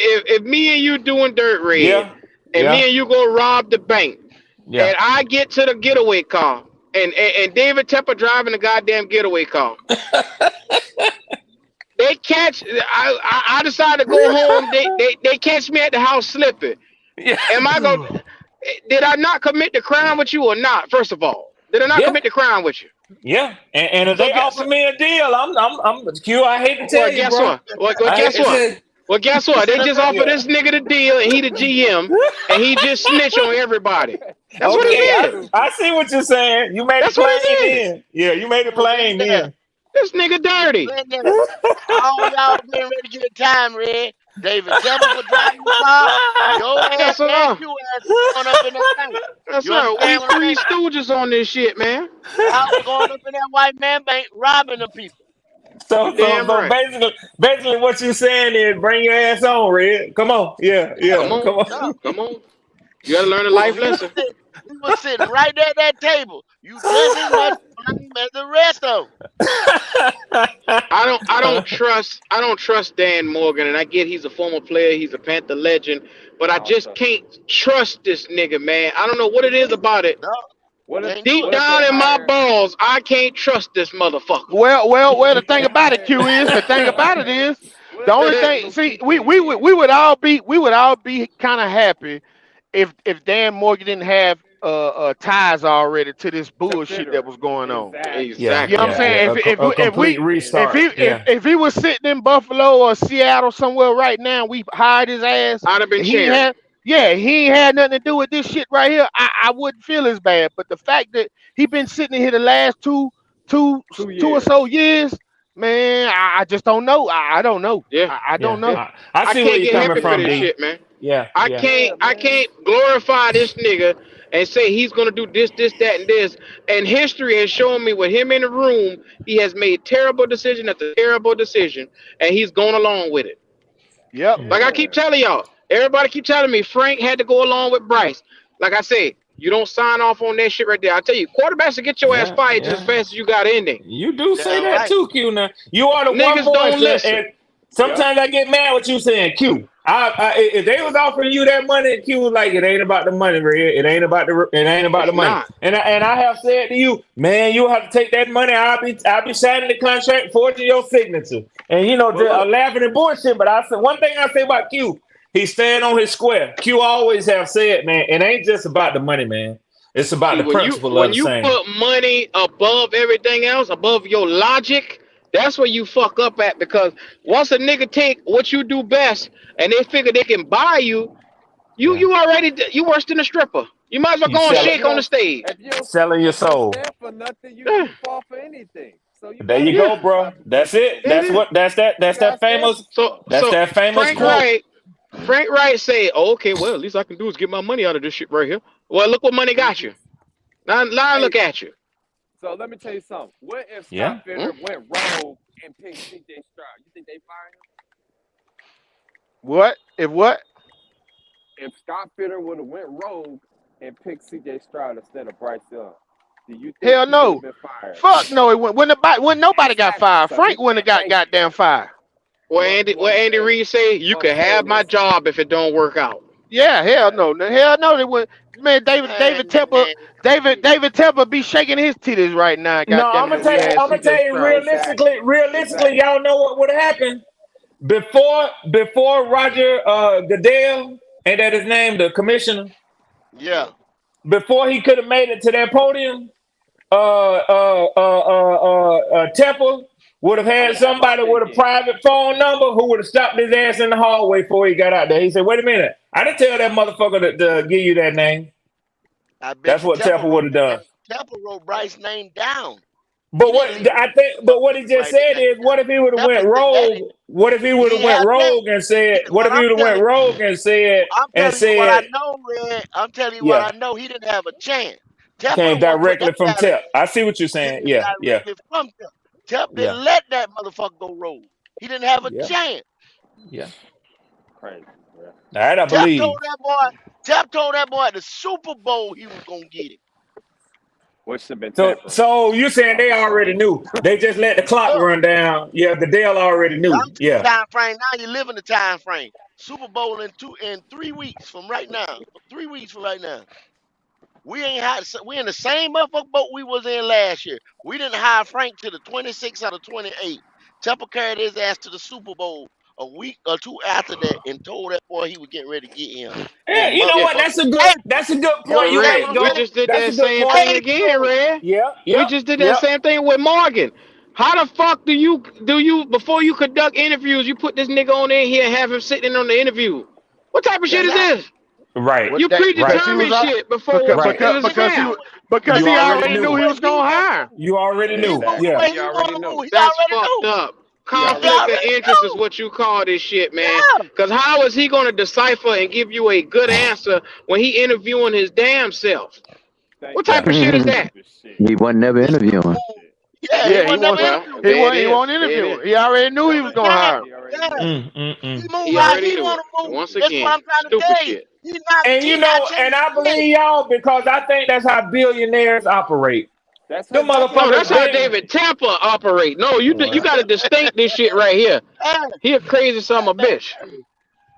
if me and you doing dirt red, Yeah, and me yeah, and you go rob the bank, yeah. and I get to the getaway car, and David Tepper driving the goddamn getaway car. they catch. I decided to go home. They catch me at the house slipping. Yeah, Am I going? Did I not commit the crime with you or not? First of all, did I not yeah, commit the crime with you? yeah. And if So they guess. offer me a deal, I'm Q. I hate to Well, tell you, guess bro. what? Well, I hate guess to what? tell you. Well, guess what? They just offered Yeah. this nigga the deal, and he the GM, and he just snitch on everybody. That's what he Okay, That's did. I stupid. see what you're saying. You made it That's what he plain did. then. Yeah, you made it So plain Glendale, then. This nigga dirty. Glendale, all y'all getting ready to get a time read. David Temple for driving the car. Your ass Yes and sir. Q ass was going up in that thing. Yes You sir. understand We what I'm three saying? stooges on this shit, man. Y'all was going up in that white man bank robbing the people. You So damn right. basically what you saying is bring your ass on, Red. Come on. Yeah, Yeah, Come yeah. on. Come yeah. on. Come on. You gotta learn a So life lesson. he was sitting right there at that table. You just as much to blame as the rest of them. I don't trust Dan Morgan, and I get he's a former player, he's a Panther legend, but I I don't just trust him. can't trust this nigga, man. I don't know what You it is can't. about it. No, you What if can't do Deep it. what if they down in my hire balls, I can't trust this motherfucker. Well. The what if thing they about it, hire Q is the thing about it is what the if they only put thing. Luke See, Kuechly again? we would all be kind of happy if Dan Morgan didn't have ties already to this To bullshit that Fitterer. was going on. Exactly. Yeah, You know what I'm yeah, Exactly. yeah. saying? A complete restart. Yeah. If he was sitting in Buffalo or Seattle somewhere right now, we hired his ass, I'd have been and he ain't cheering. had yeah, he ain't had nothing to do with this shit right here. I wouldn't feel as bad. But the fact that he been sitting in here the last Two two or so years. years, man, I just don't know. I don't know. Yeah, I don't Yeah. yeah. know. I I see where can't you're get coming happy for from, this D. shit, man. Yeah, I yeah. can't Yeah, I man. can't glorify this nigga and say he's gonna do this, that, and this. And history has shown me with him in the room, he has made terrible decision after terrible decision, and he's going along with it. Yep. Like I Yeah. keep telling y'all, everybody keep telling me Frank had to go along with Bryce. Like I said, you don't sign off on that shit right there. I tell you, quarterbacks will get your ass Yeah, fired just as yeah. fast as you got in there. You do say Damn that right. too, Q. Now you are the one Niggas voice, don't listen. and Yep. sometimes I get mad with you saying Q. If they was offering you that money, Q was like, it ain't about the money, Red. It ain't about the It's money. not. And I have said to you, man, you have to take that money. I'll be signing the contract, forging your signature, and But look, laughing and bullshit. But I said one thing I say about Q, he stand on his square. Q always have said, man, it ain't just about the money, man. It's about See, the when you principle of when the you same. put money above everything else, above your logic, that's where you fuck up at. Because once a nigga take what you do best and they figure they can buy you, you Yeah, you already you worse than a stripper. You might as well you go and yeah, sell if it, shake you on the don't stage. selling your if you don't soul. stand for nothing, you Yeah, you fall for anything. So you There gotta you yeah, go, have some bro. type of That's it. principle. it is. You That's gotta that stand for famous So stuff. that's so that famous Frank quote. Wright, Frank Wright say, oh, okay, well at least I can do is get my money out of this shit right here. Well, look what money got hmm you. Now Hey, look at you. so let me tell you something. What if Scott Yeah. Hmm? Fitter went rogue and picked C.J. Stroud? You think they fire What? If what? him? If Scott Fitter would have went rogue and picked C.J. Stroud instead of Bryce Young, do you think Hell he would have no. been fired? Fuck no. It when nobody got Exactly. fired. So he Frank wouldn't have can't got make it. goddamn fired. What What I'm Andy saying, Reid say? You what I'm can have saying my is, job if it don't work out. Yeah, hell yeah. no. Hell no, they would man, Man, man. David Tepper be shaking his titties right now, No, goddamn it, if we had I'm gonna tell CJ you Stroud. Exactly. realistically, Exactly. y'all know what would have happened before Roger Goodell, ain't that his name, the commissioner, Yeah. before he could have made it to that podium. Temple would have I had would have had my somebody with stake a in. private phone number who would have stopped his ass in the hallway before he got out there. He said, "Wait a minute, I didn't tell that motherfucker to give you that name." I bet That's you what Temple would have done. Temple wrote Bryce's name down. He But didn't leave what he motherfucker just write his said name is, down. what if he would have Temple went said that rogue? What if he would he have ain't went have a chance. rogue and said? What What if he I'm would have went telling rogue I'm and telling you what I said, know, Red. I'm telling you what yeah, I know. He didn't have a chance. Temple came the one put directly that from guy there. Tep? I see what you're He saying. came Yeah, yeah, directly from Temple. Temple yeah, didn't let that motherfucker go rogue. He didn't have a yeah, chance. yeah. Crazy, bro. That I Tep told believe. that boy. Tep told that boy at the Super Bowl he was gonna get it. Which should have been tampering. So you saying they already knew? They just let the clock Look, run down. Yeah, Goodell already I'm knew. to the Yeah, time frame now. You live in the time frame. Super Bowl in 3 weeks from right now. 3 weeks from right now. We in the same motherfucking boat we was in last year. We didn't hire Frank to the 26th or the 28th. Temple carried his ass to the Super Bowl a week or two after that and told that boy he was getting ready to get him. Yeah, And you know Yeah. what? motherfucker, That's a good. hey, That's a good you point. But You understand Red, what make I'm we Goat. saying? just did That's a that good same point. thing Hey, again, bro. Red. Yeah, We yep, just did that yep. same thing with Morgan. How the fuck do you before you conduct interviews, you put this nigga on in here and have him sitting on the interview? What type of shit is Exactly. this? Right, What You that because right, he was predetermined out shit before because right. it because was because he snap. was Because because You he he already already moving knew the knew. he way was he gonna want hire. to move. You already He knew. moving Exactly. the Yeah. way He he want already to knew. move. He That's already fucked knew. up. He He already Conflict of knew. already interest is knew. what you call this shit, man. Yeah. Cause how is he gonna decipher and give you a good answer when he interviewing his damn self? Thank What you. type Yeah. of shit is That's that? stupid shit. He wasn't never This dude interviewing. move. Shit. Yeah, he Yeah, he was never wasn't Well, interviewing. there it he is. wasn't There it interviewing. is. He already knew he was gonna Yeah, hire him. He already yeah. knew. He Mm. move He how already he knew want it. to move. Once That's what again, I'm trying to stupid tell you. shit. And you He not know, changing and I shit. believe y'all because I think that's how billionaires operate. That's Them exactly No, how they that's motherfuckers how been. operate. David Tapper operate. No, you got to distinct this shit right here. Hey, He a crazy son of a hey, bitch. hey.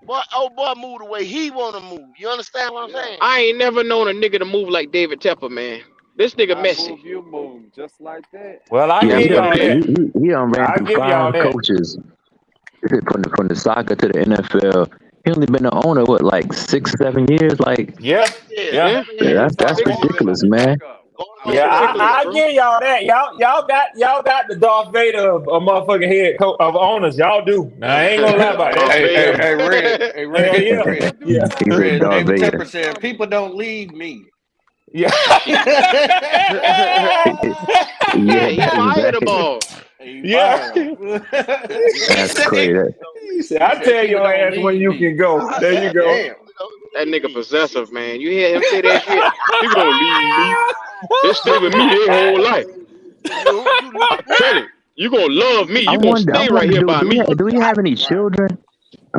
Boy, oh boy, move the way he want to move. You understand what I'm Yeah. saying? I ain't never known a nigga to move like David Tepper, man. This When nigga I messy. move, you move. Just like that. Well, I Yeah, That's give what it y'all that. is. he done ran I through give y'all 5 that. coaches from the soccer to the NFL. He only been the owner what like 6 7 years. Like Yeah, 7 years. yeah. Yeah, 7 And years. he's that's Going six. already on been the ridiculous, man. backup. going That's on Yeah, 7 ridiculous, I bro. give y'all that. Y'all got the Darth Vader of motherfucking head coach of owners. Y'all do. Now I ain't gonna lie about Darth that. Hey, hey, Vader. hey, Red, hey, Hell Red, yeah, Red, What do yeah, He Tom said Red. Darth Brady David do? Vader. Tepper What do said, Tom "People Brady don't do? leave me." yeah. Yeah, Yeah, he fired them exactly. all. He Yeah. fired him. He That's Hey, said, crazy. He said, he I said, tell people your don't ass when leave you me. can go. God, There you damn, go. Damn. people don't That leave nigga me. possessive, man. You hear him say that shit? People don't leave me. They stay with me their whole life. You leave I'm me. telling you, you gonna You love me. leave I You me. gonna wonder. I stay right wonder. here Do by me. do he have any Right. children?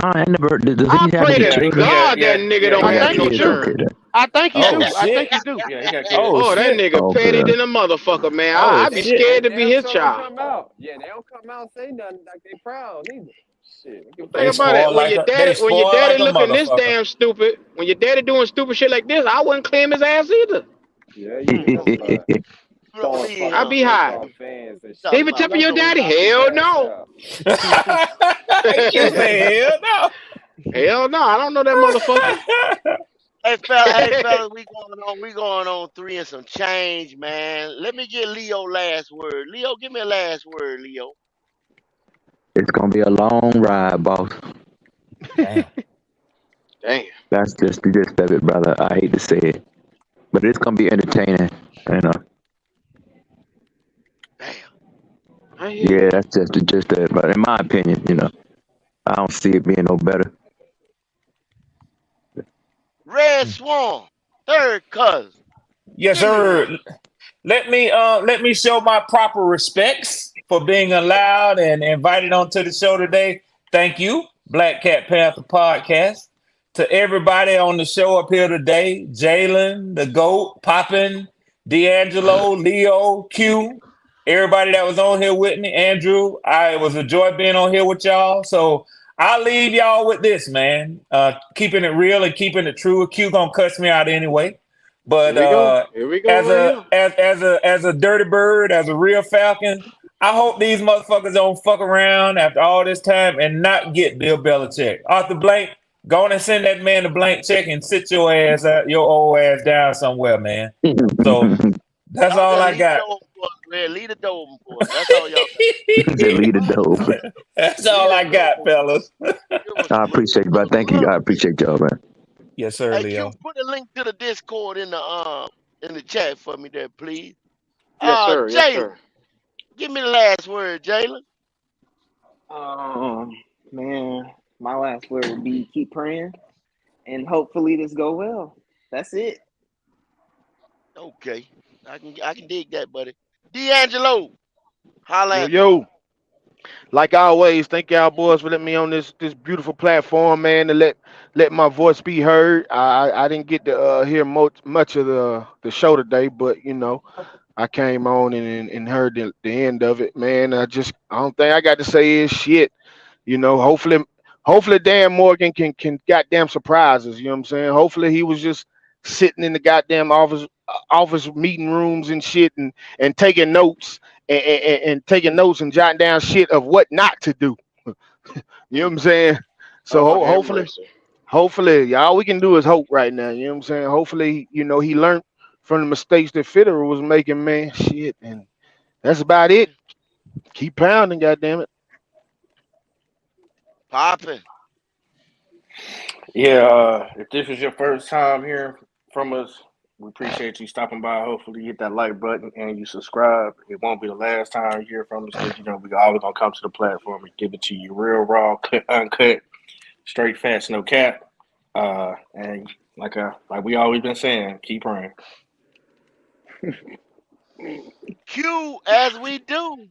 I never. Does I he have pray any to Yeah, children? yeah, God that yeah, nigga yeah. He don't Oh, he got got have no kids. kids. Okay, churn. then. I think he Oh do. I shit. think he do. Yeah, he got Oh Oh, kids. that shit. nigga petty Okay. than a motherfucker, man. Oh I'd be shit. scared And to they be don't his show child. come out. Yeah, they don't come out and say nothing like they proud neither. Shit, we can Think They fuck about with it. spoil like a they When your spoil daddy like a looking this motherfucker. damn stupid, when your daddy doing stupid shit like this, I wouldn't claim his ass either. yeah, you You would, but don't throwing leave I'd fucking him. be high. so-called fans and Talking shit. David about Tepper Y'all your leave. go daddy? knock his Hell ass no. out. Q said, hell no. Hell no. I don't know that motherfucker. Hey fella, we going on 3 and some change, man. Let me get Leo last word. Leo, give me a last word, Leo. It's gonna be a long ride, boss. Damn. Damn. That's just the gist of it, brother. I hate to say it, but it's gonna be entertaining. You know. Damn. I hear Yeah, you. that's just the gist of it. But in my opinion, I don't see it being no better. Red Swan, third cousin. Yes, Give me one. sir. Let me show my proper respects for being allowed and invited onto the show today. Thank you, Black Cat Panther Podcast. To everybody on the show up here today, Jalen, the GOAT, Poppin, D'Angelo, Leo, Q, everybody that was on here with me, Andrew. It was a joy being on here with y'all. So I'll leave y'all with this, man. Keeping it real and keeping it true. Q gonna cuss me out anyway. Here But we go. Here we go as right a here. as a dirty bird, as a real falcon, I hope these motherfuckers don't fuck around after all this time and not get Bill Belichick. Arthur Blank, go on and send that man a blank check and sit your old ass down somewhere, man. So that's Y'all all just I leave it got. open for us, Red. Leave the door open for us. That's all y'all got. He said, "Lead the dope." That's Leave all the I door got, open. fellas. Give us I some appreciate you, bro. Thank you. I love. appreciate y'all, man. Yes, sir, Hey Q, Leo. put a link to the Discord in the chat for me there, please. Yes, sir. Yes, Jalen, sir. give me the last word, Jalen. Um, man, my last word would be keep praying and hopefully this go well. That's it. Okay. I can dig that, buddy. D'Angelo, holla Yo, at me. yo. Like always, thank y'all boys for letting me on this beautiful platform, man, to let my voice be heard. I didn't get to hear much of the show today, but I came on and heard the end of it, man. I don't think I got to say is shit. Hopefully Dan Morgan can goddamn surprises. You know what I'm saying? Hopefully he was just sitting in the goddamn office meeting rooms and shit and taking notes and taking notes and jotting down shit of what not to do. You know what Mm. I'm saying? So Lord have hopefully, mercy. all we can do is hope right now. You know what I'm saying? Hopefully, he learned from the mistakes that Federer was making, man. Shit, and that's about it. Yeah. Keep pounding, goddamn it. Popping. Yeah, if this is your first time hearing from us, we appreciate you stopping by. Hopefully, you hit that like button and you subscribe. It won't be the last time you hear from us because we always gonna come to the platform and give it to you real raw, uncut, straight facts, no cap. And like we always been saying, keep praying. Q as we do.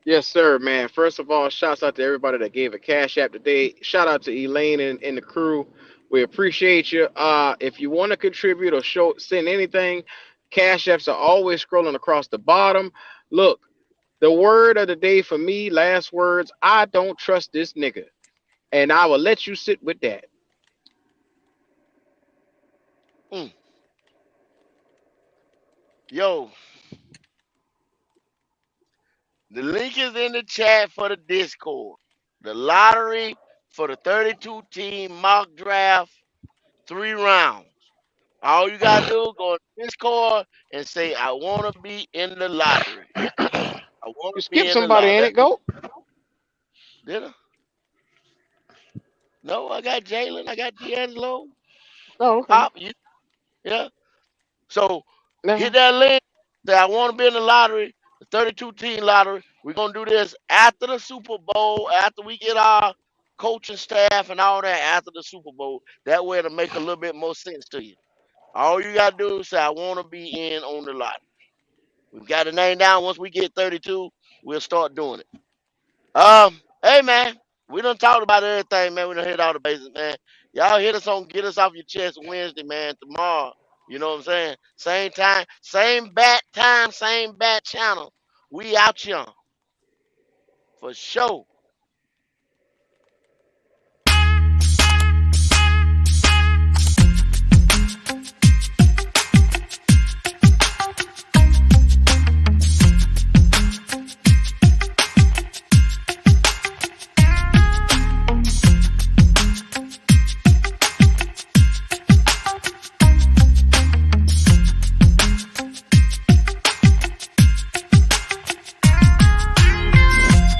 Yes, sir, man. First of all, shouts out to everybody that gave a cash app today. Shout out to Elaine and the crew. We appreciate you. If you want to contribute or send anything, cash apps are always scrolling across the bottom. Look, the word of the day for me, last words, I don't trust this nigga. And I will let you sit with that. Mm. Yo, the link is in the chat for the Discord. The lottery for the 32 team mock draft, 3 rounds. All you gotta do is go to Discord and say, I wanna be in the lottery. I wanna You be skip in the somebody lottery. in it, go. Did I? No, I got Jalen, I got D'Angelo, Oh, okay. Pop, you yeah. So hit Nah. that link. Say I want to be in the lottery, the 32 team lottery. We're gonna do this after the Super Bowl, after we get our coaching staff and all that after the Super Bowl. That way it'll make a little bit more sense to you. All you gotta do is say I want to be in on the lottery. We've got the name down. Once we get 32, we'll start doing it. Hey man, we done talked about everything, man. We done hit all the bases, man. Y'all hit us on get us off your chest Wednesday, man. Tomorrow, you know what I'm saying? Same time, same bat channel. We out here for sure.